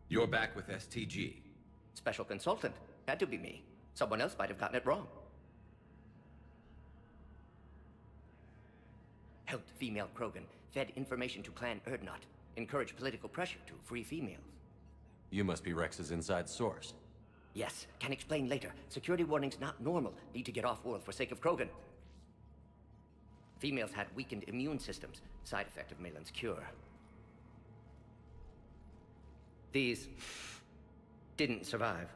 You're back with STG. Special consultant. Had to be me. Someone else might have gotten it wrong. Helped female Krogan. Fed information to Clan Erdnot. Encouraged political pressure to free females. You must be Rex's inside source. Yes, can explain later. Security warnings not normal. Need to get off-world for sake of Krogan. Females had weakened immune systems. Side effect of Malin's cure. These... didn't survive.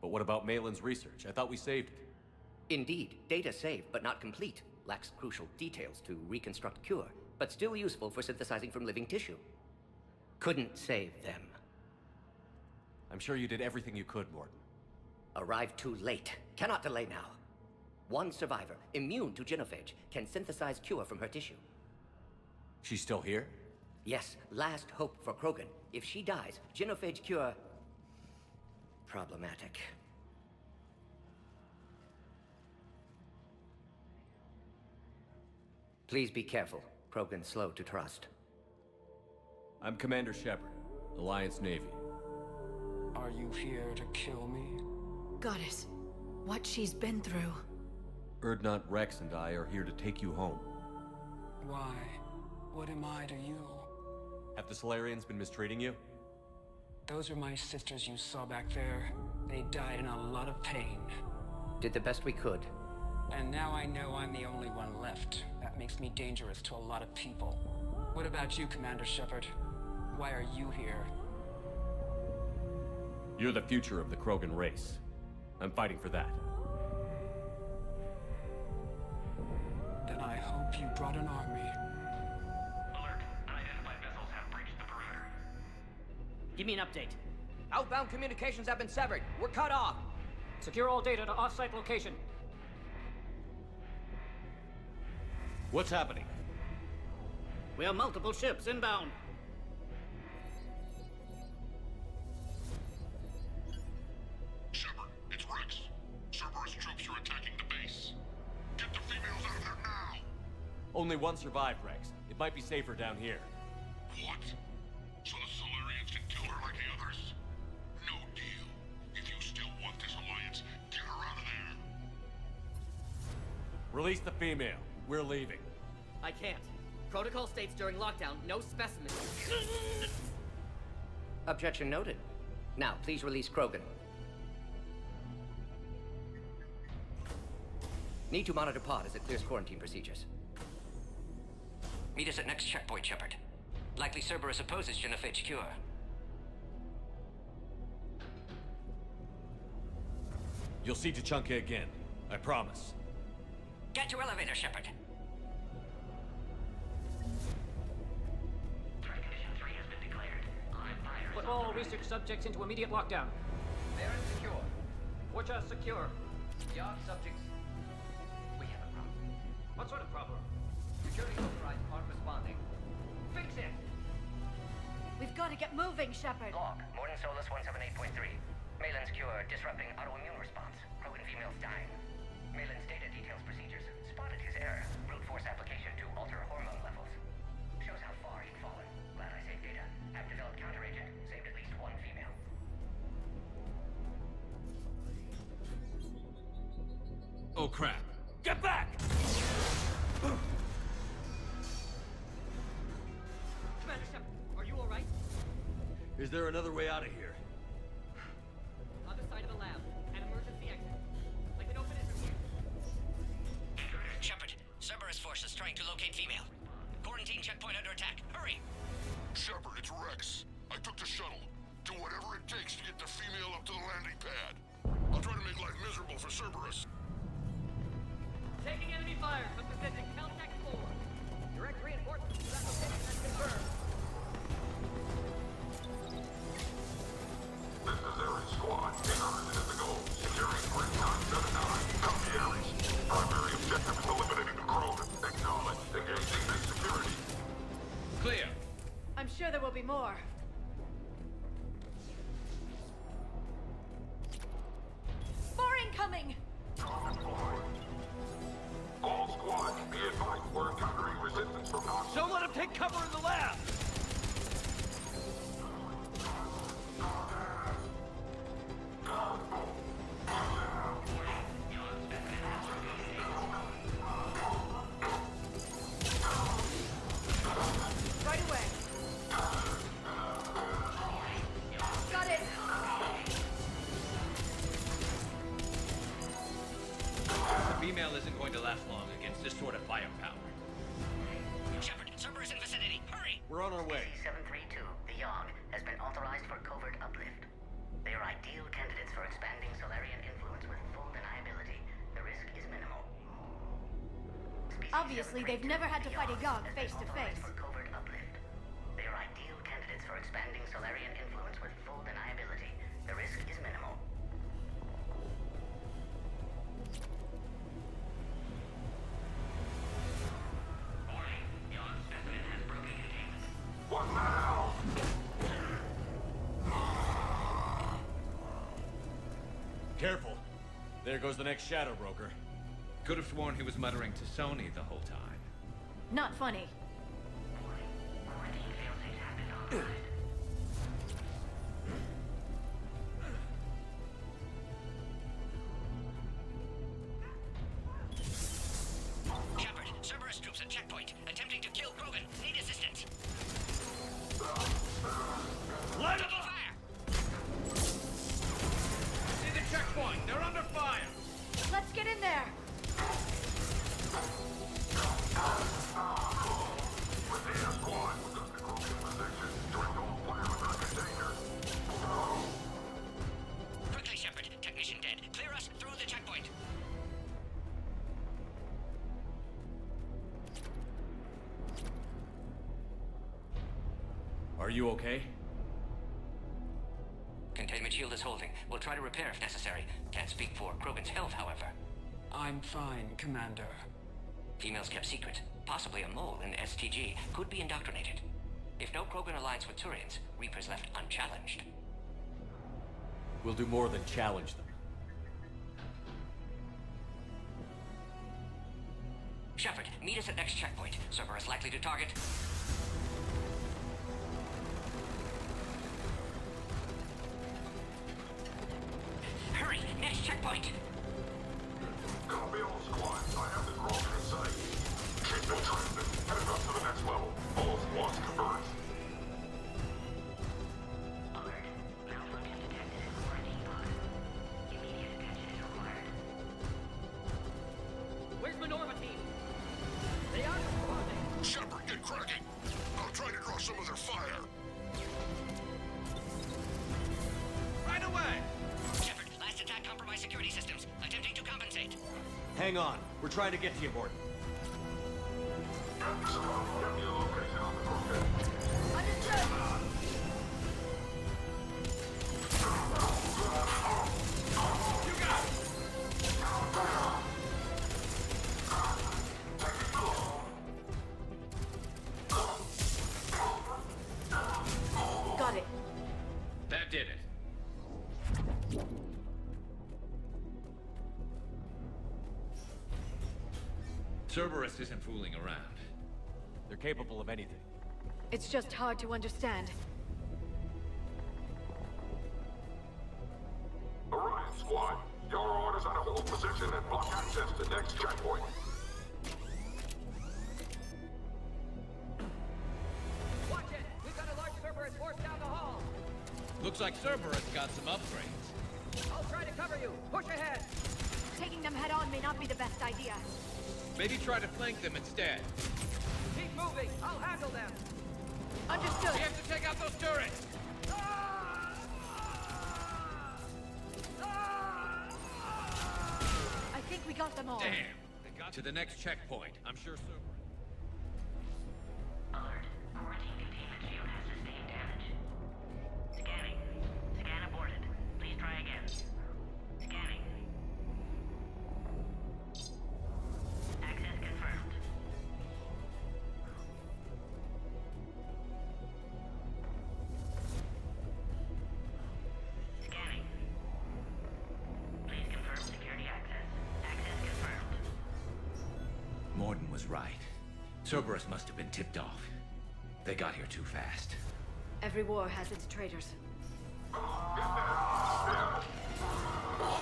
But what about Malin's research? I thought we saved it. Indeed, data saved, but not complete. Lacks crucial details to reconstruct cure, but still useful for synthesizing from living tissue. Couldn't save them. I'm sure you did everything you could, Morden. Arrived too late. Cannot delay now. One survivor, immune to genophage, can synthesize cure from her tissue. She's still here? Yes, last hope for Krogan. If she dies, genophage cure... problematic. Please be careful. Krogan's slow to trust. I'm Commander Shepard, Alliance Navy. Are you here to kill me? Goddess, what she's been through. Urdnot, Rex, and I are here to take you home. Why? What am I to you? Have the Solarians been mistreating you? Those are my sisters you saw back there. They died in a lot of pain. Did the best we could. And now I know I'm the only one left. That makes me dangerous to a lot of people. What about you, Commander Shepard? Why are you here? You're the future of the Krogan race. I'm fighting for that. Then I hope you brought an army. Alert. Unidentified vessels have breached the perimeter. Give me an update. Outbound communications have been severed. We're cut off. Secure all data to off-site location. What's happening? We have multiple ships inbound. Shepard, it's Rex. Cerberus troops are attacking the base. Get the females out of there now! Only one survived, Rex. It might be safer down here. What? So the Solarians can kill her like the others? No deal. If you still want this alliance, get her out of there. Release the female. We're leaving. I can't. Protocol states during lockdown, no specimens. Objection noted. Now, please release Krogan. Need to monitor pod as it clears quarantine procedures. Meet us at next checkpoint, Shepard. Likely Cerberus opposes Genef HQ. You'll see Tachanka again. I promise. Get to elevator, Shepard. Threat condition 3 has been declared. Live fire. Put all research subjects into immediate lockdown. They're insecure. Watch secure. Yard subjects. We have a problem. What sort of problem? Security overrides aren't responding. Fix it! We've got to get moving, Shepard. Log. Morden Solus 178.3. Malin's cure disrupting autoimmune response. Krogan females dying. Malin's data details procedures. Spotted his error. Brute force application to alter hormone levels. Shows how far he'd fallen. Glad I saved data. Have developed counteragent. Saved at least one female. Oh crap! Get back! Commander Shepard, are you alright? Is there another way out of here? Other side of the lab. An emergency exit. I can open it from here. Shepard, Cerberus force is trying to locate female. Quarantine checkpoint under attack. Hurry! Shepard, it's Rex. I took the shuttle. Do whatever it takes to get the female up to the landing pad. I'll try to make life miserable for Cerberus. Taking enemy fire, but presenting Caltech 4. Direct reinforcements to that location has confirmed. This is Ares Squad. Ignorance is the goal. Securing 3979. Copy Ares. Primary objective is eliminating the Krogan. Acknowledge. Engaging base security. Clear. I'm sure there will be more. More incoming! All squads, be advised we're encountering resistance from non- Don't let him take cover in the lab! Right away. Got it. The female isn't going to last long against this sort of firepower. Shepard, Cerberus in vicinity. Hurry! We're on our way. C-732, the Yogg, has been authorized for covert uplift. They are ideal candidates for expanding Solarian influence with full deniability. The risk is minimal. Obviously, they've never had to fight a Yogg face to face. For covert uplift. They are ideal candidates for expanding Solarian influence with full deniability. The risk is minimal. Warning, Yogg specimen has broken containment. What now? Careful. There goes the next shadow broker. Could have sworn he was muttering to Sony the whole time. Not funny. Shepard, Cerberus troops at checkpoint, attempting to kill Krogan. Need assistance. Let Taking fire! See the checkpoint. They're under fire. Let's get in there. Quickly, Shepard. Technician dead. Clear us through the checkpoint. Are you okay? Containment shield is holding. We'll try to repair if necessary. Can't speak for Krogan's health, however. I'm fine, Commander. Females kept secret. Possibly a mole in the STG could be indoctrinated. If no Krogan alliance with Turians, Reapers left unchallenged. We'll do more than challenge them. Shepard, meet us at next checkpoint. Cerberus likely to target. Hurry, next checkpoint. Copy all squads. I have the Krogan in sight. Keep the trend and head up to the next level. All squads converge. Where's Minorva team? They are responding. Shepard, get cracking. I'll try to draw some of their fire. Right away. Shepard, last attack compromised security systems. Attempting to compensate. Hang on. We're trying to get to you, Morden. Got it. That did it. Cerberus isn't fooling around. They're capable of anything. It's just hard to understand. Orion squad, your orders are to hold position and block access to next checkpoint. Watch it! We've got a large Cerberus force down the hall. Looks like Cerberus got some upgrades. I'll try to cover you. Push ahead. Taking them head on may not be the best idea. Maybe try to flank them instead. Keep moving. I'll handle them. Understood. We have to take out those turrets! I think we got them all. Damn! They got to the next checkpoint. I'm sure Cerberus... Alert. Quarantine containment shield has sustained damage. Scanning. Scan aborted. Please try again. Scanning. Access confirmed. Scanning. Please confirm security access. Access confirmed. Morden was right. Cerberus must have been tipped off. They got here too fast. Every war has its traitors. On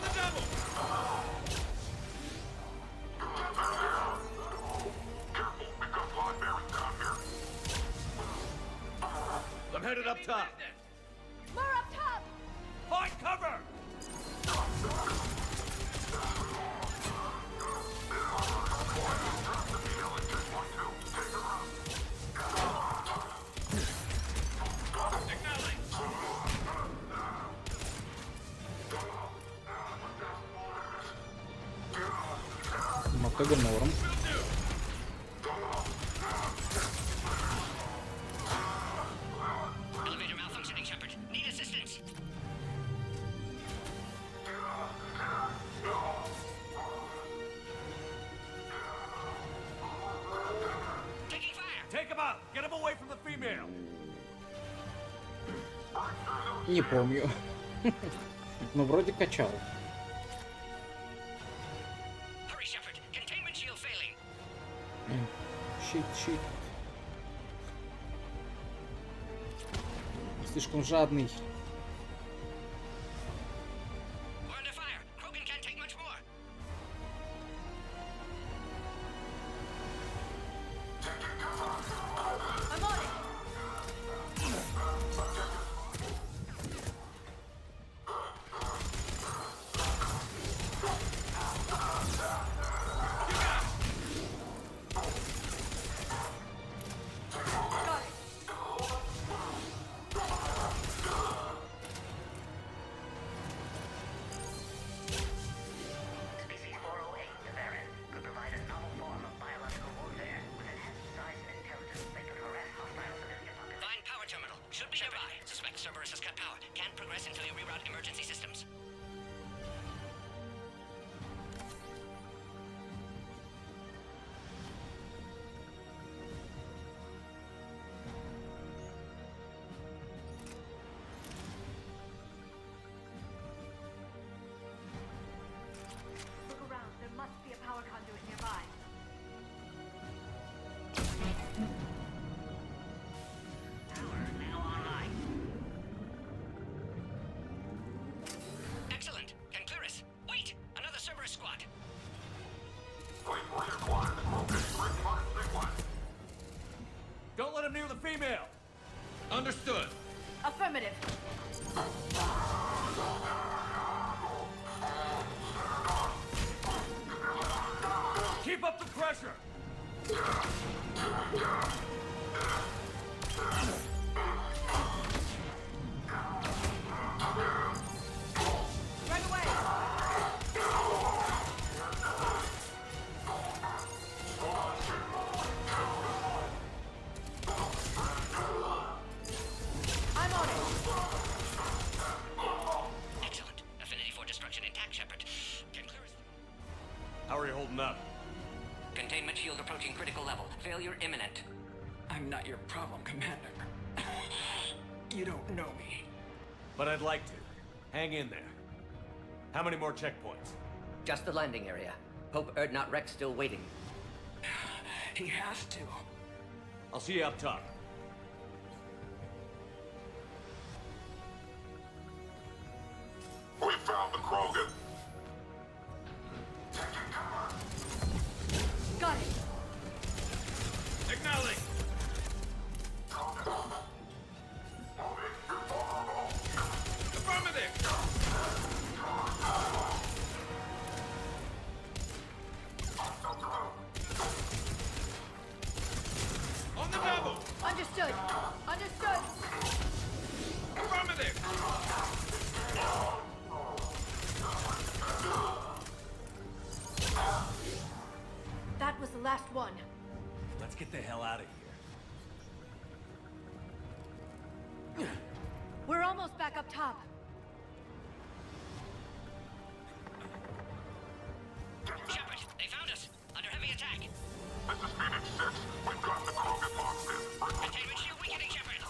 the double! I'm headed up top. More up top! Find cover! Мотога норм. Elevator malfunctioning, Shepard. Need assistance. Taking fire. Take him out! Get him away from the female! Не помню. Но вроде качал. Hurry, Shepard. Containment shield failing. Щит. Слишком жадный. Don't let him near the female! Understood. Affirmative. Keep up the pressure! Right away. I'm on it. Excellent. Affinity for destruction intact, Shepard. Can clear us. How are you holding up? Containment shield approaching critical level. Failure imminent. I'm not your problem, Commander. You don't know me. But I'd like to. Hang in there. How many more checkpoints? Just the landing area. Hope Erdnot Rex still waiting. He has to. I'll see you up top. We found the Krogan. Got it. Acknowledge! Affirmative! On the double! Understood. Understood. Affirmative! That was the last one. Let's get the hell out of here. We're almost back up top. Shepard, they found us. Under heavy attack. This is Phoenix 6. We've got the Krogan locked in. Containment shield weakening, Shepard.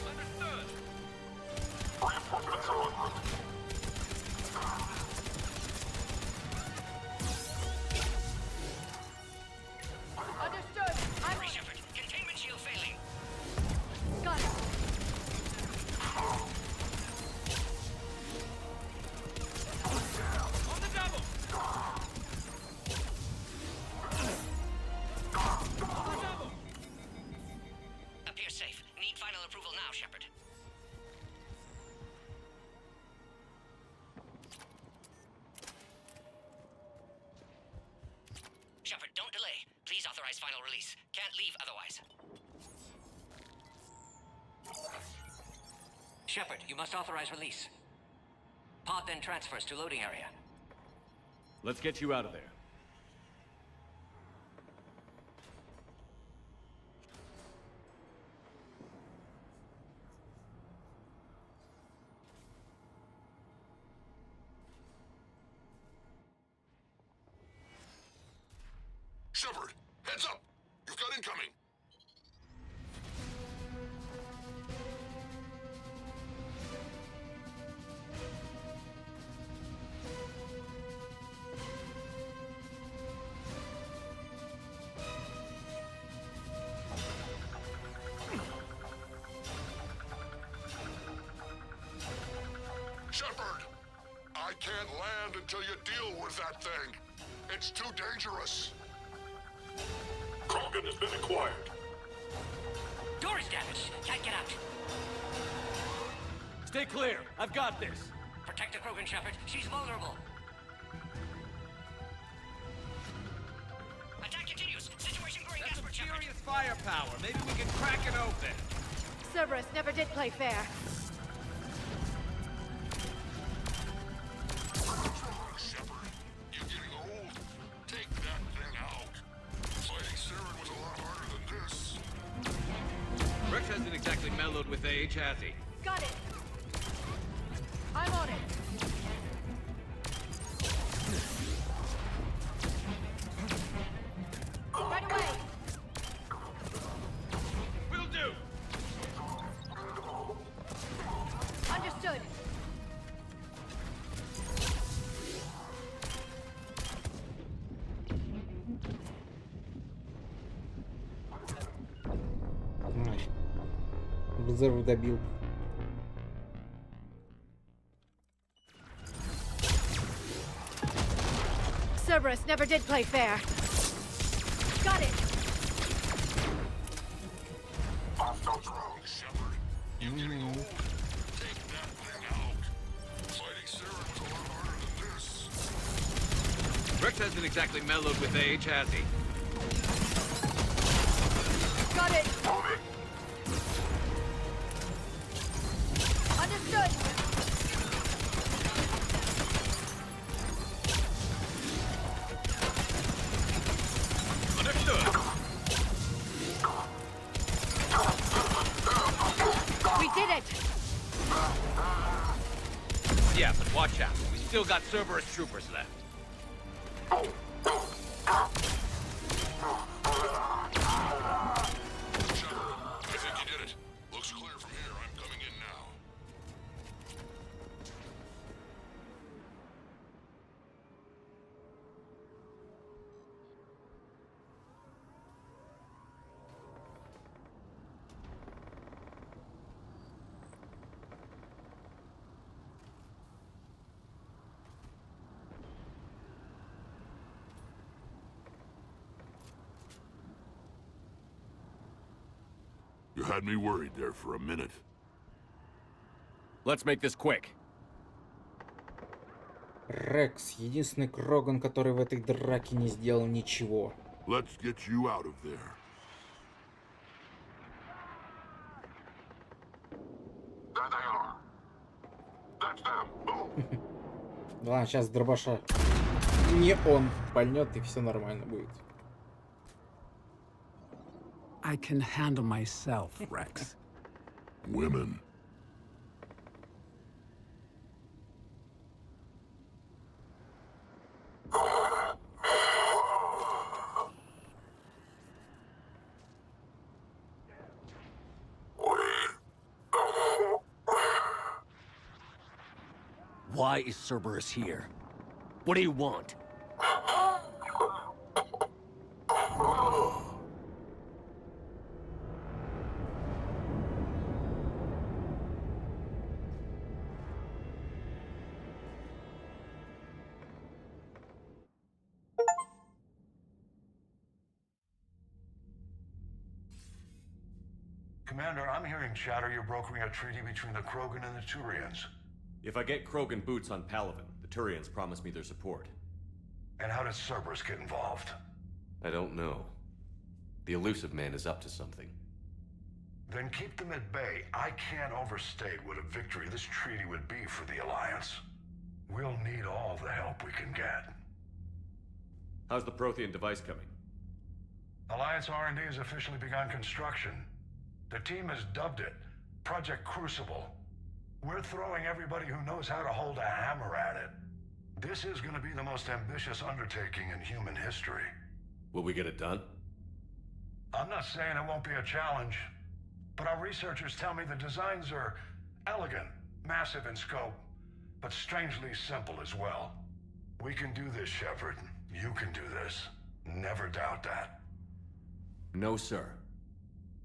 Understood! Reinforcements are en route. Understood. I'm Free Shepard. Containment shield failing. got it. On the double! On the double! Appears safe. Need final approval now, Shepard. Shepard, don't delay. Please authorize final release. Can't leave otherwise. Shepard, you must authorize release. Pod then transfers to loading area. Let's get you out of there. Shepard, heads up! You've got incoming! can't land until you deal with that thing. It's too dangerous. Krogan has been acquired. Door is damaged. Can't get out. Stay clear. I've got this. Protect the Krogan, Shepard. She's vulnerable. Attack continues. Situation growing desperate, Shepard. Furious firepower. Maybe we can crack it open. Cerberus never did play fair. Shepard, you're getting old. Take that thing out. Fighting Saren was a lot harder than this. Rex hasn't exactly mellowed with age, has he? Got it. I'm on it. Right away. Will do. Understood. Взрыв добил. Cerberus never did play fair. Got it. Off those roads, Shepard. You're getting old. Take that thing out. Fighting Saren was a lot harder than this. Rex hasn't exactly mellowed with age, has he? Got it. Moving. Understood. Understood. We did it. Yeah, but watch out. We still got Cerberus troopers left. I think you did it. Looks clear from here. I'm coming in now. You had me worried there for a minute. Let's make this quick. Рекс, единственный Кроган, который в этой драке не сделал ничего. Let's get you out of there. There they are. That's them. Move. Ладно, сейчас дробаша не он пальнет, и все нормально будет. I can handle myself, Rex. Women. Why is Cerberus here? What do you want? Commander, I'm hearing chatter you're brokering a treaty between the Krogan and the Turians. If I get Krogan boots on Palaven, the Turians promise me their support. And how does Cerberus get involved? I don't know. The elusive man is up to something. Then keep them at bay. I can't overstate what a victory this treaty would be for the Alliance. We'll need all the help we can get. How's the Prothean device coming? Alliance R&D has officially begun construction. The team has dubbed it Project Crucible. We're throwing everybody who knows how to hold a hammer at it. This is going to be the most ambitious undertaking in human history. Will we get it done? I'm not saying it won't be a challenge, but our researchers tell me the designs are elegant, massive in scope, but strangely simple as well. We can do this, Shepard. You can do this. Never doubt that. No, sir.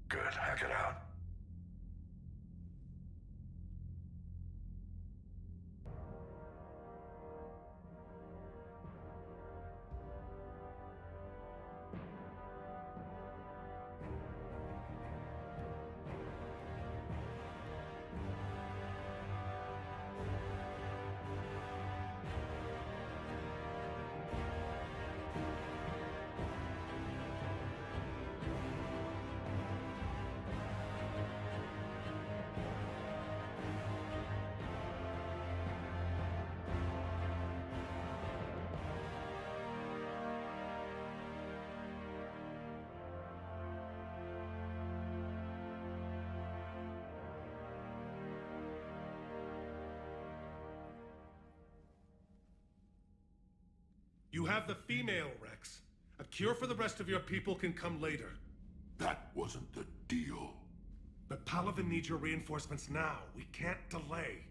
Good. Hack it out. You have the female, Rex. A cure for the rest of your people can come later. That wasn't the deal. But Palaven needs your reinforcements now. We can't delay.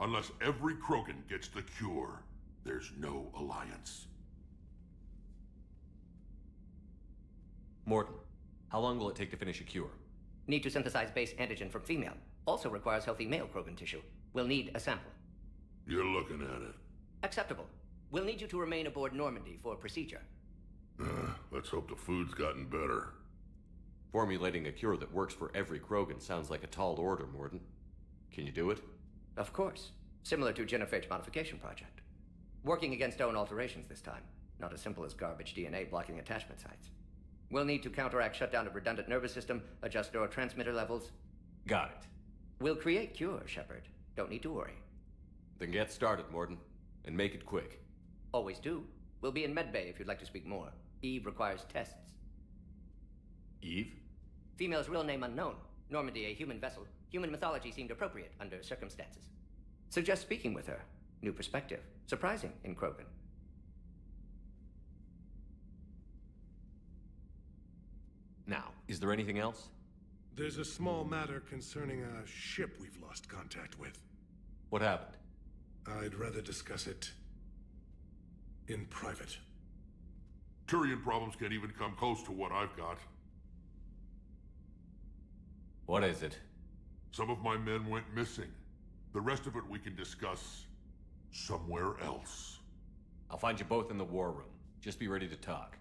Unless every Krogan gets the cure, there's no alliance. Morton, how long will it take to finish a cure? Need to synthesize base antigen from female. Also requires healthy male Krogan tissue. We'll need a sample. You're looking at it. Acceptable. We'll need you to remain aboard Normandy for procedure. Let's hope the food's gotten better. Formulating a cure that works for every Krogan sounds like a tall order, Morton. Can you do it? Of course. Similar to Genophage modification project. Working against own alterations this time. Not as simple as garbage DNA blocking attachment sites. We'll need to counteract shutdown of redundant nervous system, adjust neurotransmitter levels. Got it. We'll create cure, Shepard. Don't need to worry. Then get started, Morton. And make it quick. Always do. We'll be in medbay if you'd like to speak more. Eve requires tests. Eve? Female's real name unknown. Normandy a human vessel. Human mythology seemed appropriate under circumstances. Suggest speaking with her. New perspective. Surprising in Krogan. Now, is there anything else? There's a small matter concerning a ship we've lost contact with. What happened? I'd rather discuss it in private. Turian problems can't even come close to what I've got. What is it? Some of my men went missing. The rest of it we can discuss somewhere else. I'll find you both in the war room. Just be ready to talk.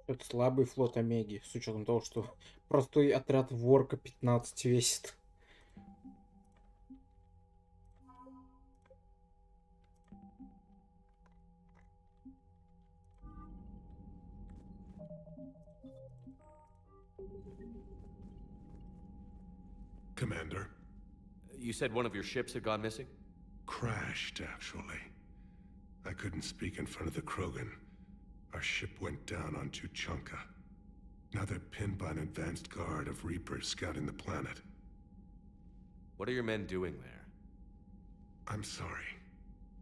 Это слабый флот Омеги, с учетом того, что простой отряд Ворка 15 весит. Commander. You said one of your ships had gone missing? Crashed, actually. I couldn't speak in front of the Krogan. Our ship went down on Tuchanka. Now they're pinned by an advanced guard of Reapers scouting the planet. What are your men doing there? I'm sorry.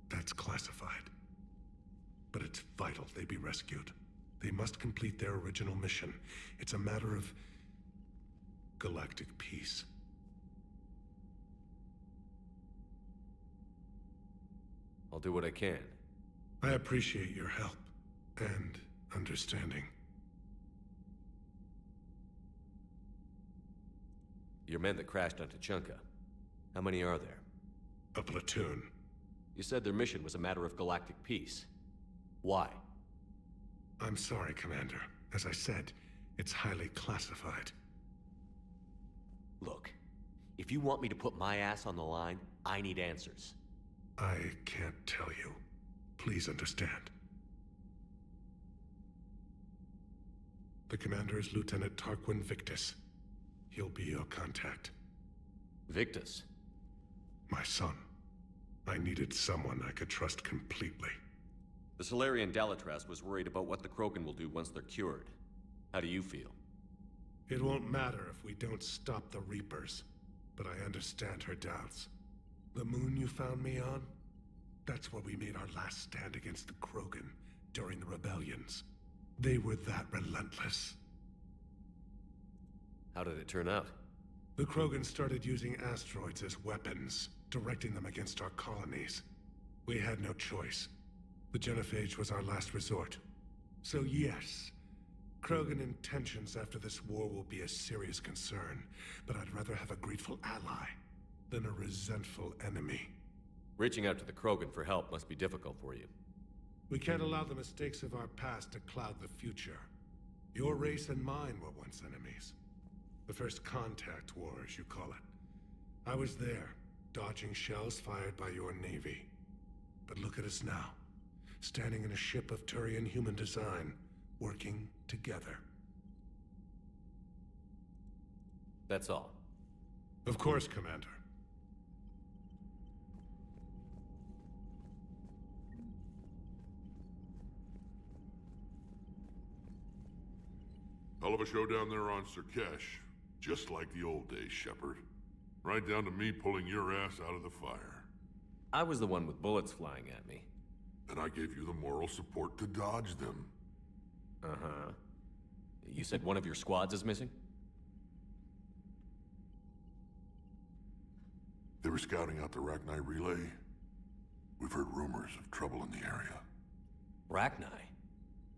That's classified. But it's vital they be rescued. They must complete their original mission. It's a matter of galactic peace. I'll do what I can. I appreciate your help and understanding. Your men that crashed on Tuchanka. How many are there? A platoon. You said their mission was a matter of galactic peace. Why? I'm sorry, Commander. As I said, it's highly classified. Look, if you want me to put my ass on the line, I need answers. I can't tell you. Please understand. The commander is Lieutenant Tarquin Victus. He'll be your contact. Victus? My son. I needed someone I could trust completely. The Salarian Dalatras was worried about what the Krogan will do once they're cured. How do you feel? It won't matter if we don't stop the Reapers, but I understand her doubts. The moon you found me on? That's where we made our last stand against the Krogan during the rebellions. They were that relentless. How did it turn out? The Krogan started using asteroids as weapons, directing them against our colonies. We had no choice. The Genophage was our last resort. So yes, Krogan intentions after this war will be a serious concern, but I'd rather have a grateful ally than a resentful enemy. Reaching out to the Krogan for help must be difficult for you. We can't allow the mistakes of our past to cloud the future. Your race and mine were once enemies. The first contact war, as you call it. I was there, dodging shells fired by your navy. But look at us now, standing in a ship of Turian human design, working together. That's all. Of course, Commander. Hell of a show down there on Sirkesh. Just like the old days, Shepard. Right down to me pulling your ass out of the fire. I was the one with bullets flying at me. And I gave you the moral support to dodge them. Uh-huh. You said one of your squads is missing? They were scouting out the Rachni relay. We've heard rumors of trouble in the area. Rachni?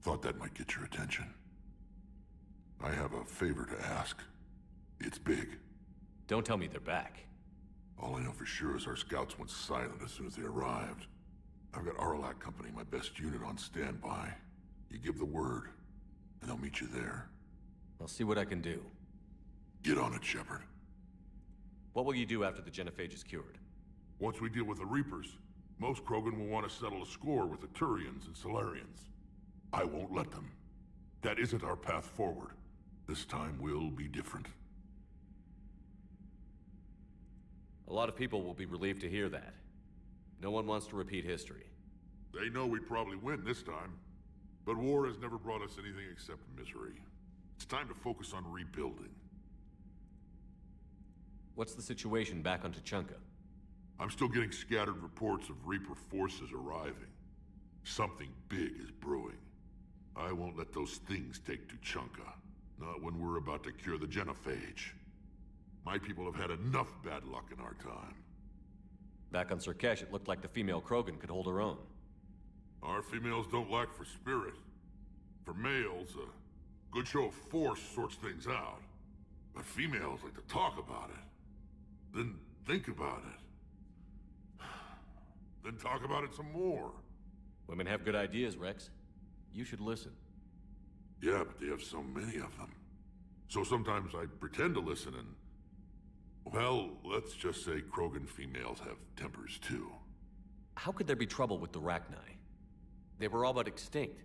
Thought that might get your attention. I have a favor to ask. It's big. Don't tell me they're back. All I know for sure is our scouts went silent as soon as they arrived. I've got Aralak Company, my best unit, on standby. You give the word, and I'll meet you there. I'll see what I can do. Get on it, Shepard. What will you do after the genophage is cured? Once we deal with the Reapers, most Krogan will want to settle a score with the Turians and Solarians. I won't let them. That isn't our path forward. This time will be different. A lot of people will be relieved to hear that. No one wants to repeat history. They know we probably win this time. But war has never brought us anything except misery. It's time to focus on rebuilding. What's the situation back on Tuchanka? I'm still getting scattered reports of Reaper forces arriving. Something big is brewing. I won't let those things take Tuchanka. Not when we're about to cure the genophage. My people have had enough bad luck in our time. Back on Sirkesh, it looked like the female Krogan could hold her own. Our females don't lack for spirit. For males, a good show of force sorts things out. But females like to talk about it. Then think about it. Then talk about it some more. Women have good ideas, Rex. You should listen. Yeah, but they have so many of them. So sometimes I pretend to listen and... Well, let's just say Krogan females have tempers too. How could there be trouble with the Rachni? They were all but extinct.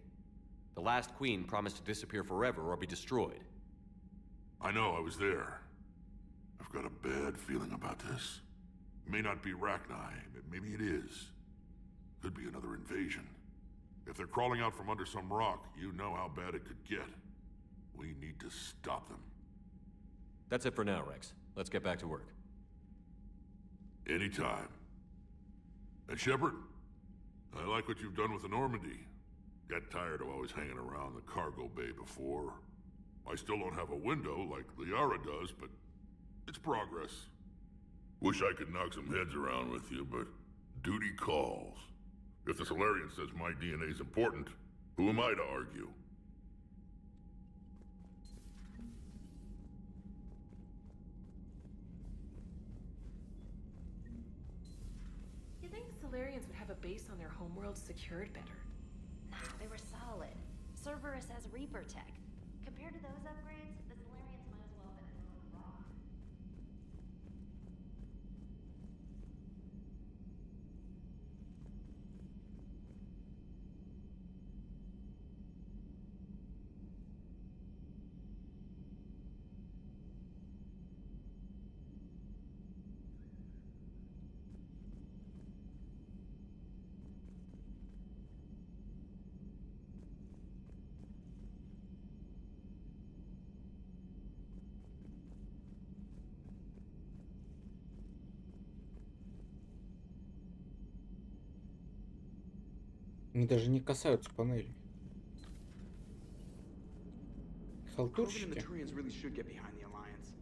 The last queen promised to disappear forever or be destroyed. I know, I was there. I've got a bad feeling about this. It may not be Rachni, maybe it is. Could be another invasion. If they're crawling out from under some rock, you know how bad it could get. We need to stop them. That's it for now, Rex. Let's get back to work. Anytime. And Shepard, I like what you've done with the Normandy. Got tired of always hanging around the cargo bay before. I still don't have a window like Liara does, but it's progress. Wish I could knock some heads around with you, but duty calls. If the Solarian says my DNA's important, who am I to argue? You think Solarians would have a base on their homeworld secured better? Nah, they were solid. Cerberus has Reaper tech. Compared to those upgrades, the Solarians might as well have been a rock. Они даже не касаются панели. Krogan and the Халтурщики. Turians really should get behind the Alliance.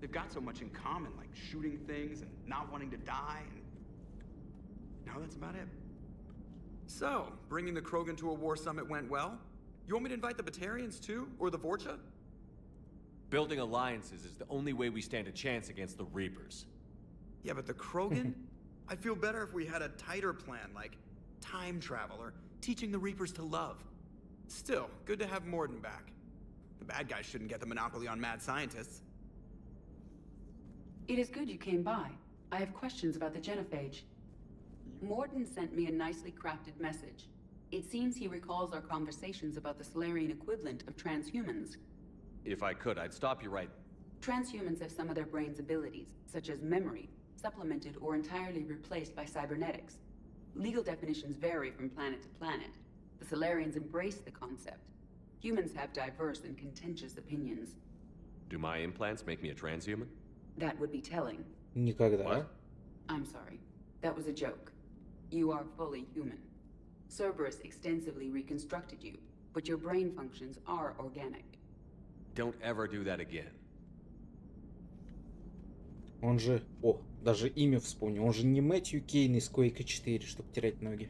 They've got so much in common, like shooting things and not wanting to die, and... No, that's about it. So, bringing the Krogan to a war summit went well? You want me to invite the Batarians too? Or the Vorcha? Building alliances is the only way we stand a chance against the Reapers. Yeah, but the Krogan? I'd feel better if we had a tighter plan, like time travel or teaching the Reapers to love. Still, good to have Morden back. The bad guys shouldn't get the monopoly on mad scientists. It is good you came by. I have questions about the genophage. Morden sent me a nicely crafted message. It seems he recalls our conversations about the Solarian equivalent of transhumans. If I could, I'd stop you right... Transhumans have some of their brain's abilities, such as memory, supplemented or entirely replaced by cybernetics. Legal definitions vary from planet to planet. The Solarians embrace the concept. Humans have diverse and contentious opinions. Do my implants make me a transhuman? That would be telling. Никогда. What? I'm sorry. That was a joke. You are fully human. Cerberus extensively reconstructed you, but your brain functions are organic. Don't ever do that again. Он же... О, даже имя вспомнил. Он же не Мэтью Кейн из Quake 4, чтобы терять ноги.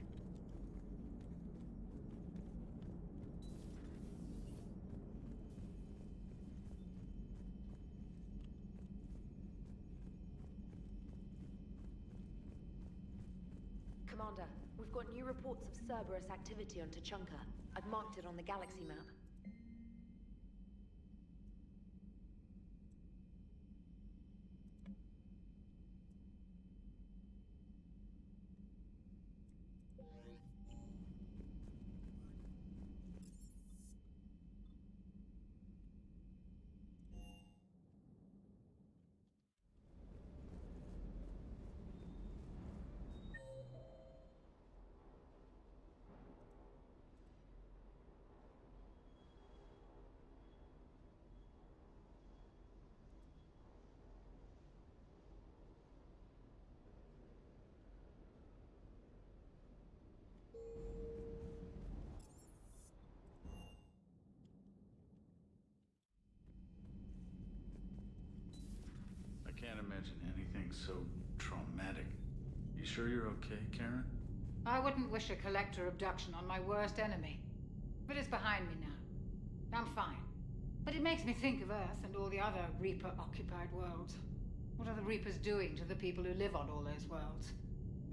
Commander, we've got new reports of Cerberus activity on Tuchanka. I've marked it on the galaxy map. I can't imagine anything so traumatic. You sure you're okay, Karen? I wouldn't wish a collector abduction on my worst enemy. But it's behind me now. I'm fine. But it makes me think of Earth and all the other Reaper-occupied worlds. What are the Reapers doing to the people who live on all those worlds?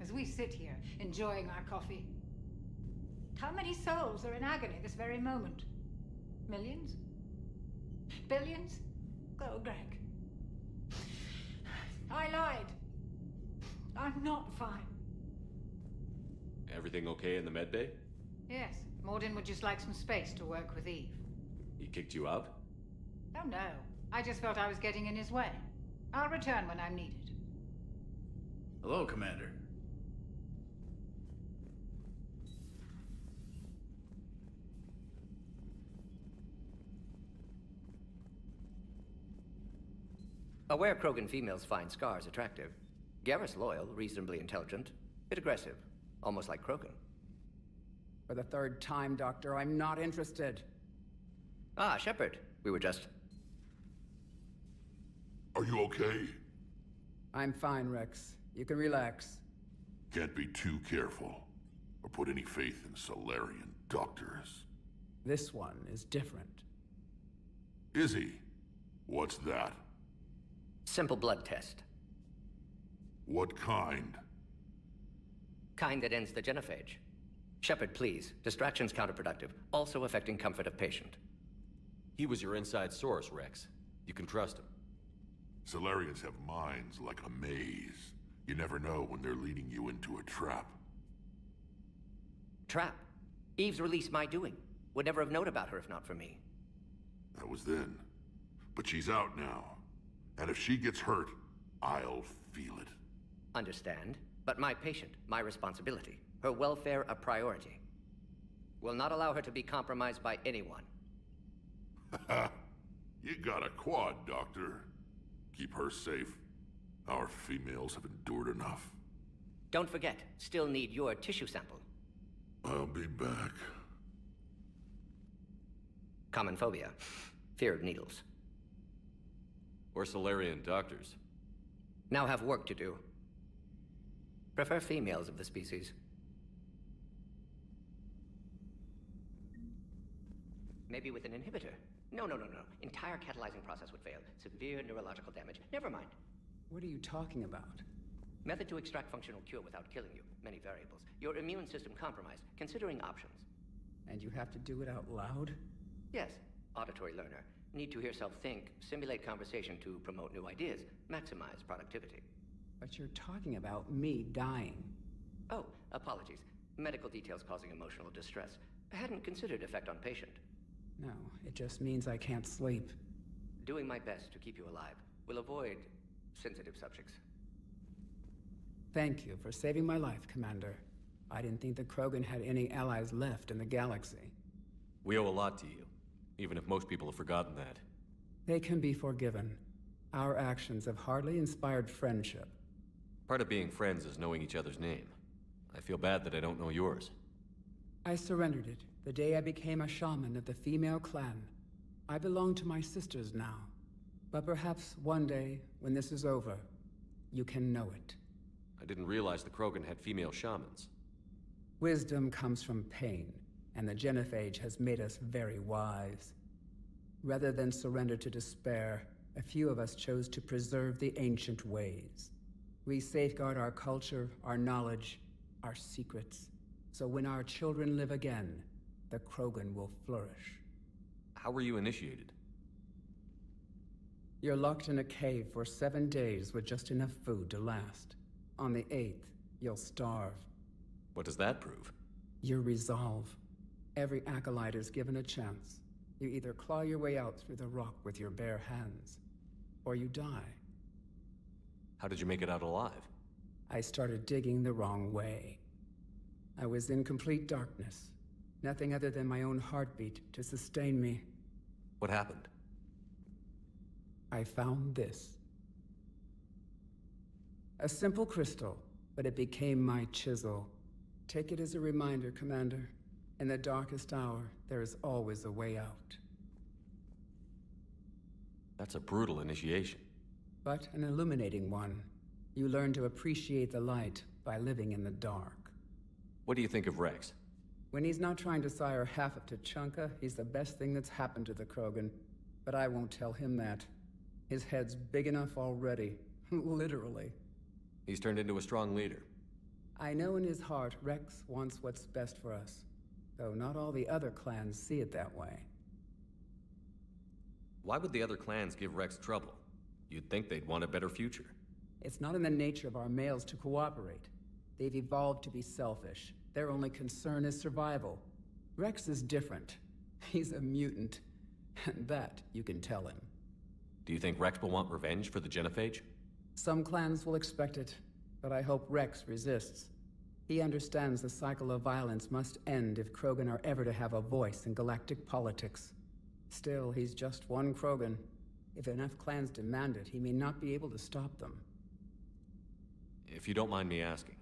As we sit here, enjoying our coffee. How many souls are in agony this very moment? Millions? Billions? Oh, Greg. I lied. I'm not fine. Everything okay in the medbay? Yes, Morden would just like some space to work with Eve. He kicked you out? Oh no, I just felt I was getting in his way. I'll return when I'm needed. Hello, Commander. Aware Krogan females find scars attractive. Garrus loyal, reasonably intelligent, bit aggressive, almost like Krogan. For the third time, Doctor, I'm not interested. Ah, Shepard. We were just... Are you okay? I'm fine, Rex. You can relax. Can't be too careful, or put any faith in Solarian doctors. This one is different. Is he? What's that? Simple blood test. What kind? Kind that ends the genophage. Shepard, please. Distraction's counterproductive, also affecting comfort of patient. He was your inside source, Rex. You can trust him. Solarians have minds like a maze. You never know when they're leading you into a trap. Trap? Eve's release my doing. Would never have known about her if not for me. That was then. But she's out now. And if she gets hurt, I'll feel it. Understand. But my patient, my responsibility. Her welfare a priority. Will not allow her to be compromised by anyone. You got a quad, Doctor. Keep her safe. Our females have endured enough. Don't forget, still need your tissue sample. I'll be back. Common phobia. Fear of needles. Or Solarian doctors. Now have work to do. Prefer females of the species. Maybe with an inhibitor. No. Entire catalyzing process would fail. Severe neurological damage. Never mind. What are you talking about? Method to extract functional cure without killing you. Many variables. Your immune system compromised. Considering options. And you have to do it out loud? Yes. Auditory learner. Need to hear self think, simulate conversation to promote new ideas, maximize productivity. But you're talking about me dying. Oh, apologies. Medical details causing emotional distress. I hadn't considered effect on patient. No, it just means I can't sleep. Doing my best to keep you alive. We'll avoid sensitive subjects. Thank you for saving my life, Commander. I didn't think the Krogan had any allies left in the galaxy. We owe a lot to you, even if most people have forgotten that. They can be forgiven. Our actions have hardly inspired friendship. Part of being friends is knowing each other's name. I feel bad that I don't know yours. I surrendered it the day I became a shaman of the female clan. I belong to my sisters now. But perhaps one day, when this is over, you can know it. I didn't realize the Krogan had female shamans. Wisdom comes from pain, and the genophage has made us very wise. Rather than surrender to despair, a few of us chose to preserve the ancient ways. We safeguard our culture, our knowledge, our secrets. So when our children live again, the Krogan will flourish. How were you initiated? You're locked in a cave for 7 days with just enough food to last. On the 8th, you'll starve. What does that prove? Your resolve. Every acolyte is given a chance. You either claw your way out through the rock with your bare hands, or you die. How did you make it out alive? I started digging the wrong way. I was in complete darkness. Nothing other than my own heartbeat to sustain me. What happened? I found this. A simple crystal, but it became my chisel. Take it as a reminder, Commander. In the darkest hour, there is always a way out. That's a brutal initiation. But an illuminating one. You learn to appreciate the light by living in the dark. What do you think of Rex? When he's not trying to sire half of Tuchanka, he's the best thing that's happened to the Krogan. But I won't tell him that. His head's big enough already. Literally. He's turned into a strong leader. I know in his heart Rex wants what's best for us. Though not all the other clans see it that way. Why would the other clans give Rex trouble? You'd think they'd want a better future. It's not in the nature of our males to cooperate. They've evolved to be selfish. Their only concern is survival. Rex is different. He's a mutant. And that you can tell him. Do you think Rex will want revenge for the genophage? Some clans will expect it, but I hope Rex resists. He understands the cycle of violence must end if Krogan are ever to have a voice in galactic politics. Still, he's just one Krogan. If enough clans demand it, he may not be able to stop them. If you don't mind me asking,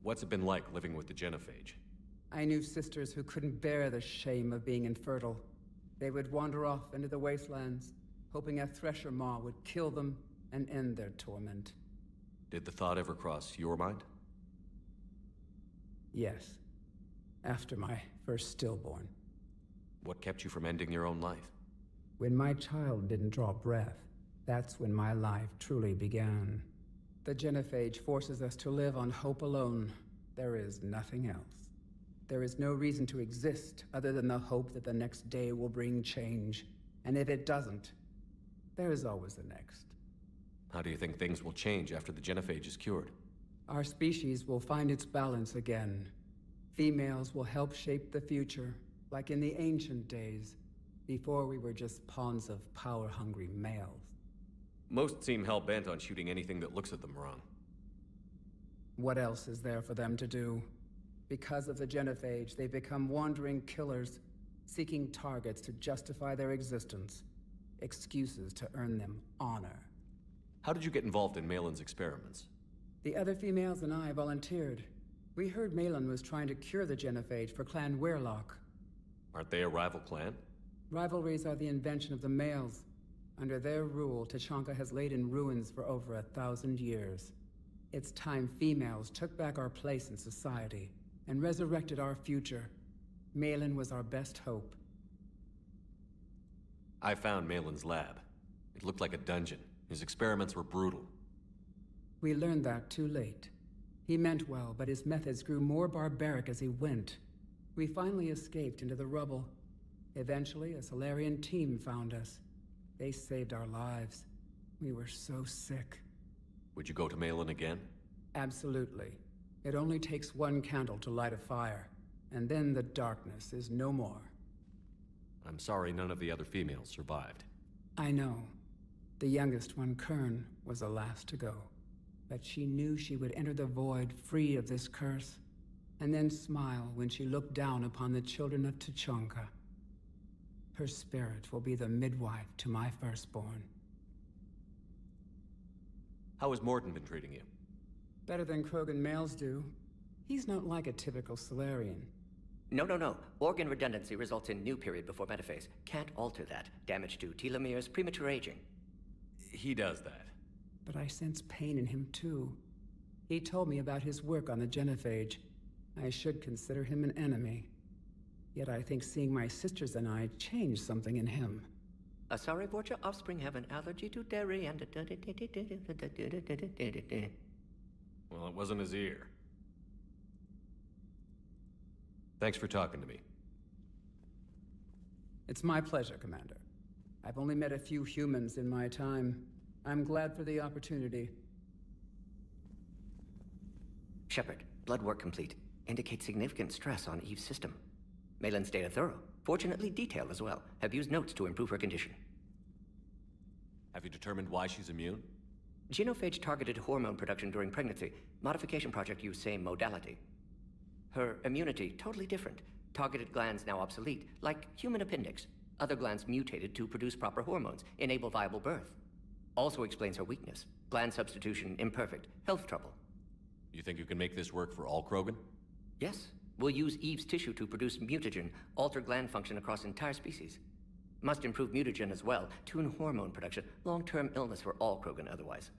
what's it been like living with the genophage? I knew sisters who couldn't bear the shame of being infertile. They would wander off into the wastelands, hoping a thresher maw would kill them and end their torment. Did the thought ever cross your mind? Yes. After my first stillborn. What kept you from ending your own life? When my child didn't draw breath, that's when my life truly began. The genophage forces us to live on hope alone. There is nothing else. There is no reason to exist other than the hope that the next day will bring change. And if it doesn't, there is always the next. How do you think things will change after the genophage is cured? Our species will find its balance again. Females will help shape the future, like in the ancient days, before we were just pawns of power-hungry males. Most seem hell-bent on shooting anything that looks at them wrong. What else is there for them to do? Because of the genophage, they become wandering killers, seeking targets to justify their existence, excuses to earn them honor. How did you get involved in Malin's experiments? The other females and I volunteered. We heard Malin was trying to cure the genophage for Clan Weirlock. Aren't they a rival clan? Rivalries are the invention of the males. Under their rule, Tuchanka has laid in ruins for over 1,000 years. It's time females took back our place in society and resurrected our future. Malin was our best hope. I found Malin's lab. It looked like a dungeon. His experiments were brutal. We learned that too late. He meant well, but his methods grew more barbaric as he went. We finally escaped into the rubble. Eventually, a Solarian team found us. They saved our lives. We were so sick. Would you go to Malin again? Absolutely. It only takes one candle to light a fire, and then the darkness is no more. I'm sorry none of the other females survived. I know. The youngest one, Kern, was the last to go. But she knew she would enter the void free of this curse, and then smile when she looked down upon the children of Tuchanka. Her spirit will be the midwife to my firstborn. How has Morden been treating you? Better than Krogan males do. He's not like a typical Solarian. No. Organ redundancy results in new period before metaphase. Can't alter that. Damage to telomeres, premature aging. He does that. But I sense pain in him too. He told me about his work on the genophage. I should consider him an enemy. Yet I think seeing my sisters and I changed something in him. Sorry, Vorcha offspring have an allergy to dairy and... Well, it wasn't his ear. Thanks for talking to me. It's my pleasure, Commander. I've only met a few humans in my time. I'm glad for the opportunity. Shepard, blood work complete. Indicates significant stress on Eve's system. Malin's data thorough. Fortunately detailed as well. Have used notes to improve her condition. Have you determined why she's immune? Genophage targeted hormone production during pregnancy. Modification project used same modality. Her immunity, totally different. Targeted glands now obsolete, like human appendix. Other glands mutated to produce proper hormones, enable viable birth. Also explains her weakness. Gland substitution imperfect. Health trouble. You think you can make this work for all Krogan? Yes. We'll use Eve's tissue to produce mutagen, alter gland function across entire species. Must improve mutagen as well, tune hormone production, long-term illness for all Krogan otherwise.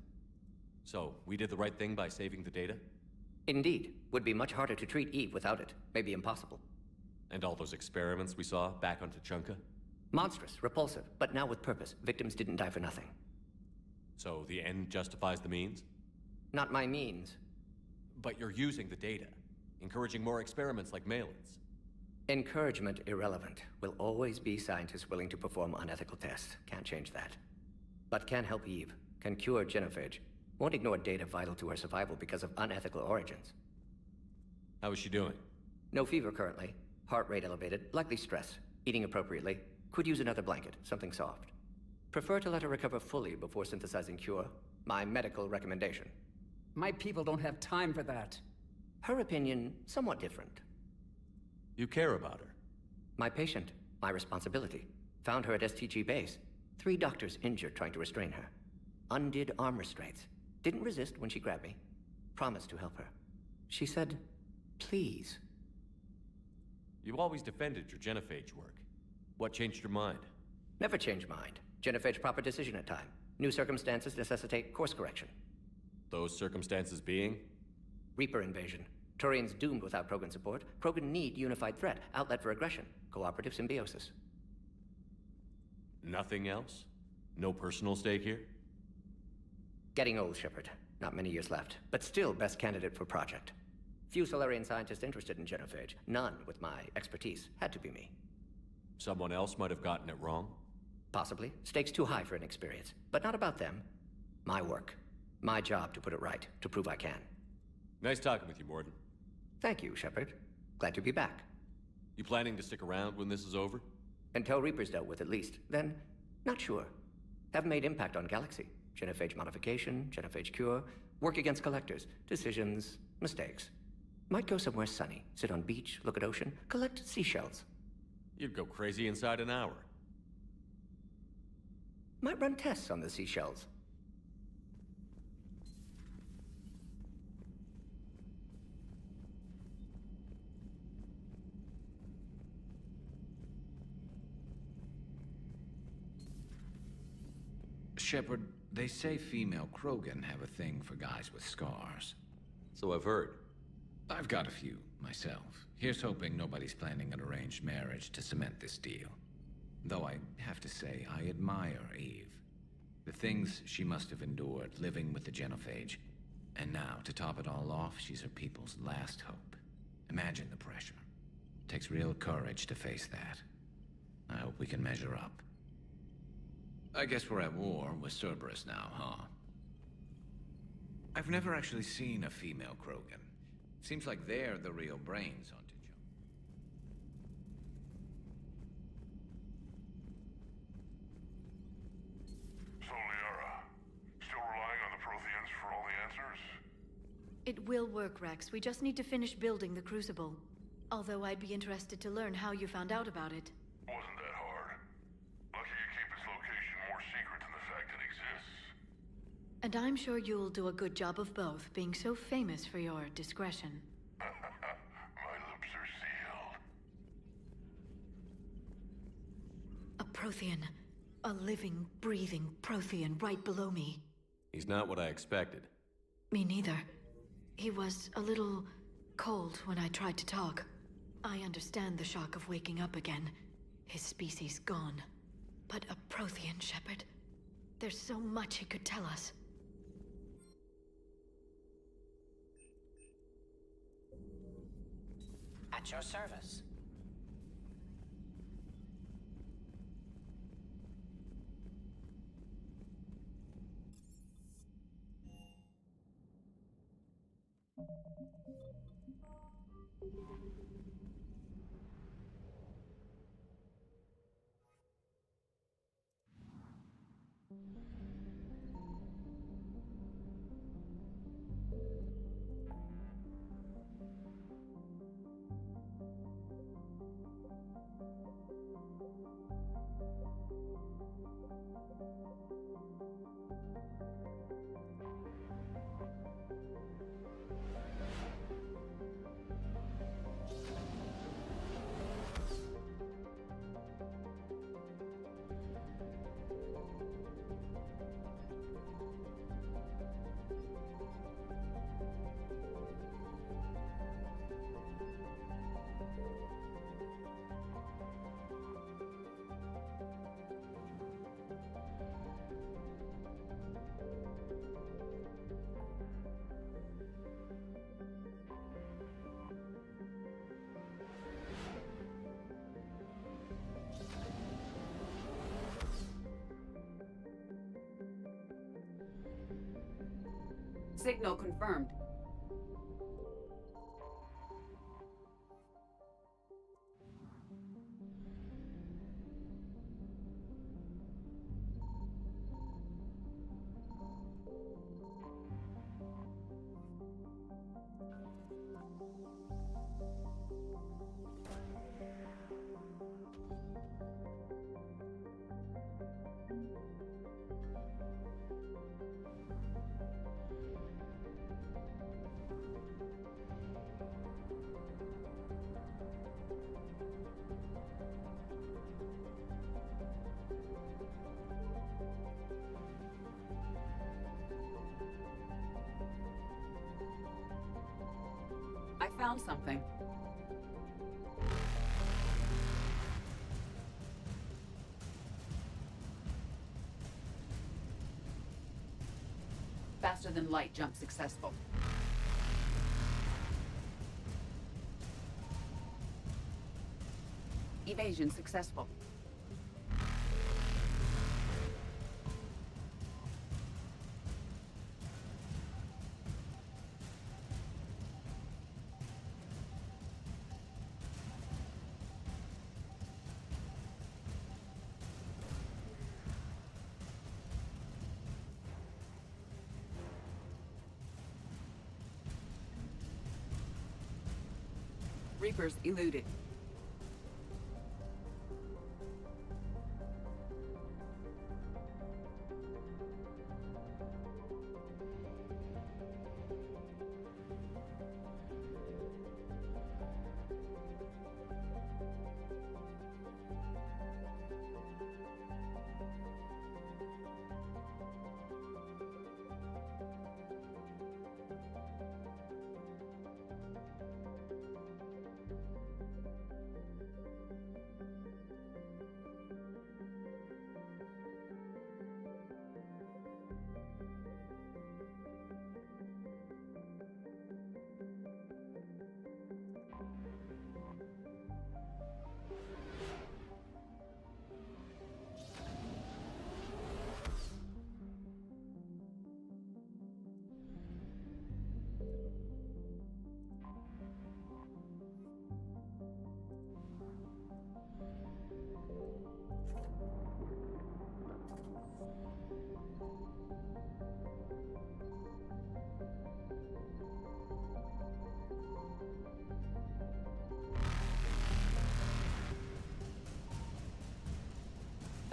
So, we did the right thing by saving the data? Indeed. Would be much harder to treat Eve without it. Maybe impossible. And all those experiments we saw back on Tuchanka? Monstrous, repulsive, but now with purpose. Victims didn't die for nothing. So the end justifies the means? Not my means. But you're using the data, encouraging more experiments like Malin's. Encouragement irrelevant. Will always be scientists willing to perform unethical tests. Can't change that. But can help Eve. Can cure genophage. Won't ignore data vital to her survival because of unethical origins. How is she doing? No fever currently. Heart rate elevated, likely stress. Eating appropriately. Could use another blanket, something soft. Prefer to let her recover fully before synthesizing cure. My medical recommendation. My people don't have time for that. Her opinion, somewhat different. You care about her? My patient, my responsibility. Found her at STG base. 3 doctors injured trying to restrain her. Undid arm restraints. Didn't resist when she grabbed me. Promised to help her. She said, please. You always defended your genophage work. What changed your mind? Never change mind. Genophage proper decision at time. New circumstances necessitate course correction. Those circumstances being? Reaper invasion. Turians doomed without Krogan support. Krogan need unified threat, outlet for aggression, cooperative symbiosis. Nothing else? No personal stake here? Getting old, Shepard. Not many years left, but still best candidate for project. Few Solarian scientists interested in genophage. None with my expertise. Had to be me. Someone else might have gotten it wrong? Possibly. Stakes too high for inexperience. But not about them. My work. My job to put it right, to prove I can. Nice talking with you, Morden. Thank you, Shepard. Glad to be back. You planning to stick around when this is over? Until Reaper's dealt with, at least. Then, not sure. Haven't made impact on Galaxy. Genophage modification, genophage cure, work against collectors, decisions, mistakes. Might go somewhere sunny, sit on beach, look at ocean, collect seashells. You'd go crazy inside an hour. Might run tests on the seashells. Shepard, they say female Krogan have a thing for guys with scars. So I've heard. I've got a few, myself. Here's hoping nobody's planning an arranged marriage to cement this deal. Though I have to say, I admire Eve. The things she must have endured living with the genophage. And now, to top it all off, she's her people's last hope. Imagine the pressure. Takes real courage to face that. I hope we can measure up. I guess we're at war with Cerberus now, huh? I've never actually seen a female Krogan. Seems like they're the real brains on T'Challa. So, Liara, still relying on the Protheans for all the answers? It will work, Rex. We just need to finish building the Crucible. Although I'd be interested to learn how you found out about it. Wasn't that hard. Lucky you keep its location more secret than the fact it exists. And I'm sure you'll do a good job of both, being so famous for your discretion. My lips are sealed. A Prothean. A living, breathing Prothean right below me. He's not what I expected. Me neither. He was a little cold when I tried to talk. I understand the shock of waking up again. His species gone. But a Prothean shepherd. There's so much he could tell us. At your service. Signal confirmed. I found something. Faster than light jump successful. Evasion successful. Reapers eluded.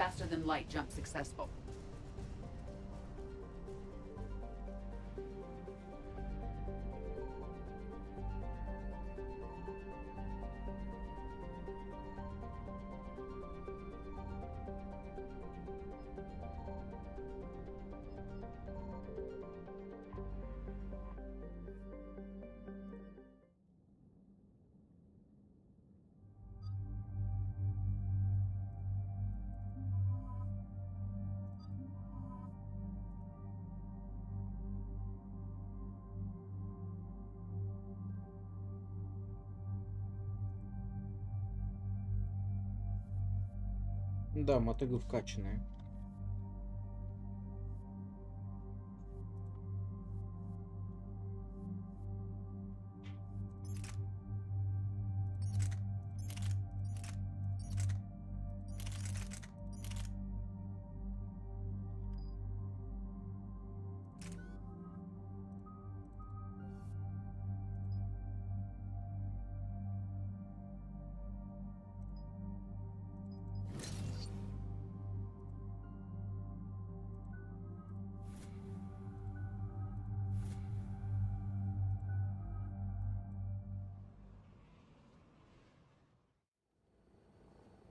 Faster than light jump successful. Да, мотыга вкачанная.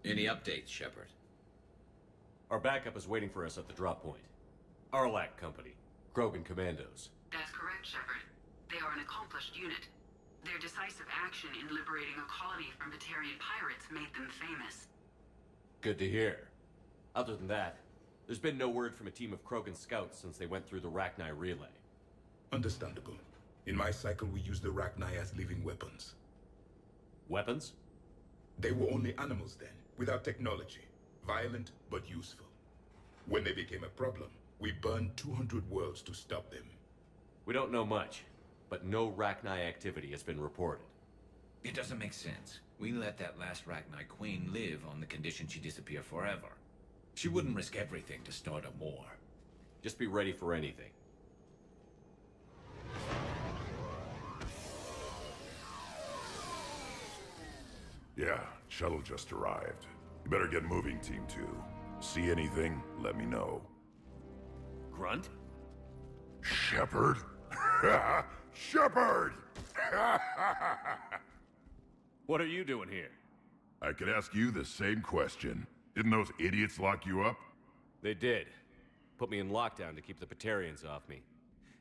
Any updates, Shepard? Our backup is waiting for us at the drop point. Arlac Company, Krogan Commandos. That's correct, Shepard. They are an accomplished unit. Their decisive action in liberating a colony from Batarian pirates made them famous. Good to hear. Other than that, there's been no word from a team of Krogan scouts since they went through the Rachni relay. Understandable. In my cycle, we use the Rachni as living weapons. Weapons? They were only animals then, without technology. Violent, but useful. When they became a problem, we burned 200 worlds to stop them. We don't know much, but no Rachni activity has been reported. It doesn't make sense. We let that last Rachni queen live on the condition she disappear forever. She wouldn't risk everything to start a war. Just be ready for anything. Yeah, shuttle just arrived. You better get moving, Team 2. See anything, let me know. Grunt? Shepard? Shepard! What are you doing here? I could ask you the same question. Didn't those idiots lock you up? They did. Put me in lockdown to keep the Batarians off me.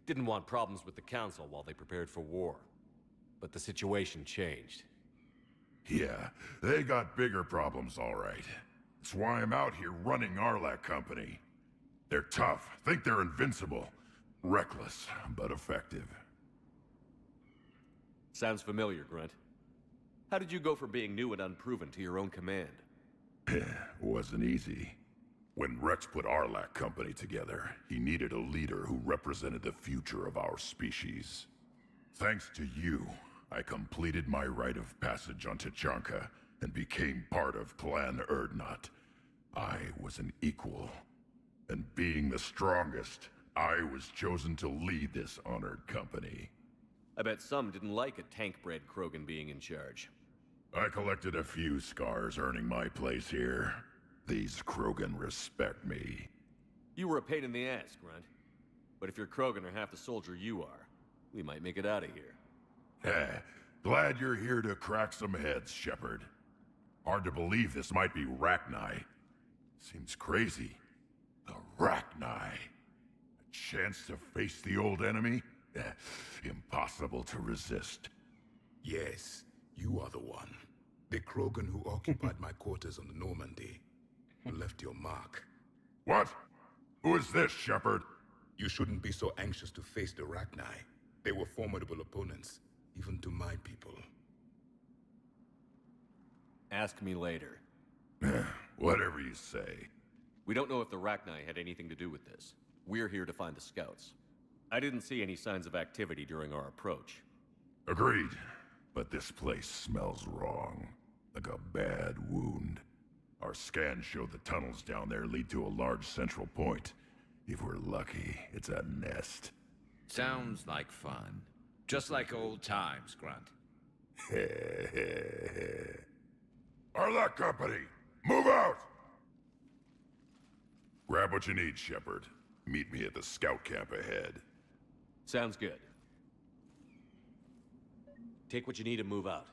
Didn't want problems with the Council while they prepared for war. But the situation changed. Yeah, they got bigger problems, all right. That's why I'm out here running Arlac Company. They're tough, think they're invincible. Reckless, but effective. Sounds familiar, Grunt. How did you go from being new and unproven to your own command? Wasn't easy. When Rex put Arlac Company together, he needed a leader who represented the future of our species. Thanks to you, I completed my rite of passage on Tachanka and became part of Clan Erdnot. I was an equal. And being the strongest, I was chosen to lead this honored company. I bet some didn't like a tank-bred Krogan being in charge. I collected a few scars earning my place here. These Krogan respect me. You were a pain in the ass, Grunt. But if your Krogan are half the soldier you are, we might make it out of here. Glad you're here to crack some heads, Shepard. Hard to believe this might be Rachni. Seems crazy. The Rachni. A chance to face the old enemy? Impossible to resist. Yes, you are the one. The Krogan who occupied my quarters on the Normandy. You left your mark. What? Who is this, Shepard? You shouldn't be so anxious to face the Rachni. They were formidable opponents, even to my people. Ask me later. Whatever you say. We don't know if the Rachni had anything to do with this. We're here to find the scouts. I didn't see any signs of activity during our approach. Agreed. But this place smells wrong. Like a bad wound. Our scans show the tunnels down there lead to a large central point. If we're lucky, it's a nest. Sounds like fun. Just like old times, Grunt. Arlac Company, move out! Grab what you need, Shepard. Meet me at the scout camp ahead. Sounds good. Take what you need and move out.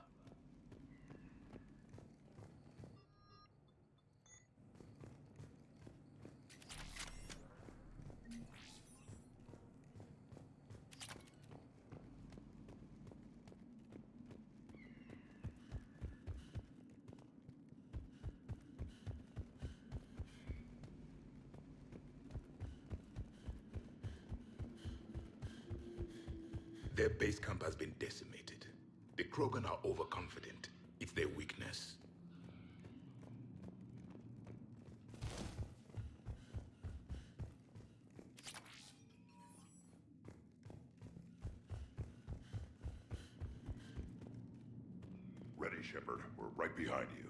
Their base camp has been decimated. The Krogan are overconfident. It's their weakness. Ready, Shepard. We're right behind you.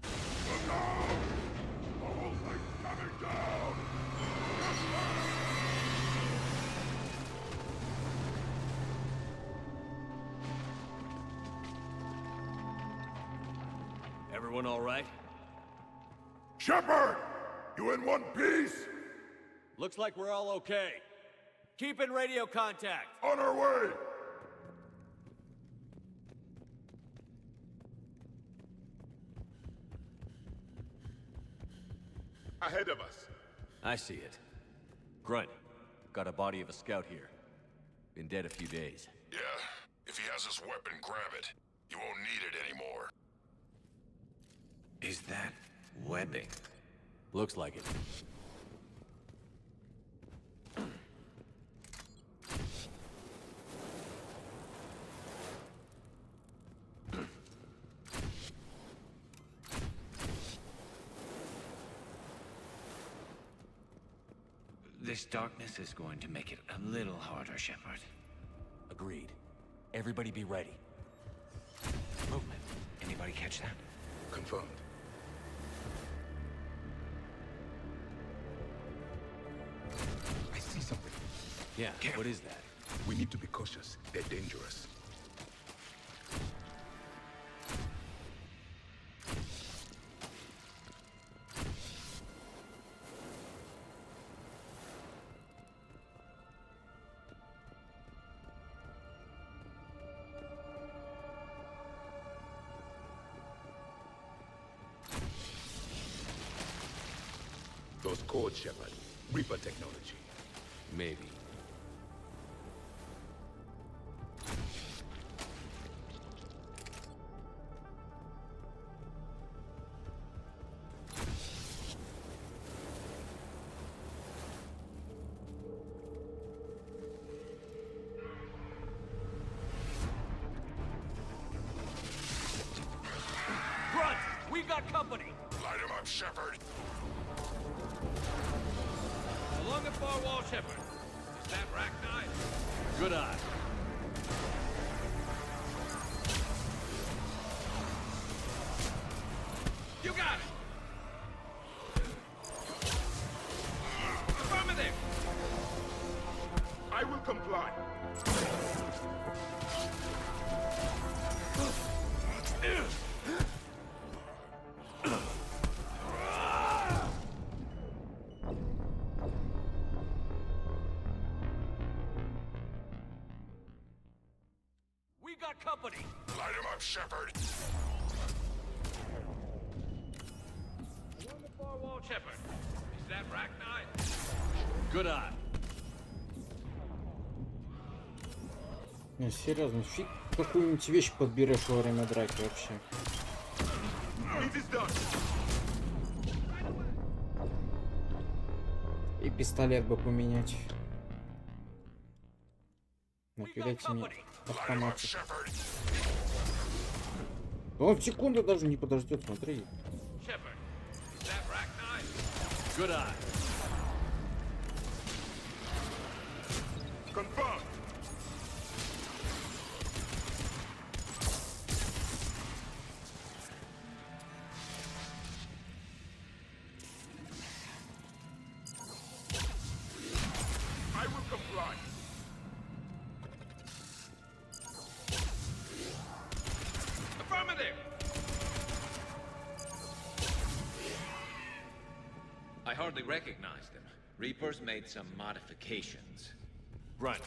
Look out! The whole thing's coming down! Everyone all right? Shepard! You in one piece? Looks like we're all okay. Keep in radio contact. On our way! Ahead of us. I see it. Grunt, got a body of a scout here. Been dead a few days. Yeah. If he has his weapon, grab it. You won't need it anymore. Is that webbing? Looks like it. This darkness is going to make it a little harder, Shepard. Agreed. Everybody be ready. Movement. Anybody catch that? Confirmed. I see something. Yeah, what is that? We need to be cautious. They're dangerous. Those codes, Shepard. Reaper technology. Maybe. Grunt! We got company! Light him up, Shepard! Along the far wall, Shepard. Is that Rachni? Good eye. You got it! Affirmative! I will comply. We got company! Light him up, Shepard! Along the far wall, Shepard. Is that Rachni? Good eye. Не, серьезно, фиг какую-нибудь вещь подберешь во время драки вообще. И пистолет бы поменять. Накидайте мне автомат. Он секунду даже не подождет, смотри. Good eye. Confirmed. I will comply. Affirmative. I hardly recognize them. Reapers made some modifications. Grunt.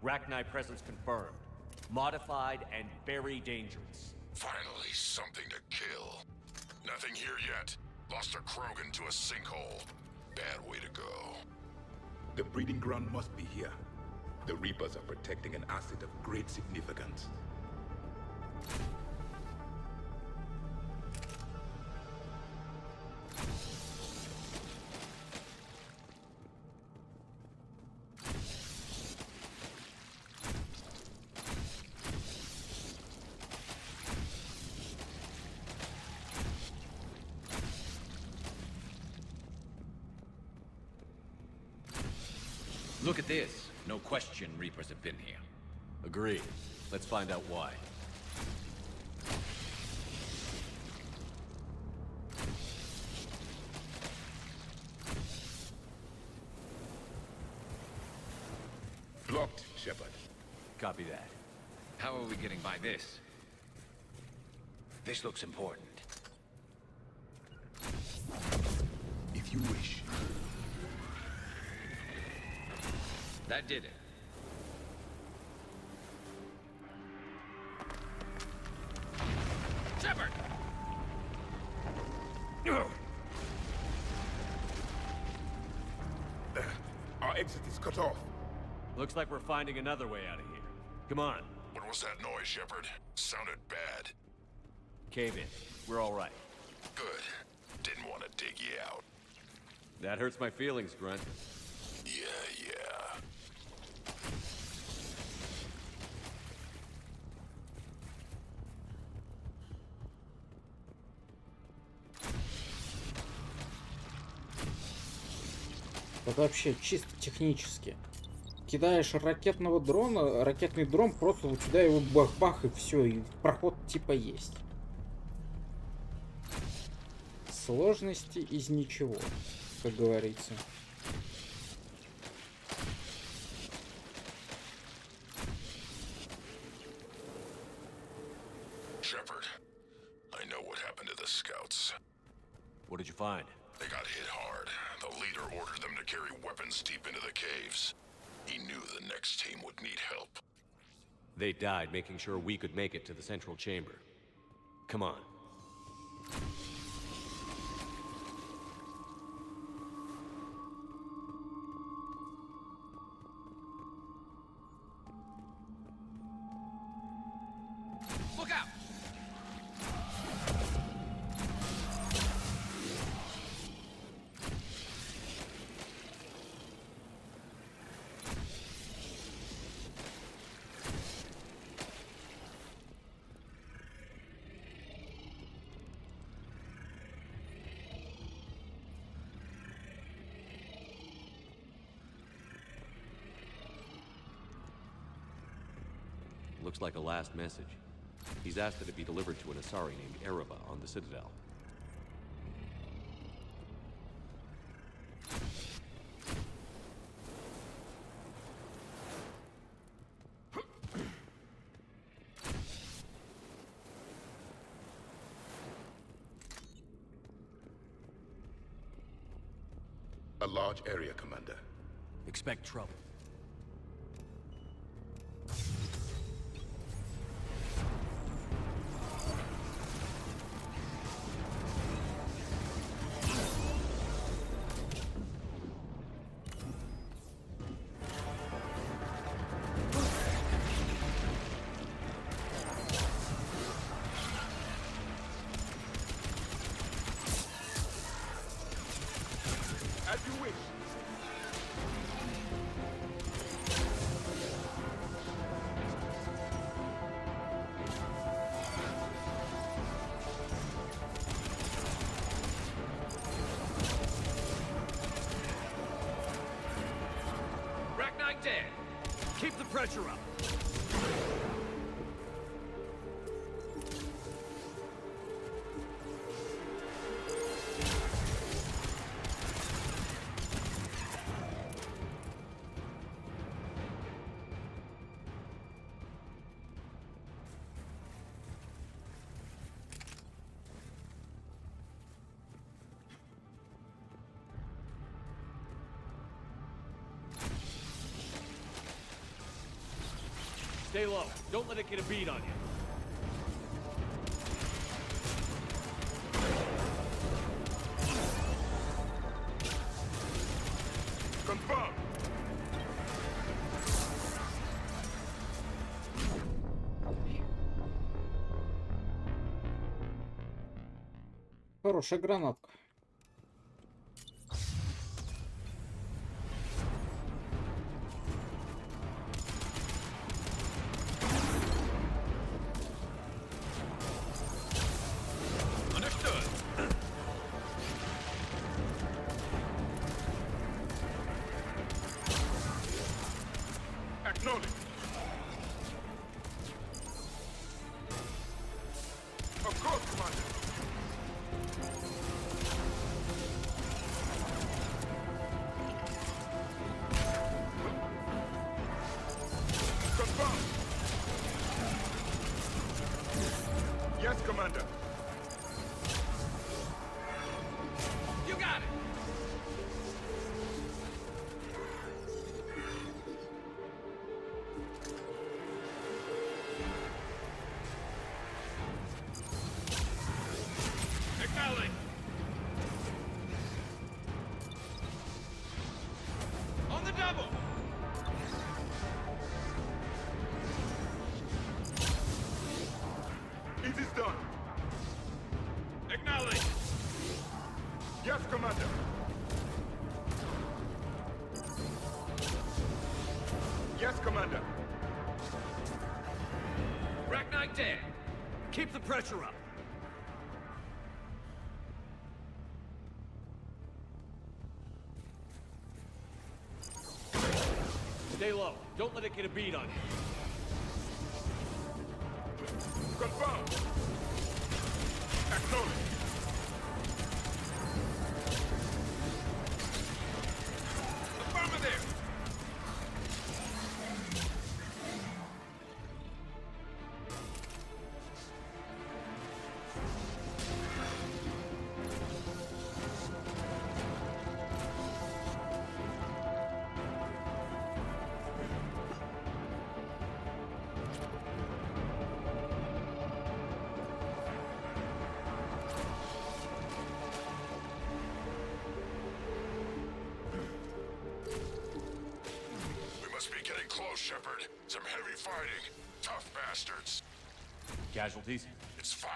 Rachni presence confirmed. Modified and very dangerous. Finally, something to kill. Nothing here yet. Lost a Krogan to a sinkhole. Bad way to go. The breeding ground must be here. The Reapers are protecting an asset of great significance. Look at this. No question Reapers have been here. Agreed. Let's find out why. Blocked, Shepard. Copy that. How are we getting by this? This looks important. If you wish. That did it. Shepard! Our exit is cut off. Looks like we're finding another way out of here. Come on. What was that noise, Shepard? Sounded bad. Cave in. We're all right. Good. Didn't want to dig you out. That hurts my feelings, Grunt. Yeah. Вот вообще чисто технически. Кидаешь ракетного дрона, ракетный дрон просто у тебя его бах-бах и все, и проход типа есть. Сложности из ничего, как говорится. Shepard, I know what happened to the scouts. What did you find? They got hit hard. The leader ordered them to carry weapons deep into the caves. He knew the next team would need help. They died making sure we could make it to the central chamber. Come on. Look out! Looks like a last message. He's asked that it be delivered to an Asari named Ereba on the Citadel. A large area, Commander. Expect trouble. As you wish. Rachni dead. Keep the pressure up. Stay low. Don't let it get a beat on you. Confirm. Хорошая гранатка. Yes, Commander. You got it. Acknowledge. On the double. It is done. Acknowledge. Yes, Commander. Yes, Commander. Racknight dead. Keep the pressure up. Stay low. Don't let it get a beat on you. Confirm. Acknowledge. Affirmative. Must be getting close, Shepard. Some heavy fighting. Tough bastards. Casualties? It's fine.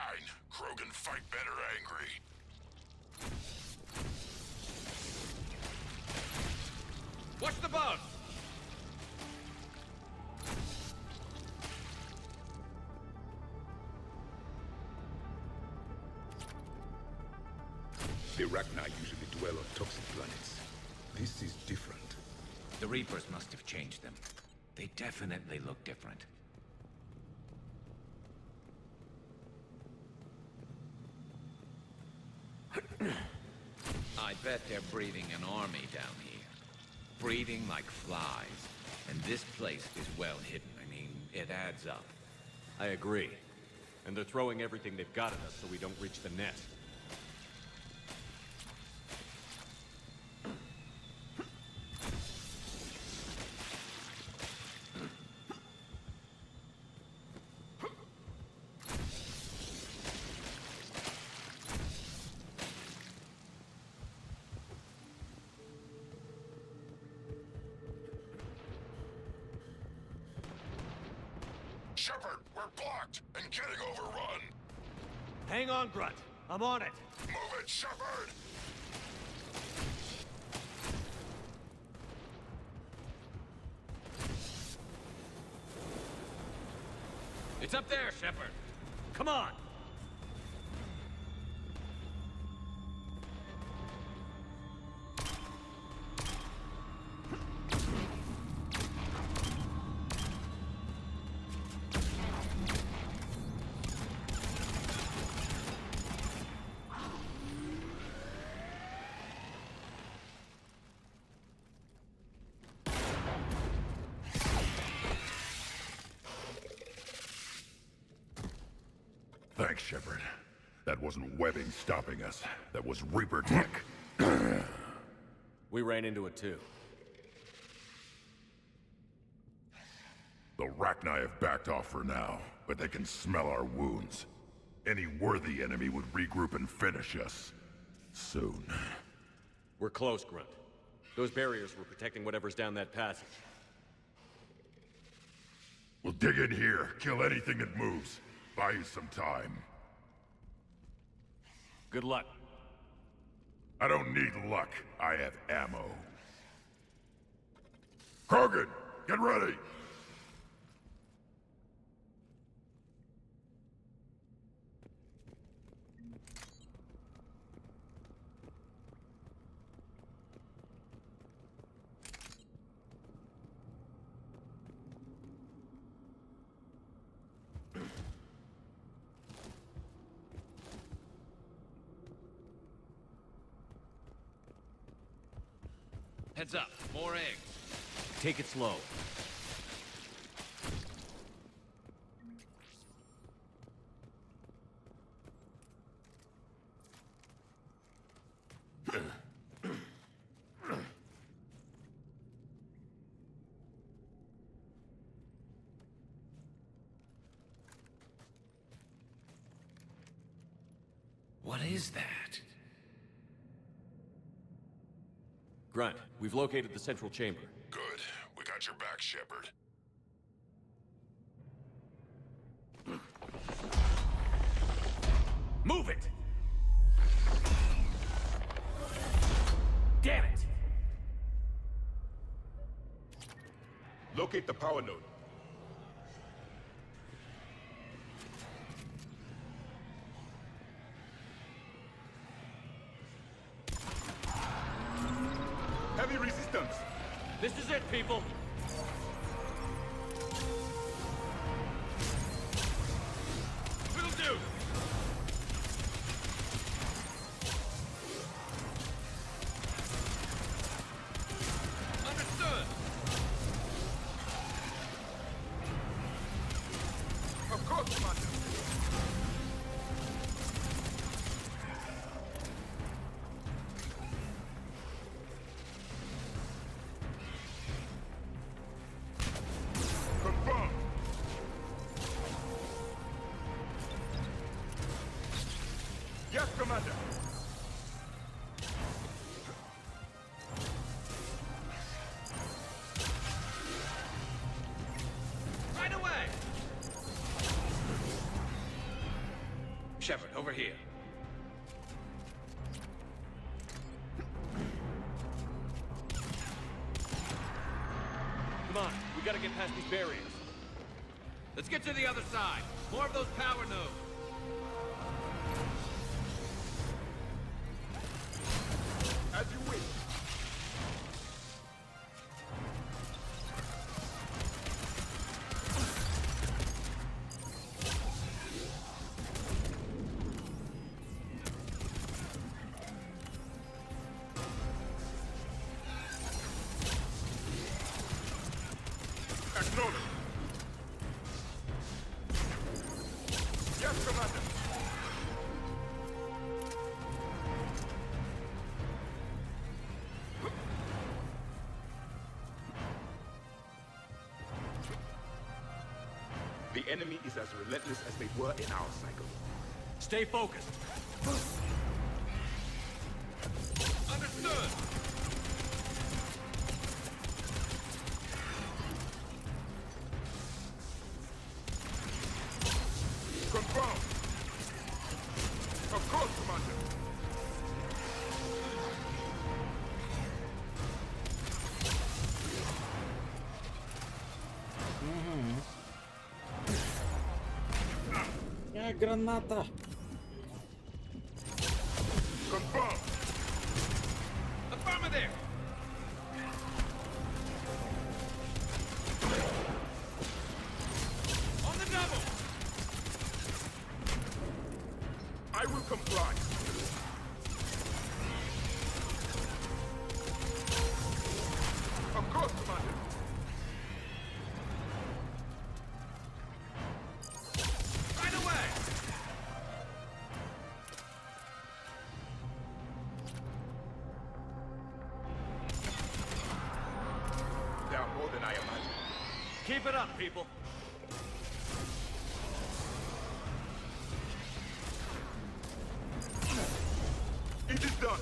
Krogan fight better angry. Watch the bug! The Rachni usually dwell on toxic planets. This is different. The Reapers must have changed them. They definitely look different. I bet they're breeding an army down here. Breeding like flies. And this place is well hidden. I mean, it adds up. I agree. And they're throwing everything they've got at us so we don't reach the nest. Shepard, we're blocked and getting overrun. Hang on, Grunt. I'm on it. Move it, Shepard! It's up there, Shepard. Come on. Thanks, Shepard. That wasn't webbing stopping us. That was Reaper tech. We ran into it too. The Rachni and I have backed off for now, but they can smell our wounds. Any worthy enemy would regroup and finish us. Soon. We're close, Grunt. Those barriers were protecting whatever's down that passage. We'll dig in here, kill anything that moves. Buy you some time. Good luck. I don't need luck. I have ammo. Krogan, get ready! Heads up, more eggs. Take it slow. What is that? Grunt, we've located the central chamber. Good. We got your back, Shepard. Move it! Damn it! Locate the power node. Heavy resistance. This is it, people! Will do! Understood! Of course, Commander. Confirmed! Yes, Commander. Right away! Shepard, over here. Come on, we gotta get past these barriers. Let's get to the other side. More of those power nodes. As you wish. Acknowledge! Yes, Commander. The enemy is as relentless as they were in our cycle. Stay focused. Understood! Confirmed. Of course, Commander. Граната! Confirmed. Affirmative! On the double! I will comply. Of course, Commander. Right away! There are more than I imagined. Keep it up, people. It is done.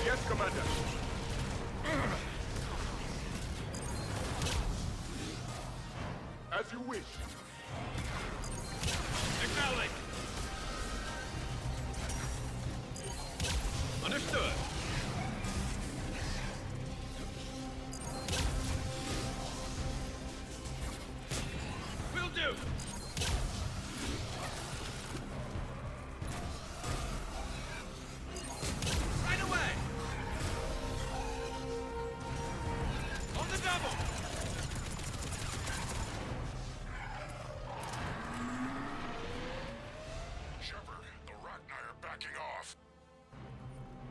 Yes, Commander. As you wish. Acknowledge. Understood. Will do. Right away. On the double. Shepard, the Rachni are backing off.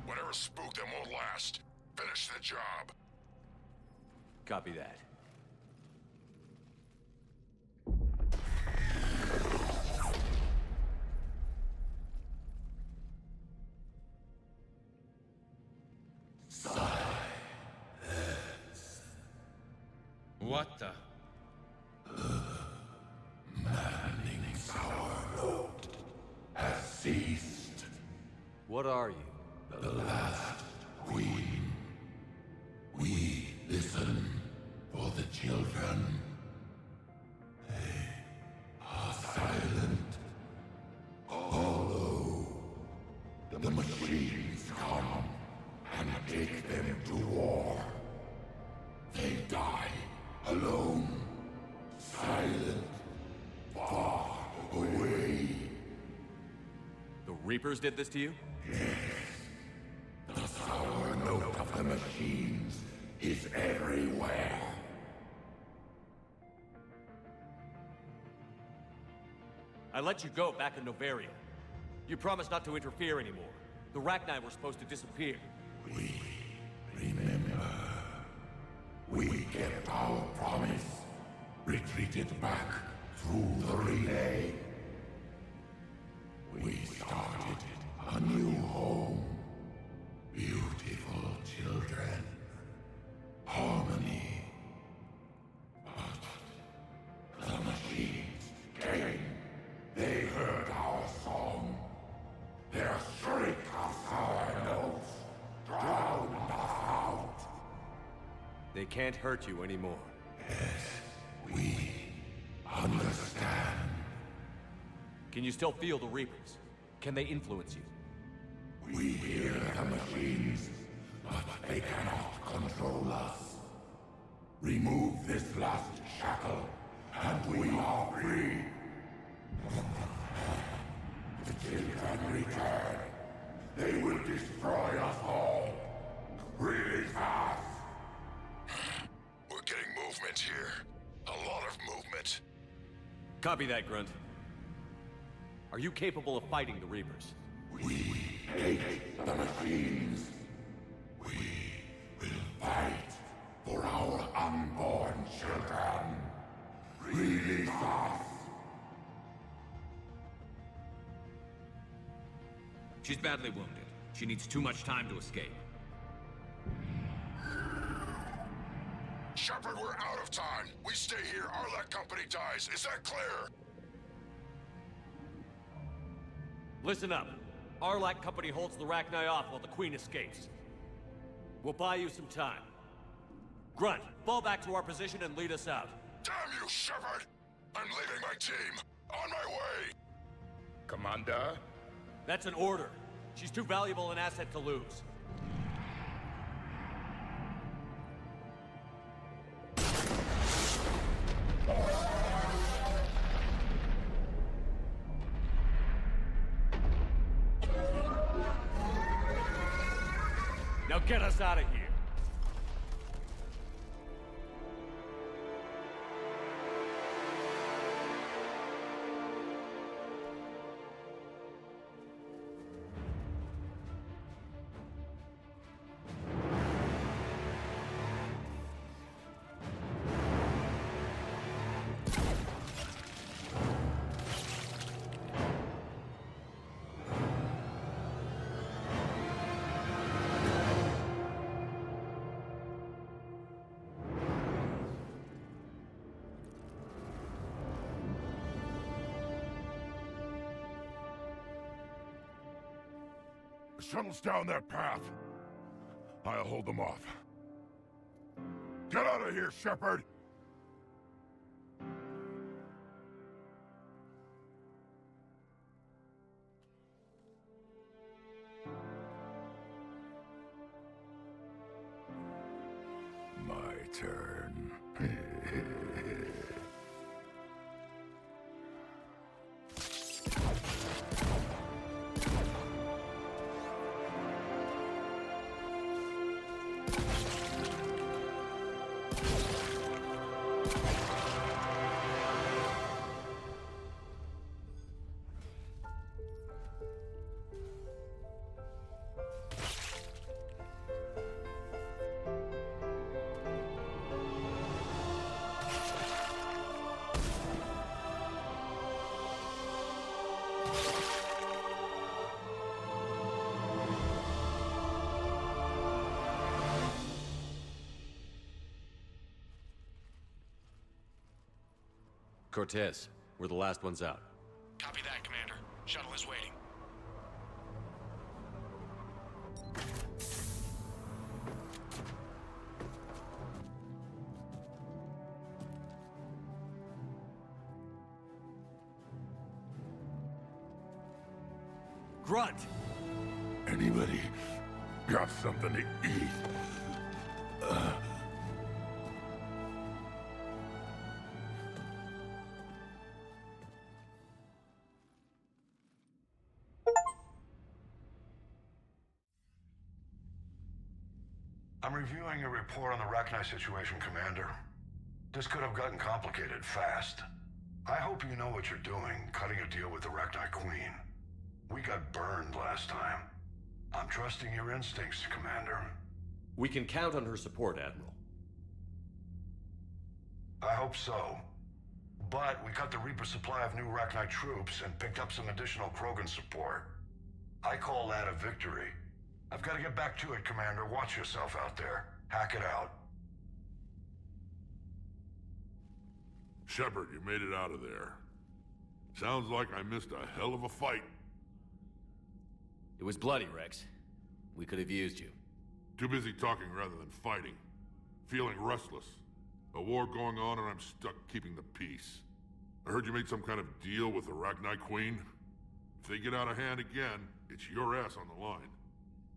Whatever spooked them won't last. Finish the job. Copy that. What the? Maddening sour note has ceased. What are you? The last queen. We listen for the children. They are silent, hollow. The machines come and take them to war. They die alone, silent, far away. The Reapers did this to you? The sour note of the machines is everywhere. I let you go back in Novaria. You promised not to interfere anymore. The Rachni were supposed to disappear. We remember. We kept our promise. Retreated back through the relay. We started a new home. Beautiful children. Harmony. But the machines came. They heard our song. Their shriek of sour notes drowned us out. They can't hurt you anymore. Yes, we understand. Can you still feel the Reapers? Can they influence you? We hear the machines, but they cannot control us. Remove this last shackle, and we are free. The children return. They will destroy us all. Really fast. We're getting movement here. A lot of movement. Copy that, Grunt. Are you capable of fighting the Reapers? We hate the machines. We will fight for our unborn children. Release us. She's badly wounded. She needs too much time to escape. Shepard, we're out of time. We stay here, our company dies. Is that clear? Listen up. Arlac Company holds the Rachni off while the Queen escapes. We'll buy you some time. Grunt, fall back to our position and lead us out. Damn you, Shepard! I'm leaving my team. On my way! Commander? That's an order. She's too valuable an asset to lose. Now get us out of here. The shuttle's down that path. I'll hold them off. Get out of here, Shepard! My turn. Cortez, we're the last ones out. Copy that, Commander. Shuttle is waiting. Grunt! Anybody got something to eat? I'm reviewing your report on the Rachni situation, Commander. This could have gotten complicated fast. I hope you know what you're doing, cutting a deal with the Rachni Queen. We got burned last time. I'm trusting your instincts, Commander. We can count on her support, Admiral. I hope so. But we cut the Reaper supply of new Rachni troops and picked up some additional Krogan support. I call that a victory. I've got to get back to it, Commander. Watch yourself out there. Hack it out. Shepard, you made it out of there. Sounds like I missed a hell of a fight. It was bloody, Rex. We could have used you. Too busy talking rather than fighting. Feeling restless. A war going on and I'm stuck keeping the peace. I heard you made some kind of deal with the Rachni Queen. If they get out of hand again, it's your ass on the line.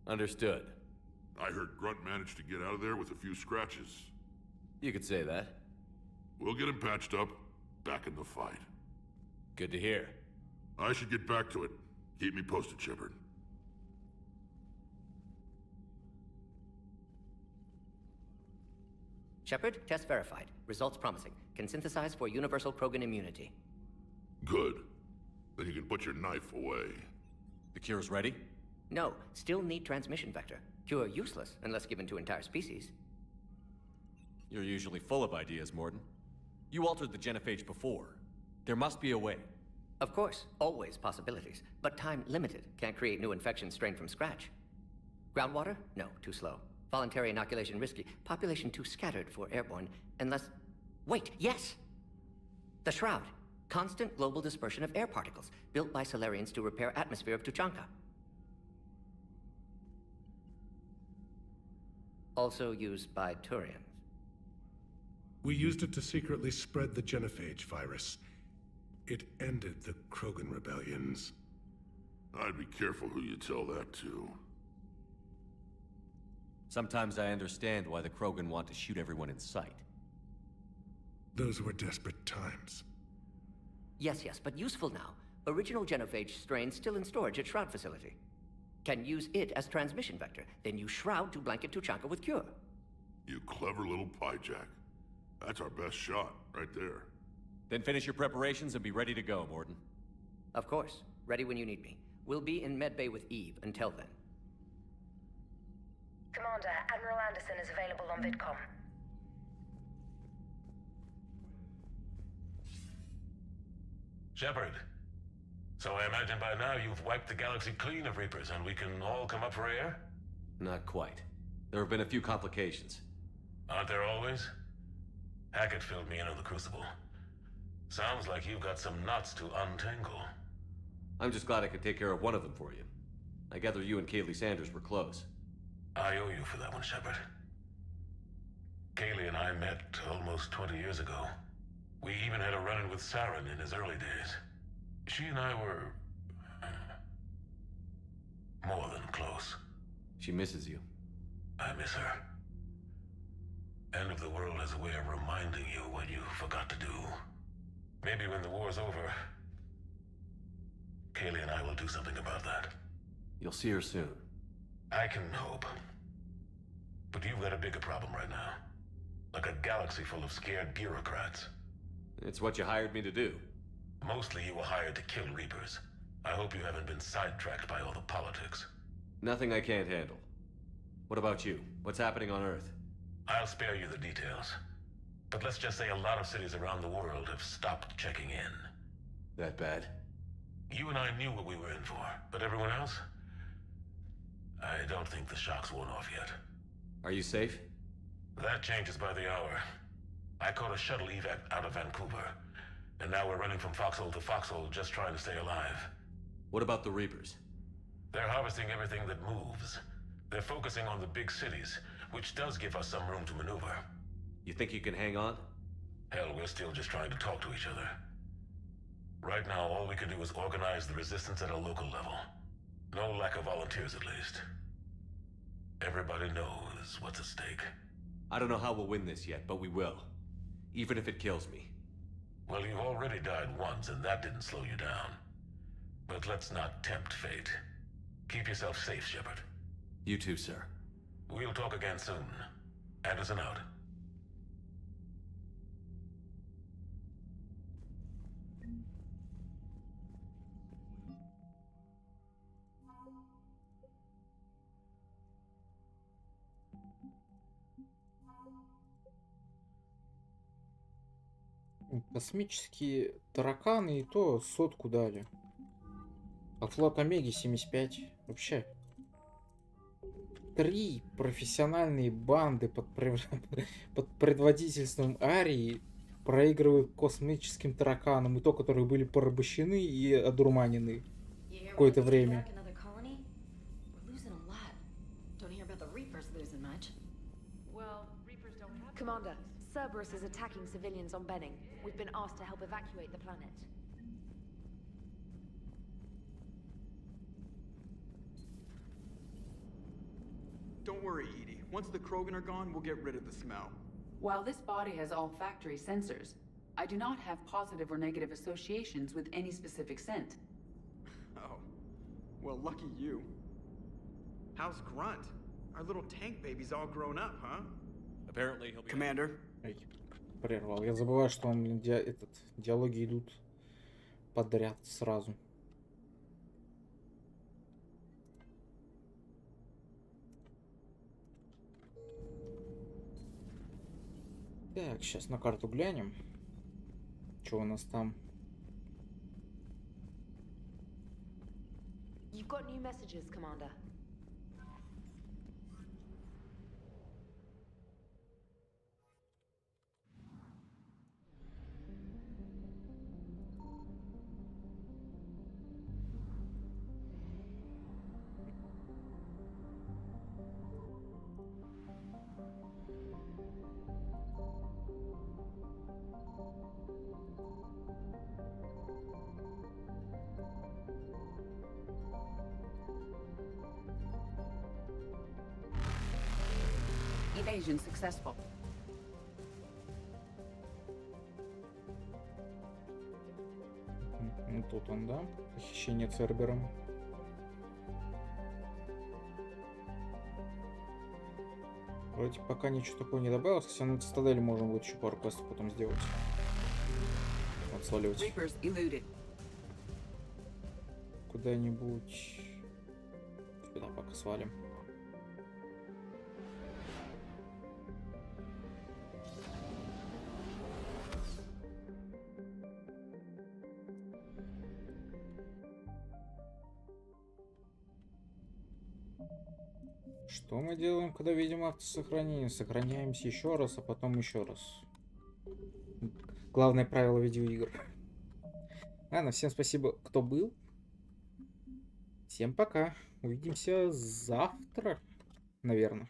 Understood. I heard Grunt managed to get out of there with a few scratches. You could say that. We'll get him patched up, back in the fight. Good to hear. I should get back to it. Keep me posted, Shepard. Shepard, test verified. Results promising. Can synthesize for universal Krogan immunity. Good. Then you can put your knife away. The cure's ready? No, still need transmission vector. Cure useless unless given to entire species. You're usually full of ideas, Mordin. You altered the genophage before. There must be a way. Of course, always possibilities. But time limited. Can't create new infections strained from scratch. Groundwater? No, too slow. Voluntary inoculation risky. Population too scattered for airborne. Unless... Wait, yes! The Shroud. Constant global dispersion of air particles. Built by Solarians to repair atmosphere of Tuchanka. Also used by Turians. We used it to secretly spread the genophage virus. It ended the Krogan rebellions. I'd be careful who you tell that to. Sometimes I understand why the Krogan want to shoot everyone in sight. Those were desperate times. Yes, but useful now. Original genophage strain still in storage at Shroud facility. Can use it as transmission vector, then use Shroud to blanket Tuchanka with cure. You clever little pyjack. That's our best shot, right there. Then finish your preparations and be ready to go, Mordin. Of course. Ready when you need me. We'll be in medbay with Eve until then. Commander, Admiral Anderson is available on VidCom. Shepard. So I imagine by now you've wiped the galaxy clean of Reapers and we can all come up for air? Not quite. There have been a few complications. Aren't there always? Hackett filled me in on the Crucible. Sounds like you've got some knots to untangle. I'm just glad I could take care of one of them for you. I gather you and Kaylee Sanders were close. I owe you for that one, Shepard. Kaylee and I met almost 20 years ago. We even had a run-in with Saren in his early days. She and I were... more than close. She misses you. I miss her. End of the world has a way of reminding you what you forgot to do. Maybe when the war's over, Kaylee and I will do something about that. You'll see her soon. I can hope. But you've got a bigger problem right now. Like a galaxy full of scared bureaucrats. It's what you hired me to do. Mostly you were hired to kill Reapers. I hope you haven't been sidetracked by all the politics. Nothing I can't handle. What about you? What's happening on Earth? I'll spare you the details. But let's just say a lot of cities around the world have stopped checking in. That bad? You and I knew what we were in for, but everyone else? I don't think the shock's worn off yet. Are you safe? That changes by the hour. I caught a shuttle evac out of Vancouver, and now we're running from foxhole to foxhole just trying to stay alive. What about the Reapers? They're harvesting everything that moves. They're focusing on the big cities, which does give us some room to maneuver. You think you can hang on? Hell, we're still just trying to talk to each other. Right now, all we can do is organize the resistance at a local level. No lack of volunteers, at least. Everybody knows what's at stake. I don't know how we'll win this yet, but we will. Even if it kills me. Well, you've already died once, and that didn't slow you down. But let's not tempt fate. Keep yourself safe, Shepard. You too, sir. We'll talk again soon. Anderson out. Космические тараканы и то 100 дали. А флот Омеги 75. Вообще. 3 профессиональные банды под предводительством Арии проигрывают космическим тараканам. И то, которые были порабощены и одурманены какое-то время. Commander, Cerberus is attacking civilians on Benning. We've been asked to help evacuate the planet. Don't worry, Edie. Once the Krogan are gone, we'll get rid of the smell. While this body has all factory sensors, I do not have positive or negative associations with any specific scent. Oh. Well, lucky you. How's Grunt? Our little tank baby's all grown up, huh? Apparently he'll be... Commander. Прервал. Я забываю, что он диалоги идут подряд сразу. Так, сейчас на карту глянем. Что у нас там? You've got new messages, Commander. Evasion successful. Ну тут он, да? Похищение Цербером. Вроде пока ничего такого не добавилось. Хотя на цитадели можем будет еще пару квестов потом сделать. Отсваливать. Куда-нибудь. Сюда пока свалим. Что мы делаем, когда видим автосохранение? Сохраняемся еще раз, а потом еще раз. Главное правило видеоигр. Ладно, всем спасибо, кто был. Всем пока. Увидимся завтра, наверное.